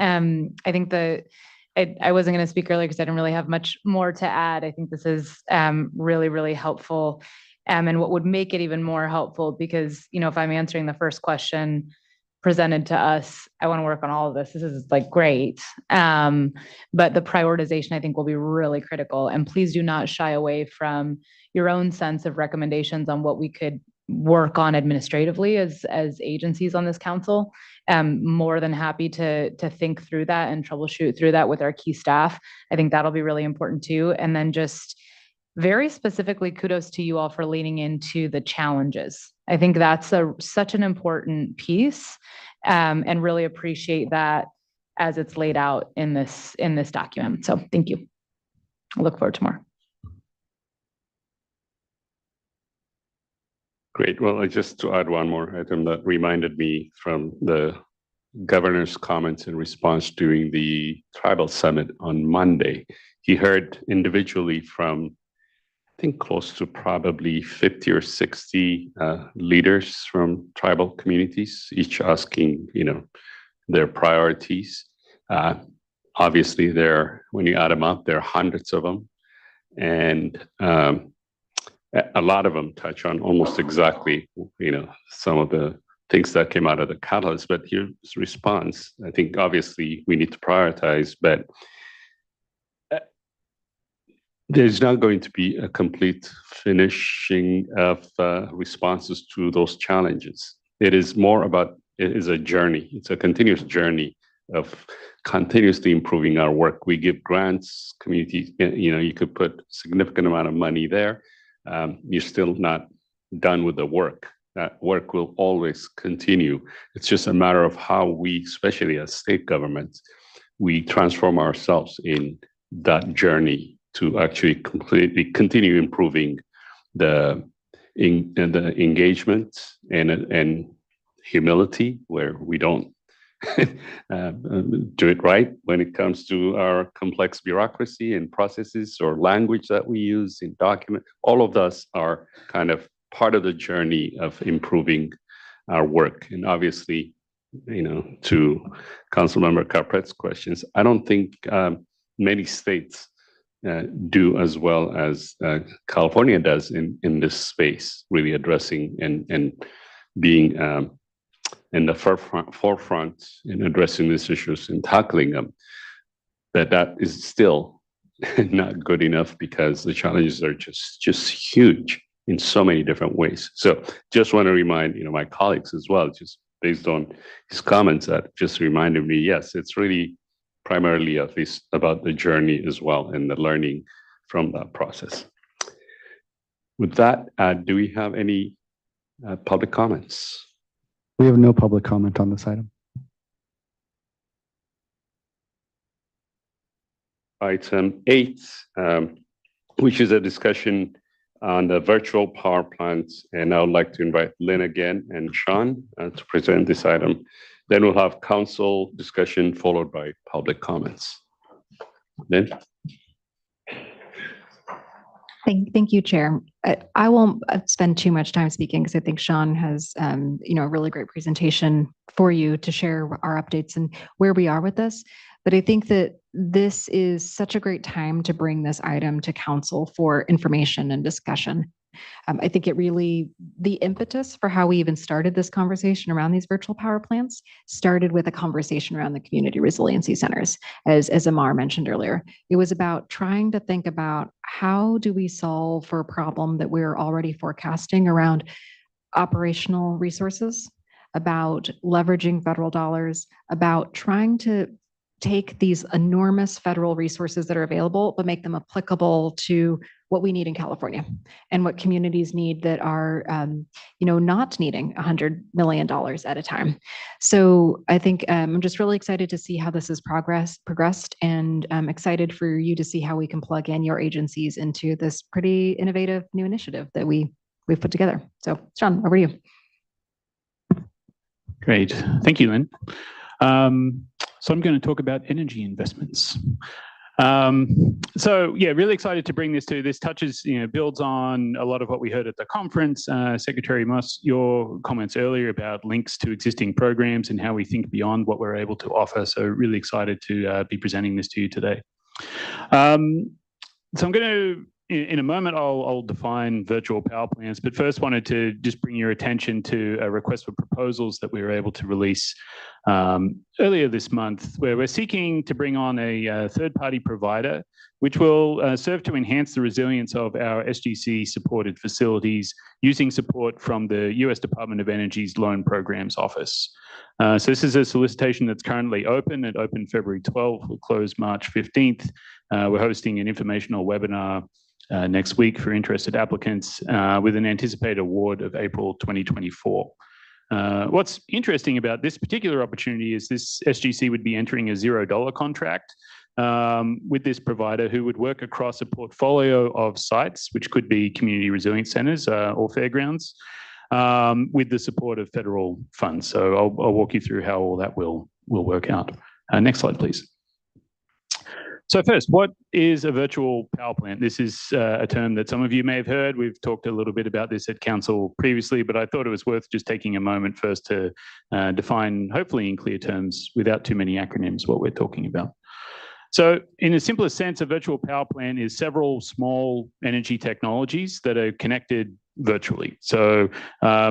I think I wasn't going to speak earlier because I didn't really have much more to add. I think this is really helpful. And what would make it even more helpful, because, you know, if I'm answering the first question presented to us, I want to work on all of this. This is like great. But the prioritization, I think, will be really critical. And please do not shy away from your own sense of recommendations on what we could work on administratively as agencies on this council. More than happy to think through that and troubleshoot through that with our key staff. I think that'll be really important too. And then just very specifically, kudos to you all for leaning into the challenges. I think that's such an important piece, and really appreciate that as it's laid out in this document. So thank you. I look forward to more. Great. Well, just to add one more item that reminded me from the governor's comments in response during the tribal summit on Monday. He heard individually from, I think, close to probably 50 or 60 leaders from tribal communities, each asking, you know, their priorities. Obviously, when you add them up, there are hundreds of them. And a lot of them touch on almost exactly, you know, some of the things that came out of the catalyst. But here's response. I think obviously we need to prioritize, but there's not going to be a complete finishing of responses to those challenges. It is more about, it is a journey. It's a continuous journey of continuously improving our work. We give grants, community, you know, you could put significant amount of money there. You're still not done with the work. That work will always continue. It's just a matter of how we, especially as state governments, we transform ourselves in that journey to actually completely continue improving the engagement and humility, where we don't do it right when it comes to our complex bureaucracy and processes or language that we use in document. All of those are kind of part of the journey of improving our work. And obviously, you know, to Councilmember Carpet's questions, I don't think many states do as well as California does in this space, really addressing and being in the forefront in addressing these issues and tackling them. That is still not good enough because the challenges are just huge in so many different ways. So just want to remind, you know, my colleagues as well, just based on his comments, that just reminded me, yes, it's really primarily at least about the journey as well and the learning from that process. With that, do we have any public comments? We have no public comment on this item. Item 8, which is a discussion on the virtual power plants. And I would like to invite Lynn again and Sean to present this item. Then we'll have council discussion followed by public comments. Lynn? Thank you, Chair. I won't spend too much time speaking because I think Sean has, a really great presentation for you to share our updates and where we are with this. But I think that this is such a great time to bring this item to council for information and discussion. I think the impetus for how we even started this conversation around these virtual power plants started with a conversation around the community resiliency centers, as Amar mentioned earlier. It was about trying to think about how do we solve for a problem that we're already forecasting around operational resources, about leveraging federal dollars, about trying to take these enormous federal resources that are available, but make them applicable to what we need in California and what communities need that are, not needing $100 million at a time. So I think I'm just really excited to see how this has progressed, and I'm excited for you to see how we can plug in your agencies into this pretty innovative new initiative that we've put together. So Sean, over to you. Great. Thank you, Lynn. So I'm going to talk about energy investments. Really excited to bring this to. This touches, builds on a lot of what we heard at the conference. Secretary Moss, your comments earlier about links to existing programs and how we think beyond what we're able to offer. So really excited to be presenting this to you today. So I'm going to, in a moment, I'll define virtual power plants, but first wanted to just bring your attention to a request for proposals that we were able to release earlier this month, where we're seeking to bring on a third-party provider, which will serve to enhance the resilience of our SGC-supported facilities using support from the U.S. Department of Energy's Loan Programs Office. So this is a solicitation that's currently open. It opened February 12th, will close March 15th. We're hosting an informational webinar next week for interested applicants with an anticipated award of April 2024. What's interesting about this particular opportunity is this SGC would be entering a $0 contract with this provider who would work across a portfolio of sites, which could be community resilience centers or fairgrounds, with the support of federal funds. So I'll walk you through how all that will work out. Next slide, please. So first, what is a virtual power plant? This is a term that some of you may have heard. We've talked a little bit about this at council previously, but I thought it was worth just taking a moment first to define, hopefully in clear terms, without too many acronyms, what we're talking about. So in the simplest sense, a virtual power plant is several small energy technologies that are connected virtually. So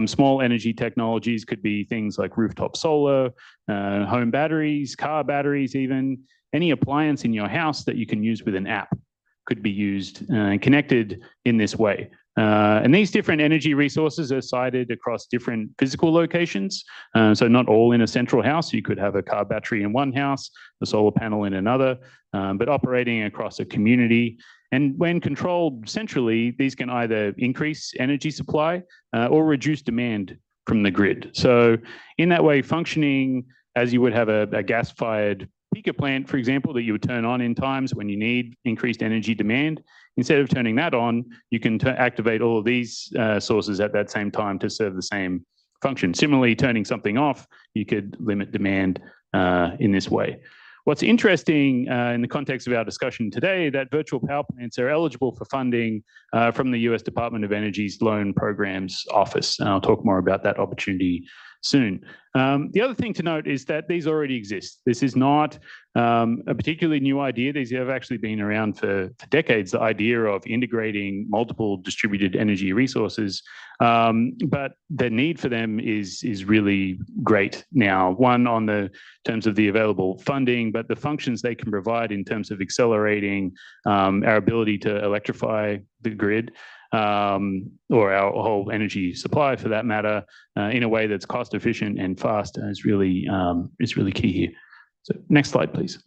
small energy technologies could be things like rooftop solar, home batteries, car batteries even. Any appliance in your house that you can use with an app could be used and connected in this way. And these different energy resources are sited across different physical locations. So not all in a central house. You could have a car battery in one house, a solar panel in another, but operating across a community. And when controlled centrally, these can either increase energy supply or reduce demand from the grid. So in that way, functioning as you would have a gas-fired peaker plant, for example, that you would turn on in times when you need increased energy demand. Instead of turning that on, you can activate all of these sources at that same time to serve the same function. Similarly, turning something off, you could limit demand in this way. What's interesting in the context of our discussion today, that virtual power plants are eligible for funding from the U.S. Department of Energy's Loan Programs Office. And I'll talk more about that opportunity soon. The other thing to note is that these already exist. This is not a particularly new idea. These have actually been around for decades, the idea of integrating multiple distributed energy resources. But the need for them is really great now. One, on the terms of the available funding, but the functions they can provide in terms of accelerating our ability to electrify the grid, or our whole energy supply for that matter, in a way that's cost efficient and fast is really key here. So next slide, please.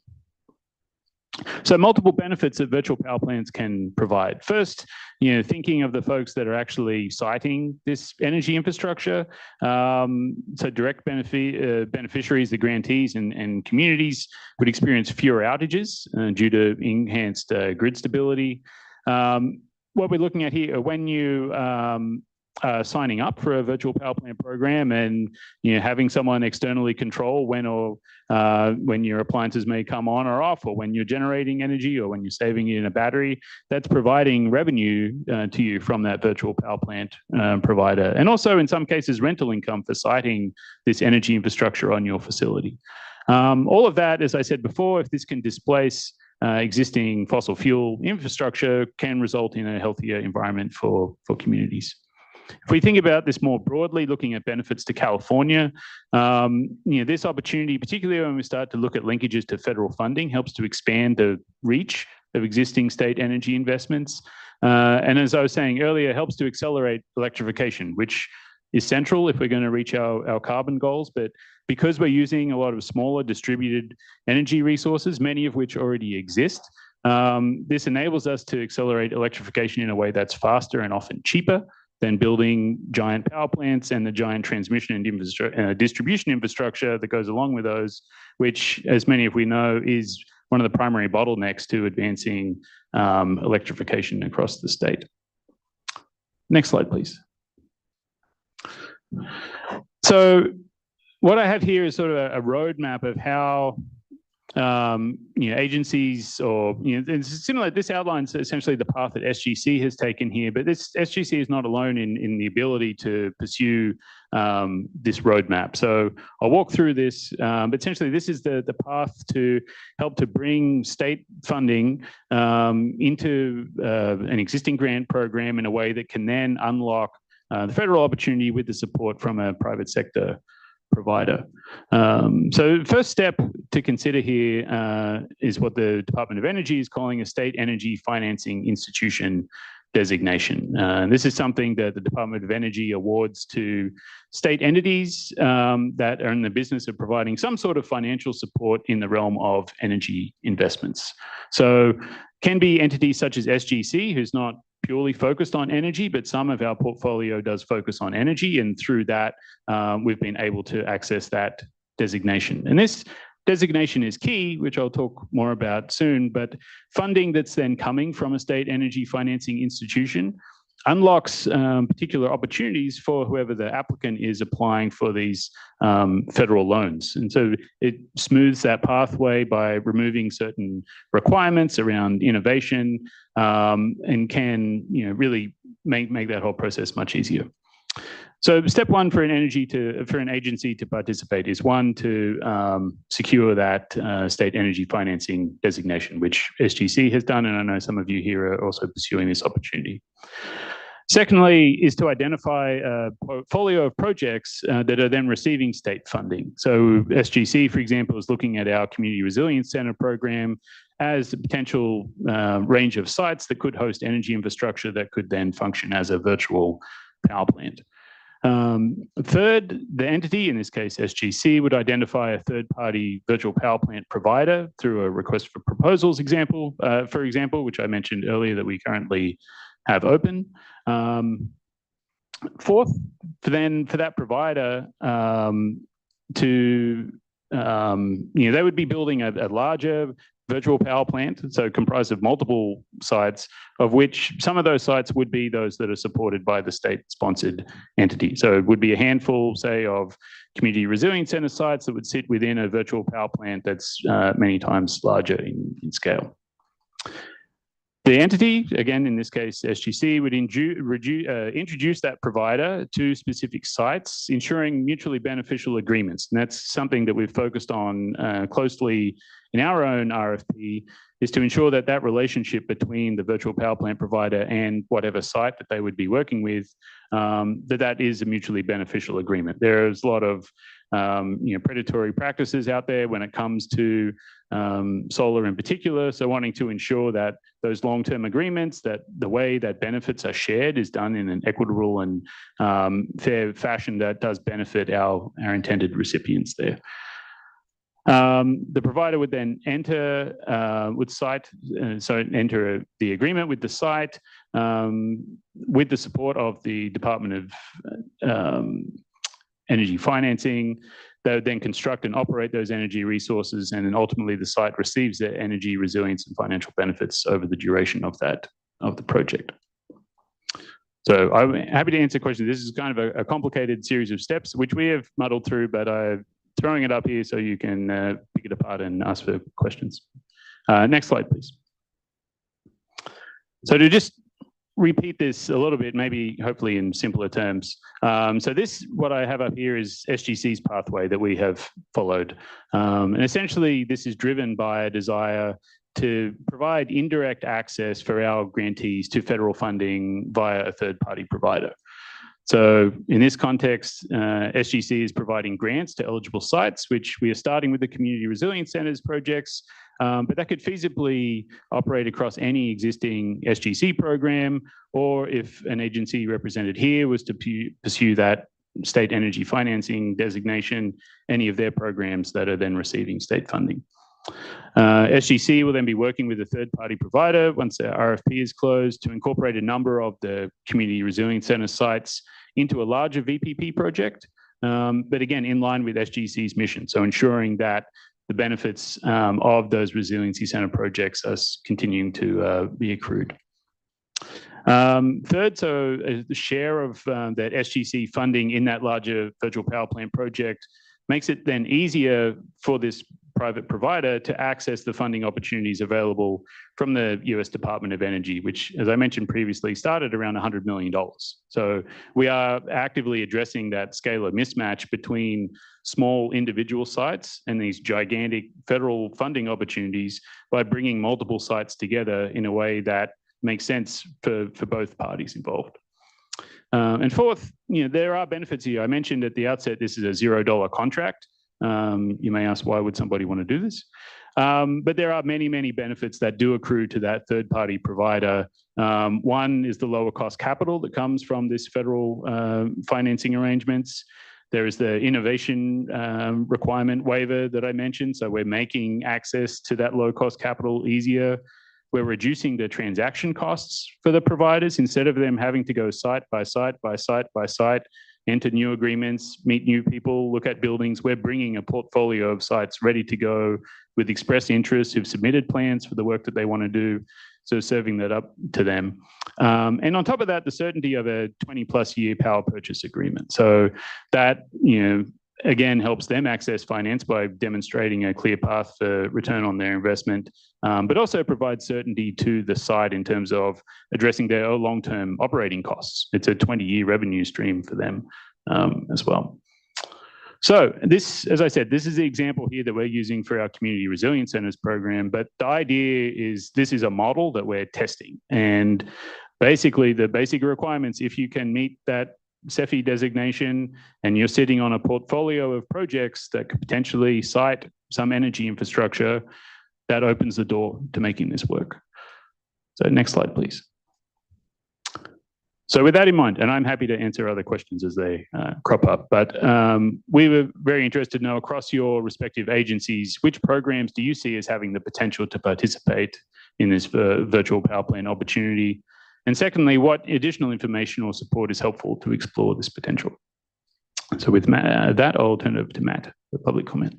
So multiple benefits that virtual power plants can provide. First, thinking of the folks that are actually siting this energy infrastructure. So direct beneficiaries, the grantees and communities would experience fewer outages due to enhanced grid stability. What we're looking at here, when you signing up for a virtual power plant program and having someone externally control when your appliances may come on or off, or when you're generating energy, or when you're saving it in a battery, that's providing revenue to you from that virtual power plant provider, and also in some cases rental income for siting this energy infrastructure on your facility. All of that, as I said before, if this can displace existing fossil fuel infrastructure, can result in a healthier environment for communities. If we think about this more broadly, looking at benefits to California, this opportunity, particularly when we start to look at linkages to federal funding, helps to expand the reach of existing state energy investments. And as I was saying earlier, helps to accelerate electrification, which is central if we're going to reach our carbon goals. But because we're using a lot of smaller distributed energy resources, many of which already exist, this enables us to accelerate electrification in a way that's faster and often cheaper than building giant power plants and the giant transmission and distribution infrastructure that goes along with those, which, as many of we know, is one of the primary bottlenecks to advancing electrification across the state. Next slide, please. So what I have here is sort of a roadmap of how agencies, or it's similar. This outlines essentially the path that SGC has taken here, but this SGC is not alone in the ability to pursue this roadmap. So I'll walk through this, but essentially this is the path to help to bring state funding into an existing grant program in a way that can then unlock the federal opportunity with the support from a private sector provider. So first step to consider here is what the Department of Energy is calling a state energy financing institution designation. This is something that the Department of Energy awards to state entities that are in the business of providing some sort of financial support in the realm of energy investments. So can be entities such as SGC, who's not purely focused on energy, but some of our portfolio does focus on energy, and through that, we've been able to access that designation. And this designation is key, which I'll talk more about soon, but funding that's then coming from a state energy financing institution unlocks particular opportunities for whoever the applicant is applying for these federal loans. And so it smooths that pathway by removing certain requirements around innovation and can really make that whole process much easier. So step one for an agency to participate is one, to secure that state energy financing designation, which SGC has done, and I know some of you here are also pursuing this opportunity. Secondly, is to identify a portfolio of projects that are then receiving state funding. So SGC, for example, is looking at our Community Resilience Center program as a potential range of sites that could host energy infrastructure that could then function as a virtual power plant. Third, the entity, in this case SGC, would identify a third-party virtual power plant provider through a request for proposals example, for example, which I mentioned earlier that we currently have open. Fourth, for that provider they would be building a larger virtual power plant, so comprised of multiple sites, of which some of those sites would be those that are supported by the state-sponsored entity. So it would be a handful, say, of Community Resilience Center sites that would sit within a virtual power plant that's many times larger in scale. The entity, again, in this case, SGC, would introduce that provider to specific sites, ensuring mutually beneficial agreements. And that's something that we've focused on closely in our own RFP, is to ensure that that relationship between the virtual power plant provider and whatever site that they would be working with, that is a mutually beneficial agreement. There's a lot of predatory practices out there when it comes to solar in particular. So wanting to ensure that those long-term agreements, that the way that benefits are shared is done in an equitable and fair fashion that does benefit our intended recipients there. The provider would then enter the agreement with the site with the support of the Department of Energy Financing. They would then construct and operate those energy resources, and then ultimately the site receives their energy resilience and financial benefits over the duration of the project. So I'm happy to answer questions. This is kind of a complicated series of steps, which we have muddled through, but I'm throwing it up here so you can pick it apart and ask for questions. Next slide, please. So to just repeat this a little bit, maybe hopefully in simpler terms. So this, what I have up here is SGC's pathway that we have followed. And essentially this is driven by a desire to provide indirect access for our grantees to federal funding via a third-party provider. So in this context, SGC is providing grants to eligible sites, which we are starting with the Community Resilience Centers projects, but that could feasibly operate across any existing SGC program, or if an agency represented here was to pursue that state energy financing designation, any of their programs that are then receiving state funding. SGC will then be working with a third-party provider once the RFP is closed to incorporate a number of the Community Resilience Center sites into a larger VPP project, but again, in line with SGC's mission. So ensuring that the benefits of those resiliency center projects are continuing to be accrued. Third, so the share of that SGC funding in that larger virtual power plant project makes it then easier for this private provider to access the funding opportunities available from the US Department of Energy, which, as I mentioned previously, started around $100 million. So we are actively addressing that scalar mismatch between small individual sites and these gigantic federal funding opportunities by bringing multiple sites together in a way that makes sense for both parties involved. And fourth, there are benefits here. I mentioned at the outset, this is a $0 contract. You may ask, why would somebody want to do this? But there are many, many benefits that do accrue to that third-party provider. One is the lower cost capital that comes from this federal financing arrangements. There is the innovation requirement waiver that I mentioned. So we're making access to that low cost capital easier. We're reducing the transaction costs for the providers. Instead of them having to go site by site by site by site, enter new agreements, meet new people, look at buildings, we're bringing a portfolio of sites ready to go with express interest who've submitted plans for the work that they want to do. So serving that up to them. And on top of that, the certainty of a 20+ year power purchase agreement. So that, again, helps them access finance by demonstrating a clear path for return on their investment, but also provides certainty to the site in terms of addressing their long-term operating costs. It's a 20-year revenue stream for them as well. So this, as I said, this is the example here that we're using for our Community Resilience Centers program, but the idea is this is a model that we're testing. And basically the basic requirements, if you can meet that CEFI designation and you're sitting on a portfolio of projects that could potentially cite some energy infrastructure, that opens the door to making this work. So next slide, please. So with that in mind, and I'm happy to answer other questions as they crop up, but we were very interested to know across your respective agencies, which programs do you see as having the potential to participate in this virtual power plant opportunity? And secondly, what additional information or support is helpful to explore this potential? So with that, I'll turn it over to Matt for public comment.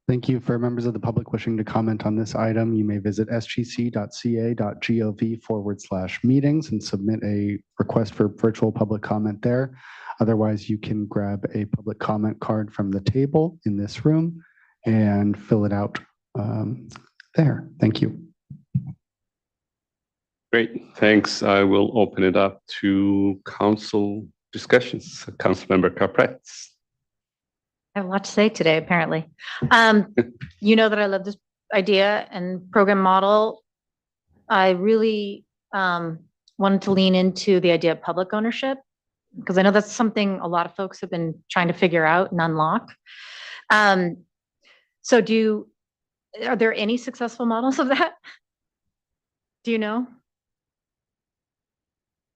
Thank you. For members of the public wishing to comment on this item, you may visit sgc.ca.gov/meetings and submit a request for virtual public comment there. Otherwise, you can grab a public comment card from the table in this room and fill it out there. Thank you. Great, thanks. I will open it up to council discussions. Councilmember Capretz. I have a lot to say today, apparently. You know that I love this idea and program model. I really wanted to lean into the idea of public ownership, because I know that's something a lot of folks have been trying to figure out and unlock. So are there any successful models of that? Do you know?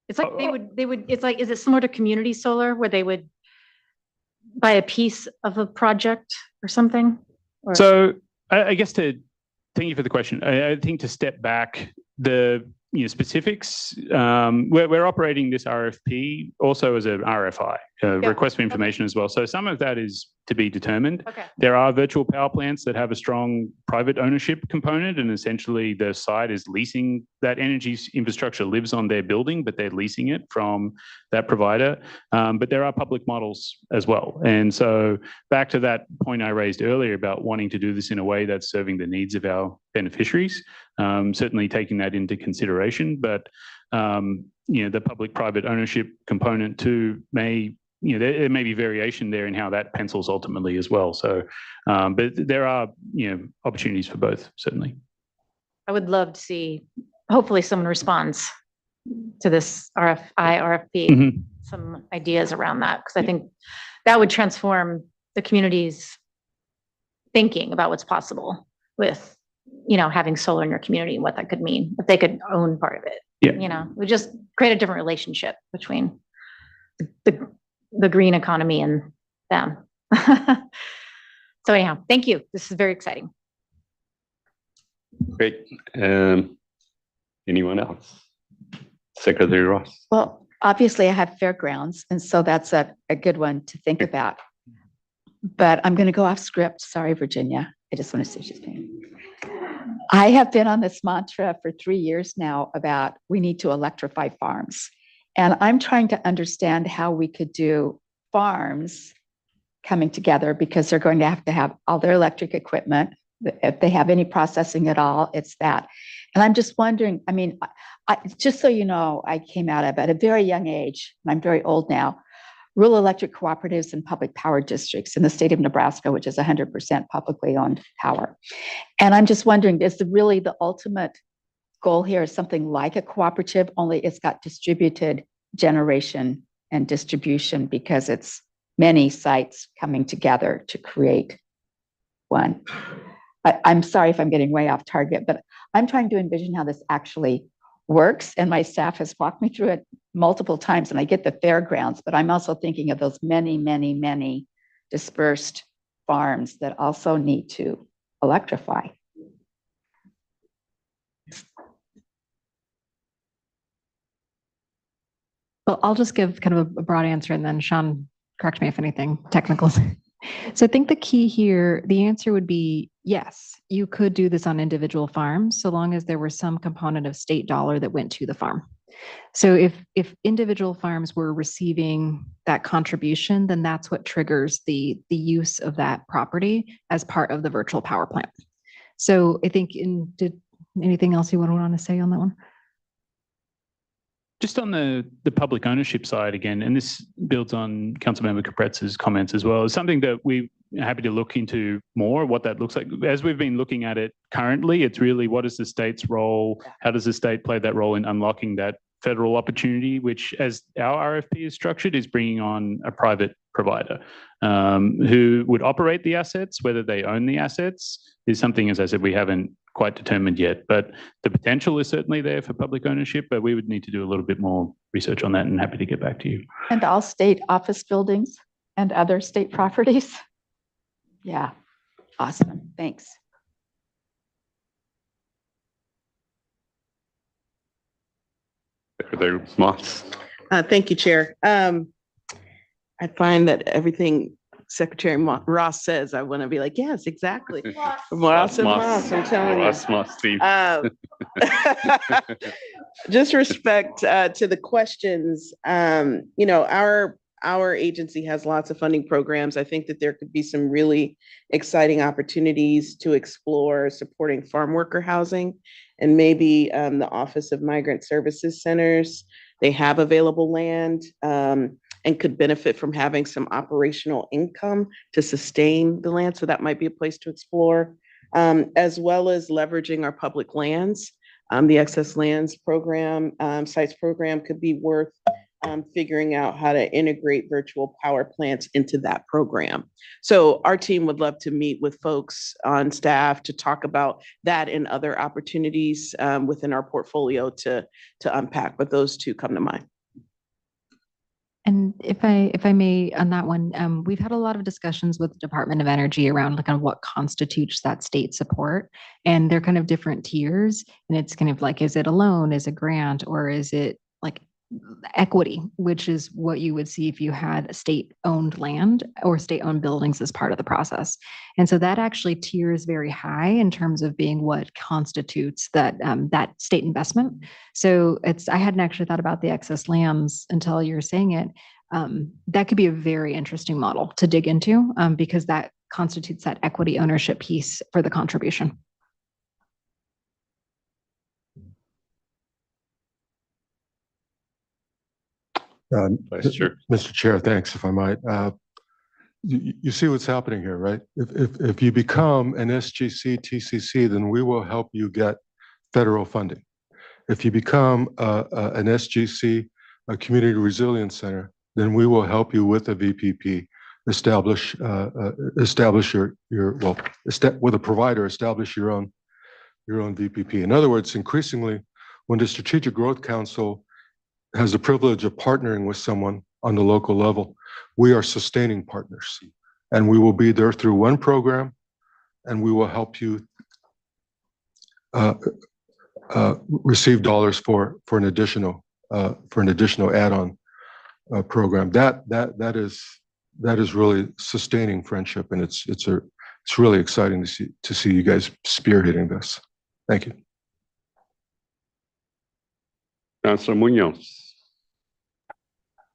It's like is it similar to community solar where they would buy a piece of a project or something? Or- So I guess thank you for the question. I think to step back, the specifics, we're operating this RFP also as an RFI, request for information as well. So some of that is to be determined. Okay. There are virtual power plants that have a strong private ownership component, and essentially the site is leasing that energy infrastructure, lives on their building, but they're leasing it from that provider. But there are public models as well. And so back to that point I raised earlier about wanting to do this in a way that's serving the needs of our beneficiaries, certainly taking that into consideration. But the public-private ownership component too there may be variation there in how that pencils ultimately as well. So, but there are opportunities for both, certainly. I would love to see, hopefully someone responds to this RFP, some ideas around that, because I think that would transform the community's thinking about what's possible with, having solar in your community and what that could mean if they could own part of it. Yeah. We just create a different relationship between the green economy and them. So anyhow, thank you. This is very exciting. Great. Anyone else? Secretary Ross. Well, obviously I have fairgrounds, and so that's a good one to think about. But I'm going to go off script. Sorry, Virginia. I just want to say she's paying. I have been on this mantra for 3 years now about we need to electrify farms. And I'm trying to understand how we could do farms coming together, because they're going to have all their electric equipment. If they have any processing at all, it's that. And I'm just wondering, just so you know, I came out of at a very young age, and I'm very old now, rural electric cooperatives and public power districts in the state of Nebraska, which is 100% publicly owned power. And I'm just wondering, is really the ultimate goal here is something like a cooperative, only it's got distributed generation and distribution, because it's many sites coming together to create one. I'm sorry if I'm getting way off target, but I'm trying to envision how this actually works. And my staff has walked me through it multiple times, and I get the fairgrounds, but I'm also thinking of those many, many, many dispersed farms that also need to electrify. Well, I'll just give kind of a broad answer, and then Sean, correct me if anything technical. So I think the key here, the answer would be yes, you could do this on individual farms, so long as there were some component of state dollar that went to the farm. So if individual farms were receiving that contribution, then that's what triggers the use of that property as part of the virtual power plant. So I think did anything else you would want to say on that one? Just on the public ownership side again, and this builds on Councilmember Capretz's comments as well, is something that we're happy to look into more, what that looks like. As we've been looking at it currently, it's really what is the state's role? How does the state play that role in unlocking that federal opportunity, which, as our RFP is structured, is bringing on a private provider who would operate the assets. Whether they own the assets is something, as I said, we haven't quite determined yet, but the potential is certainly there for public ownership, but we would need to do a little bit more research on that, and happy to get back to you. And all state office buildings and other state properties. Yeah, awesome, thanks. Secretary Moss. Thank you, Chair. I find that everything Secretary Ross says, I want to be like, yes, exactly. Ross and Moss, I'm telling you. Ross, Moss, Steve. Just respect to the questions. Our agency has lots of funding programs. I think that there could be some really exciting opportunities to explore supporting farm worker housing, and maybe the Office of Migrant Services Centers. They have available land and could benefit from having some operational income to sustain the land. So that might be a place to explore, as well as leveraging our public lands. The excess lands program, sites program could be worth figuring out how to integrate virtual power plants into that program. So our team would love to meet with folks on staff to talk about that and other opportunities within our portfolio to unpack, but those two come to mind. And if I may, on that one, we've had a lot of discussions with the Department of Energy around kind of what constitutes that state support, and they're kind of different tiers. And it's kind of like, is it a loan, is it a grant, or is it like equity, which is what you would see if you had state-owned land or state-owned buildings as part of the process. And so that actually tiers very high in terms of being what constitutes that that state investment. So I hadn't actually thought about the excess lands until you're saying it. That could be a very interesting model to dig into because that constitutes that equity ownership piece for the contribution. Mr. Chair, thanks, if I might. You see what's happening here, right? If you become an SGC TCC, then we will help you get federal funding. If you become an SGC, a Community Resilience Center, then we will help you with a VPP, establish with a provider, establish your own VPP. In other words, increasingly, when the Strategic Growth Council has the privilege of partnering with someone on the local level, we are sustaining partners, and we will be there through one program, and we will help you receive dollars for an additional add-on program. That is really sustaining friendship, and it's really exciting to see you guys spearheading this. Thank you. Councilor Munoz.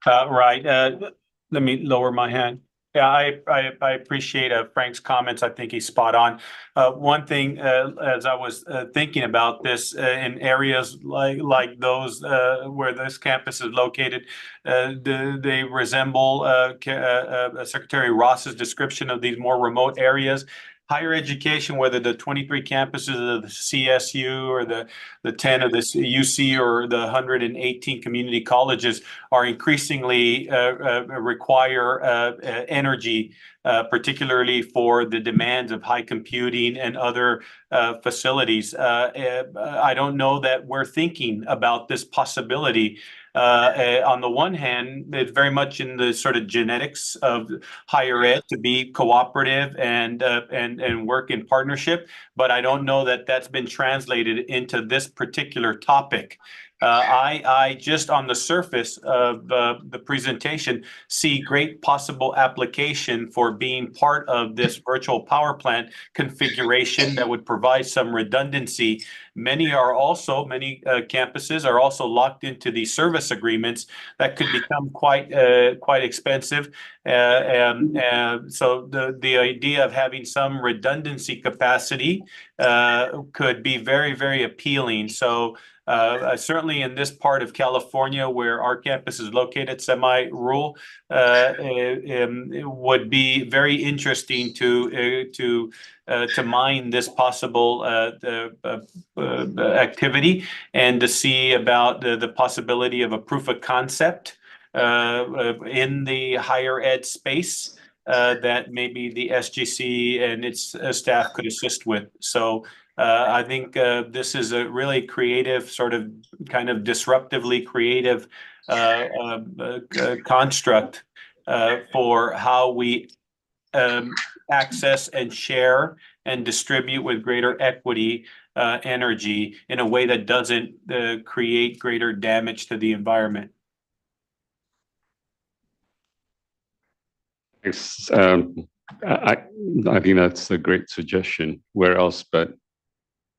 Right. Let me lower my hand. Yeah, I appreciate Frank's comments. I think he's spot on. One thing, as I was thinking about this, in areas like those where this campus is located, they resemble Secretary Ross's description of these more remote areas. Higher education, whether the 23 campuses of the CSU or the 10 of the UC or the 118 community colleges, are increasingly require energy, particularly for the demands of high computing and other facilities. I don't know that we're thinking about this possibility. On the one hand, it's very much in the sort of genetics of higher ed to be cooperative and work in partnership, but I don't know that that's been translated into this particular topic. I just on the surface of the presentation see great possible application for being part of this virtual power plant configuration that would provide some redundancy. Many campuses are also locked into these service agreements that could become quite expensive. So the idea of having some redundancy capacity could be very, very appealing. So certainly in this part of California where our campus is located, semi-rural, it would be very interesting to mine this possible activity and to see about the possibility of a proof of concept in the higher ed space that maybe the SGC and its staff could assist with. So I think this is a really creative, sort of kind of disruptively creative construct for how we access and share and distribute with greater equity energy in a way that doesn't create greater damage to the environment. Thanks. I think that's a great suggestion. Where else but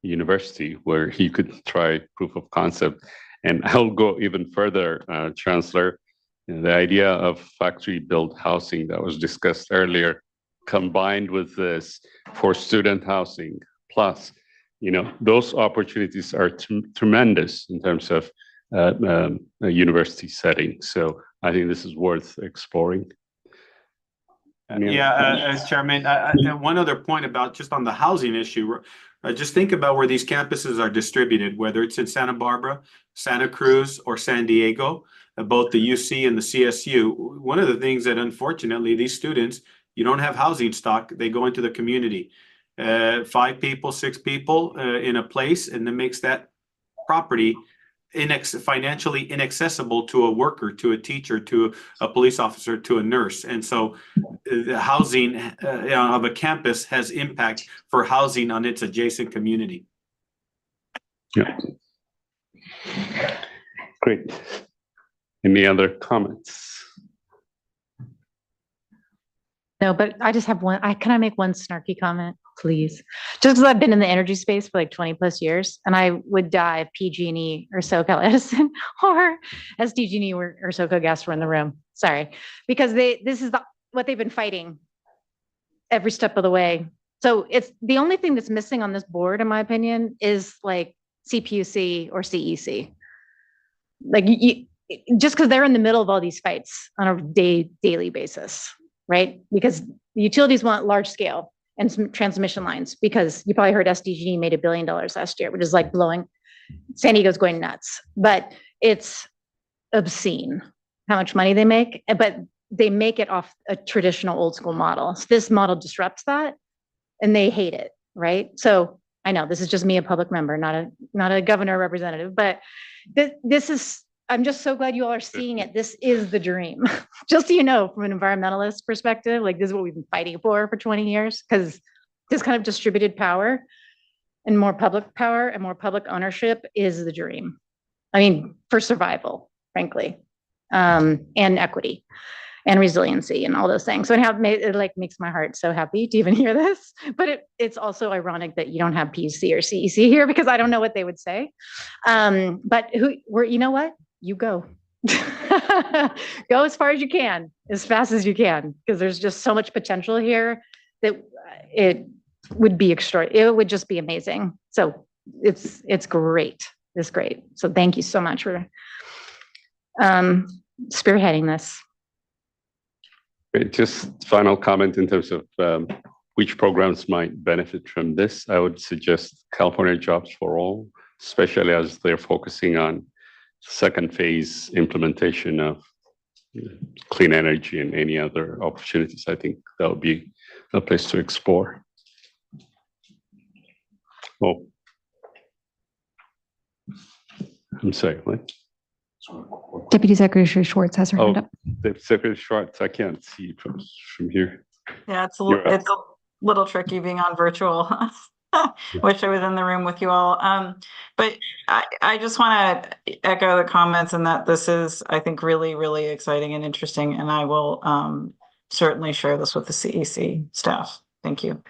university, where he could try proof of concept. And I'll go even further, Chancellor. The idea of factory-built housing that was discussed earlier, combined with this for student housing, plus, those opportunities are tremendous in terms of a university setting. So I think this is worth exploring. As Chairman, one other point about just on the housing issue, just think about where these campuses are distributed, whether it's in Santa Barbara, Santa Cruz, or San Diego, both the UC and the CSU. One of the things that unfortunately these students, you don't have housing stock, they go into the community. 5 people, 6 people in a place, and that makes that property financially inaccessible to a worker, to a teacher, to a police officer, to a nurse. And so the housing of a campus has impact for housing on its adjacent community. Yeah. Great. Any other comments? No, but I just have one. Can I make one snarky comment, please? Just because I've been in the energy space for like 20 plus years, and I would die if PG&E or SoCal Edison or SDG&E or SoCal Gas were in the room. Sorry, because this is what they've been fighting every step of the way. So it's the only thing that's missing on this board, in my opinion, is like CPUC or CEC. Like just because they're in the middle of all these fights on a daily basis. Right? Because the utilities want large scale and some transmission lines, because you probably heard SDG made $1 billion last year, which is like blowing, San Diego's going nuts, but it's obscene how much money they make, but they make it off a traditional old school model. So this model disrupts that and they hate it, right? So I know this is just me, a public member, not a governor representative, but this is, I'm just so glad you all are seeing it. This is the dream. Just so you know, from an environmentalist perspective, like this is what we've been fighting for 20 years, because this kind of distributed power and more public power and more public ownership is the dream. I mean, for survival, frankly, and equity and resiliency and all those things. So it like makes my heart so happy to even hear this, but it's also ironic that you don't have PUC or CEC here, because I don't know what they would say. But you know what? You go. Go as far as you can, as fast as you can, because there's just so much potential here that it would be extraordinary. It would just be amazing. So it's great. It's great. So thank you so much for spearheading this. Great. Just final comment in terms of which programs might benefit from this. I would suggest California Jobs for All, especially as they're focusing on second phase implementation of clean energy and any other opportunities. I think that would be a place to explore. Oh, I'm sorry, what? Deputy Secretary Schwartz has her hand up. Deputy Secretary Schwartz, I can't see from here. Yeah, it's a little tricky being on virtual. Wish I was in the room with you all. But I just want to echo the comments, and that this is, I think, really, really exciting and interesting. And I will certainly share this with the CEC staff. Thank you.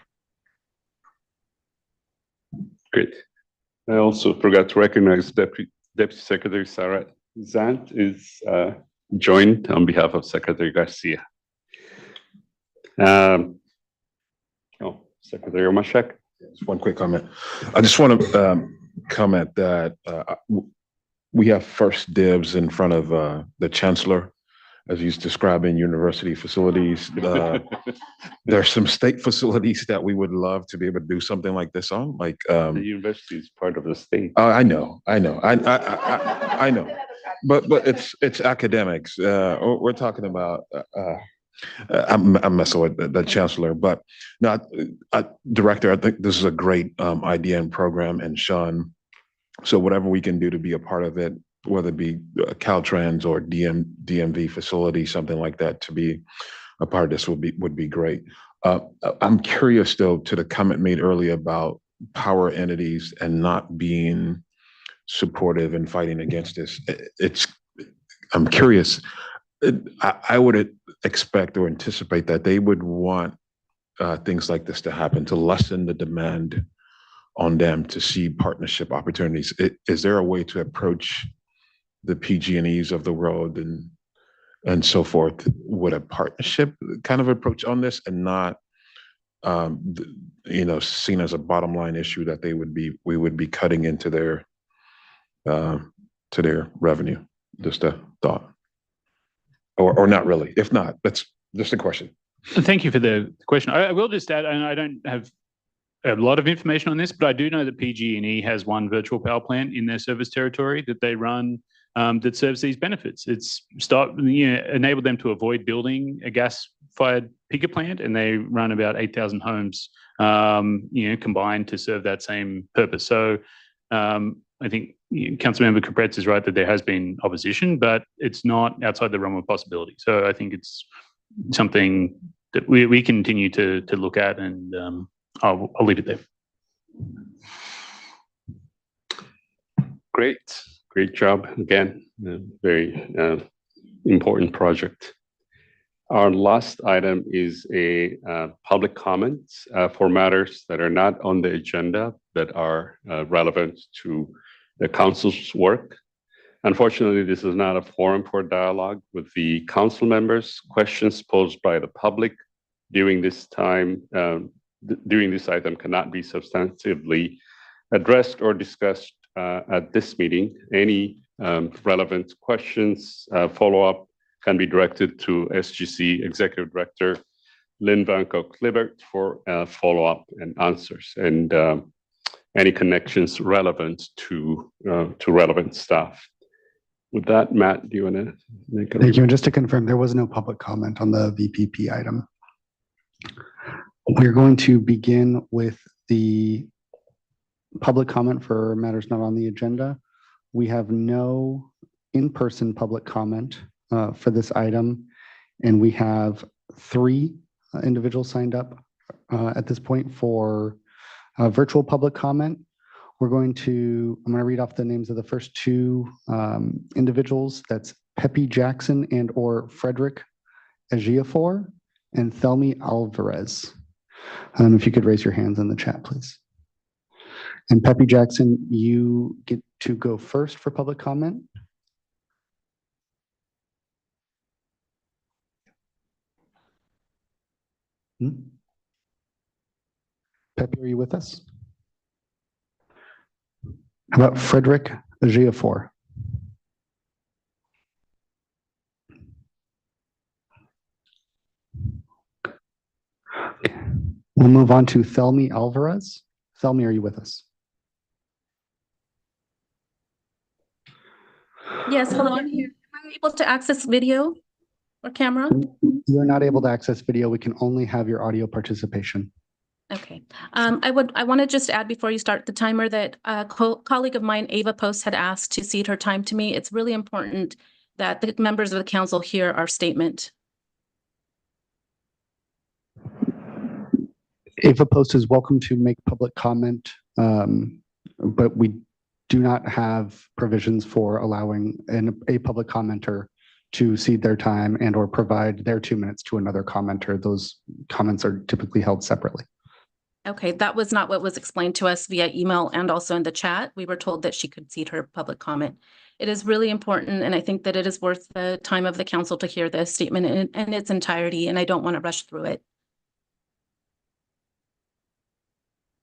Great. I also forgot to recognize Deputy Secretary Sarah Zant is joined on behalf of Secretary Garcia. Secretary Omashek. Just one quick comment. I just want to comment that we have first dibs in front of the chancellor, as he's describing university facilities. There are some state facilities that we would love to be able to do something like this on. Like the university is part of the state. I know. I know. But it's academics. We're talking about. I'm messing with the chancellor, but not director. I think this is a great idea and program, and Sean. So whatever we can do to be a part of it, whether it be Caltrans or DMV facility, something like that, to be a part of this would be great. I'm curious though to the comment made earlier about power entities and not being supportive and fighting against this. I'm curious. I would expect or anticipate that they would want things like this to happen to lessen the demand on them to see partnership opportunities. Is there a way to approach the PG&Es of the world and so forth with a partnership kind of approach on this, and not seen as a bottom line issue that we would be cutting into their revenue? Just a thought. Or not really. If not, that's just a question. Thank you for the question. I will just add, and I don't have a lot of information on this, but I do know that PG&E has one virtual power plant in their service territory that they run that serves these benefits. It's enabled them to avoid building a gas-fired peaker plant, and they run about 8,000 homes, combined to serve that same purpose. So I think Councilmember Capretz is right that there has been opposition, but it's not outside the realm of possibility. So I think it's something that we continue to look at, and I'll leave it there. Great job again. Very important project. Our last item is a public comments for matters that are not on the agenda that are relevant to the council's work. Unfortunately, this is not a forum for dialogue with the council members. Questions posed by the public during this time, during this item cannot be substantively addressed or discussed at this meeting. Any relevant questions, follow-up can be directed to SGC Executive Director Lynn Vanko-Klibert for follow-up and answers, and any connections relevant to relevant staff. With that, Matt, do you want to make a Thank you. And just to confirm, there was no public comment on the VPP item. We're going to begin with the public comment for matters not on the agenda. We have no in-person public comment for this item, and we have 3 individuals signed up at this point for virtual public comment. I'm going to read off the names of the first 2 individuals. That's Pepe Jackson and or Frederick Ejiafor and Thelmy Alvarez. If you could raise your hands in the chat, please. And Pepe Jackson, you get to go first for public comment. Pepe, are you with us? How about Frederick Ejiafor? Okay. We'll move on to Thelmy Alvarez. Thelmy, are you with us? Yes, hello, I'm here. Am I able to access video or camera? You're not able to access video. We can only have your audio participation. Okay. I want to just add before you start the timer that a colleague of mine, Ava Post, had asked to cede her time to me. It's really important that the members of the council hear our statement. Ava Post is welcome to make public comment, but we do not have provisions for allowing a public commenter to cede their time and or provide their 2 minutes to another commenter. Those comments are typically held separately. Okay, that was not what was explained to us via email and also in the chat. We were told that she could cede her public comment. It is really important, and I think that it is worth the time of the council to hear this statement in its entirety, and I don't want to rush through it.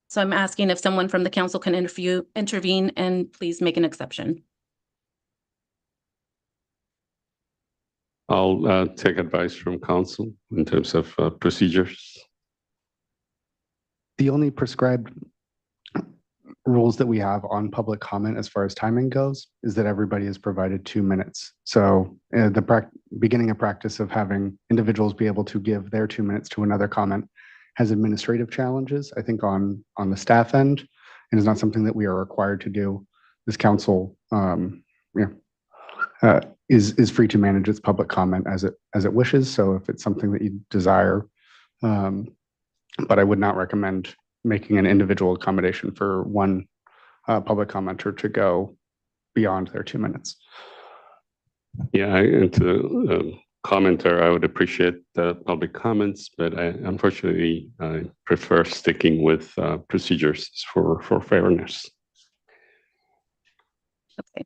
So I'm asking if someone from the council can intervene and please make an exception. I'll take advice from council in terms of procedures. The only prescribed rules that we have on public comment as far as timing goes is that everybody is provided 2 minutes. So beginning a practice of having individuals be able to give their 2 minutes to another comment has administrative challenges, I think, on the staff end, and is not something that we are required to do. This council is free to manage its public comment as it wishes. So if it's something that you desire, but I would not recommend making an individual accommodation for one public commenter to go beyond their 2 minutes. Yeah, and to commenter, I would appreciate the public comments, but unfortunately, I prefer sticking with procedures for fairness. Okay.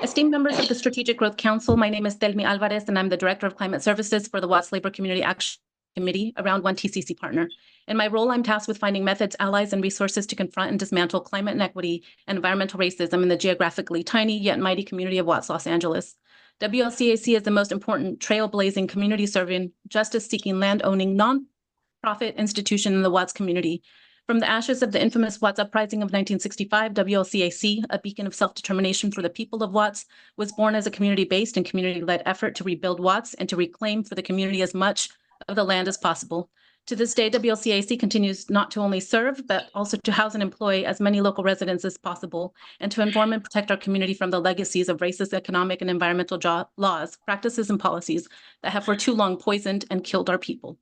Esteemed members of the Strategic Growth Council, my name is Thelmy Alvarez, and I'm the Director of Climate Services for the Watts Labor Community Action Committee, a Round 1 TCC partner. In my role, I'm tasked with finding methods, allies, and resources to confront and dismantle climate inequity and environmental racism in the geographically tiny yet mighty community of Watts, Los Angeles. WLCAC is the most important trailblazing community-serving, justice-seeking, land-owning, non-profit institution in the Watts community. From the ashes of the infamous Watts Uprising of 1965, WLCAC, a beacon of self-determination for the people of Watts, was born as a community-based and community-led effort to rebuild Watts and to reclaim for the community as much of the land as possible. To this day, WLCAC continues not to only serve, but also to house and employ as many local residents as possible, and to inform and protect our community from the legacies of racist economic and environmental laws, practices, and policies that have for too long poisoned and killed our people.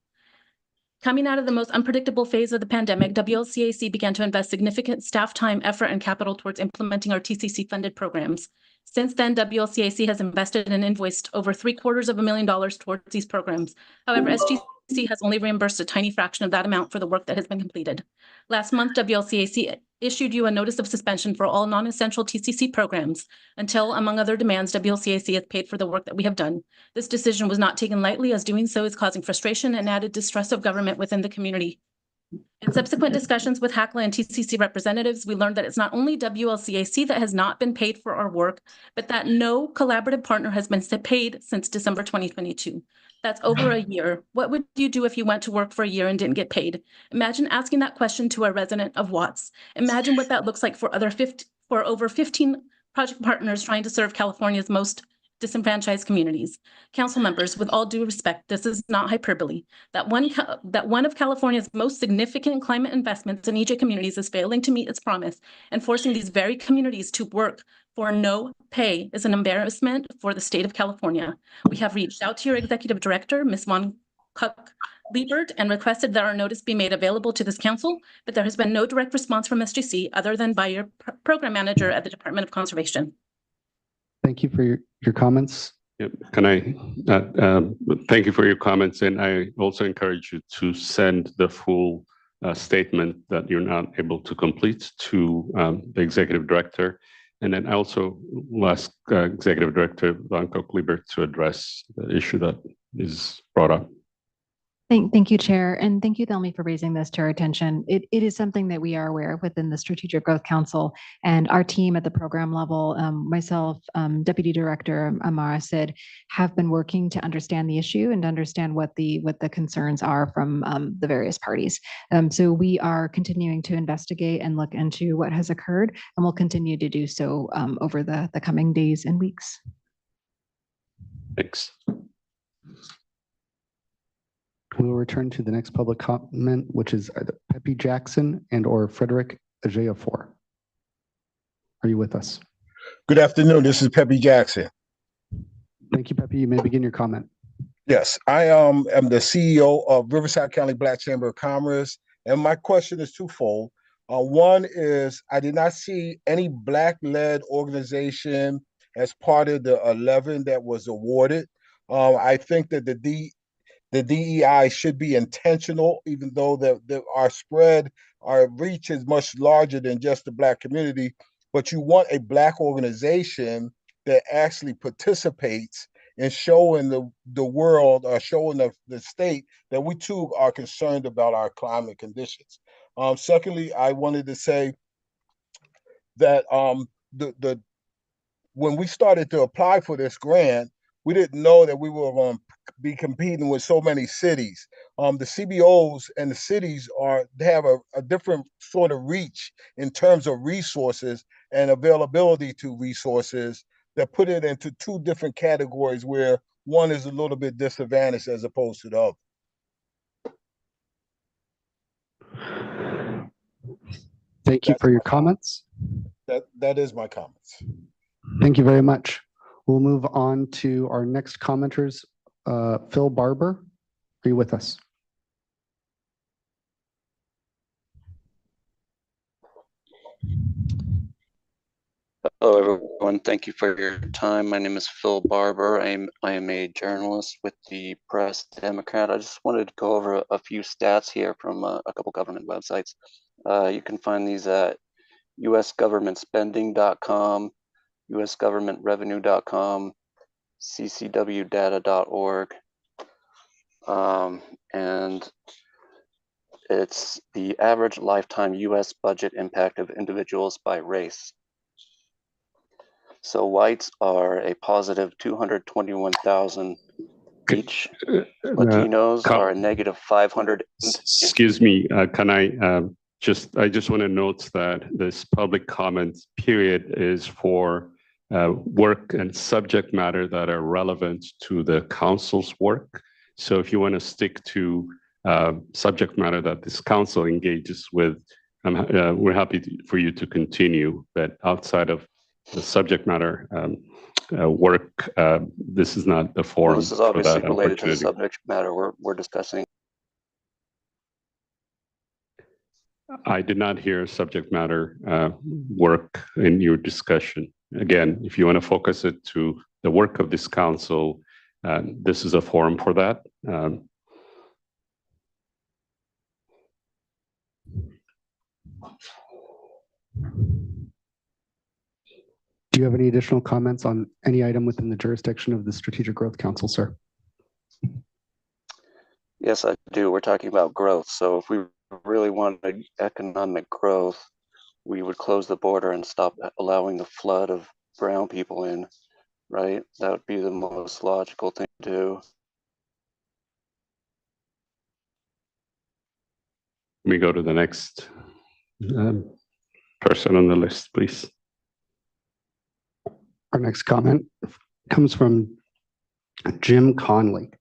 Coming out of the most unpredictable phase of the pandemic, WLCAC began to invest significant staff time, effort, and capital towards implementing our TCC-funded programs. Since then, WLCAC has invested and invoiced over $750,000 towards these programs. However, SGC has only reimbursed a tiny fraction of that amount for the work that has been completed. Last month, WLCAC issued you a notice of suspension for all non-essential TCC programs until, among other demands, WLCAC has paid for the work that we have done. This decision was not taken lightly, as doing so is causing frustration and added distrust of government within the community. In subsequent discussions with HACLA and TCC representatives, we learned that it's not only WLCAC that has not been paid for our work, but that no collaborative partner has been paid since December 2022. That's over a year. What would you do if you went to work for a year and didn't get paid? Imagine asking that question to a resident of Watts. Imagine what that looks like for over 15 project partners trying to serve California's most disenfranchised communities. Council members, with all due respect, this is not hyperbole. That one of California's most significant climate investments in EJ communities is failing to meet its promise and forcing these very communities to work for no pay is an embarrassment for the state of California. We have reached out to your executive director, Ms. Von Liebert, and requested that our notice be made available to this council, but there has been no direct response from SGC other than by your program manager at the Department of Conservation. Thank you for your comments. Yep. Can I thank you for your comments, and I also encourage you to send the full statement that you're not able to complete to the executive director, and then I also will ask Executive Director Von Liebert to address the issue that is brought up. Thank you, Chair, and thank you, Thelmy, for raising this to our attention. It is something that we are aware of within the Strategic Growth Council, and our team at the program level, myself, Deputy Director Amara Sid, have been working to understand the issue and understand what the concerns are from the various parties. So we are continuing to investigate and look into what has occurred, and we'll continue to do so over the coming days and weeks. Thanks. We will return to the next public comment, which is either Pepe Jackson and or Frederick Ajeafor. Are you with us? Good afternoon. This is Pepe Jackson. Thank you, Pepe. You may begin your comment. Yes, I am the CEO of Riverside County Black Chamber of Commerce, and my question is twofold. One is, I did not see any Black-led organization as part of the 11 that was awarded. I think that the DEI should be intentional, even though our reach is much larger than just the Black community, but you want a Black organization that actually participates in showing the world or showing the state that we too are concerned about our climate conditions. Secondly, I wanted to say that when we started to apply for this grant, we didn't know that we were going to be competing with so many cities. The CBOs and the cities have a different sort of reach in terms of resources and availability to resources that put it into two different categories where one is a little bit disadvantaged as opposed to the other. Thank you for your comments. That is my comments. Thank you very much. We'll move on to our next commenters. Phil Barber, are you with us? Hello, everyone. Thank you for your time. My name is Phil Barber. I am a journalist with the Press Democrat. I just wanted to go over a few stats here from a couple government websites. You can find these at usgovernmentspending.com, usgovernmentrevenue.com, ccwdata.org, and it's the average lifetime U.S. budget impact of individuals by race. So whites are a positive 221,000 each. Latinos are a negative 500. Excuse me, can I just want to note that this public comment period is for work and subject matter that are relevant to the council's work. So if you want to stick to subject matter that this council engages with, we're happy for you to continue, but outside of the subject matter work, this is not the Well, forum this is for obviously that, related to the unfortunately. subject matter we're discussing. I did not hear subject matter work in your discussion. Again, if you want to focus it to the work of this council, this is a forum for that. Do you have any additional comments on any item within the jurisdiction of the Strategic Growth Council, sir? Yes, I do. We're talking about growth. So if we really wanted economic growth, we would close the border and stop allowing the flood of brown people in, right? That would be the most logical thing to do. Let me go to the next person on the list, please. Our next comment comes from Jim Conley.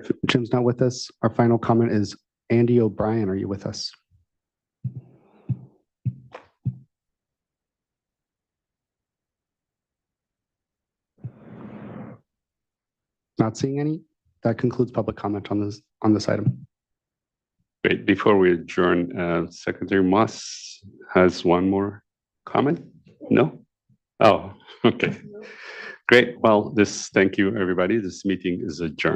If Jim's not with us, our final comment is Andy O'Brien. Are you with us? Not seeing any. That concludes public comment on this item. Wait, before we adjourn, Secretary Moss has one more comment? No? Oh, okay. Great. Well, thank you, everybody. This meeting is adjourned.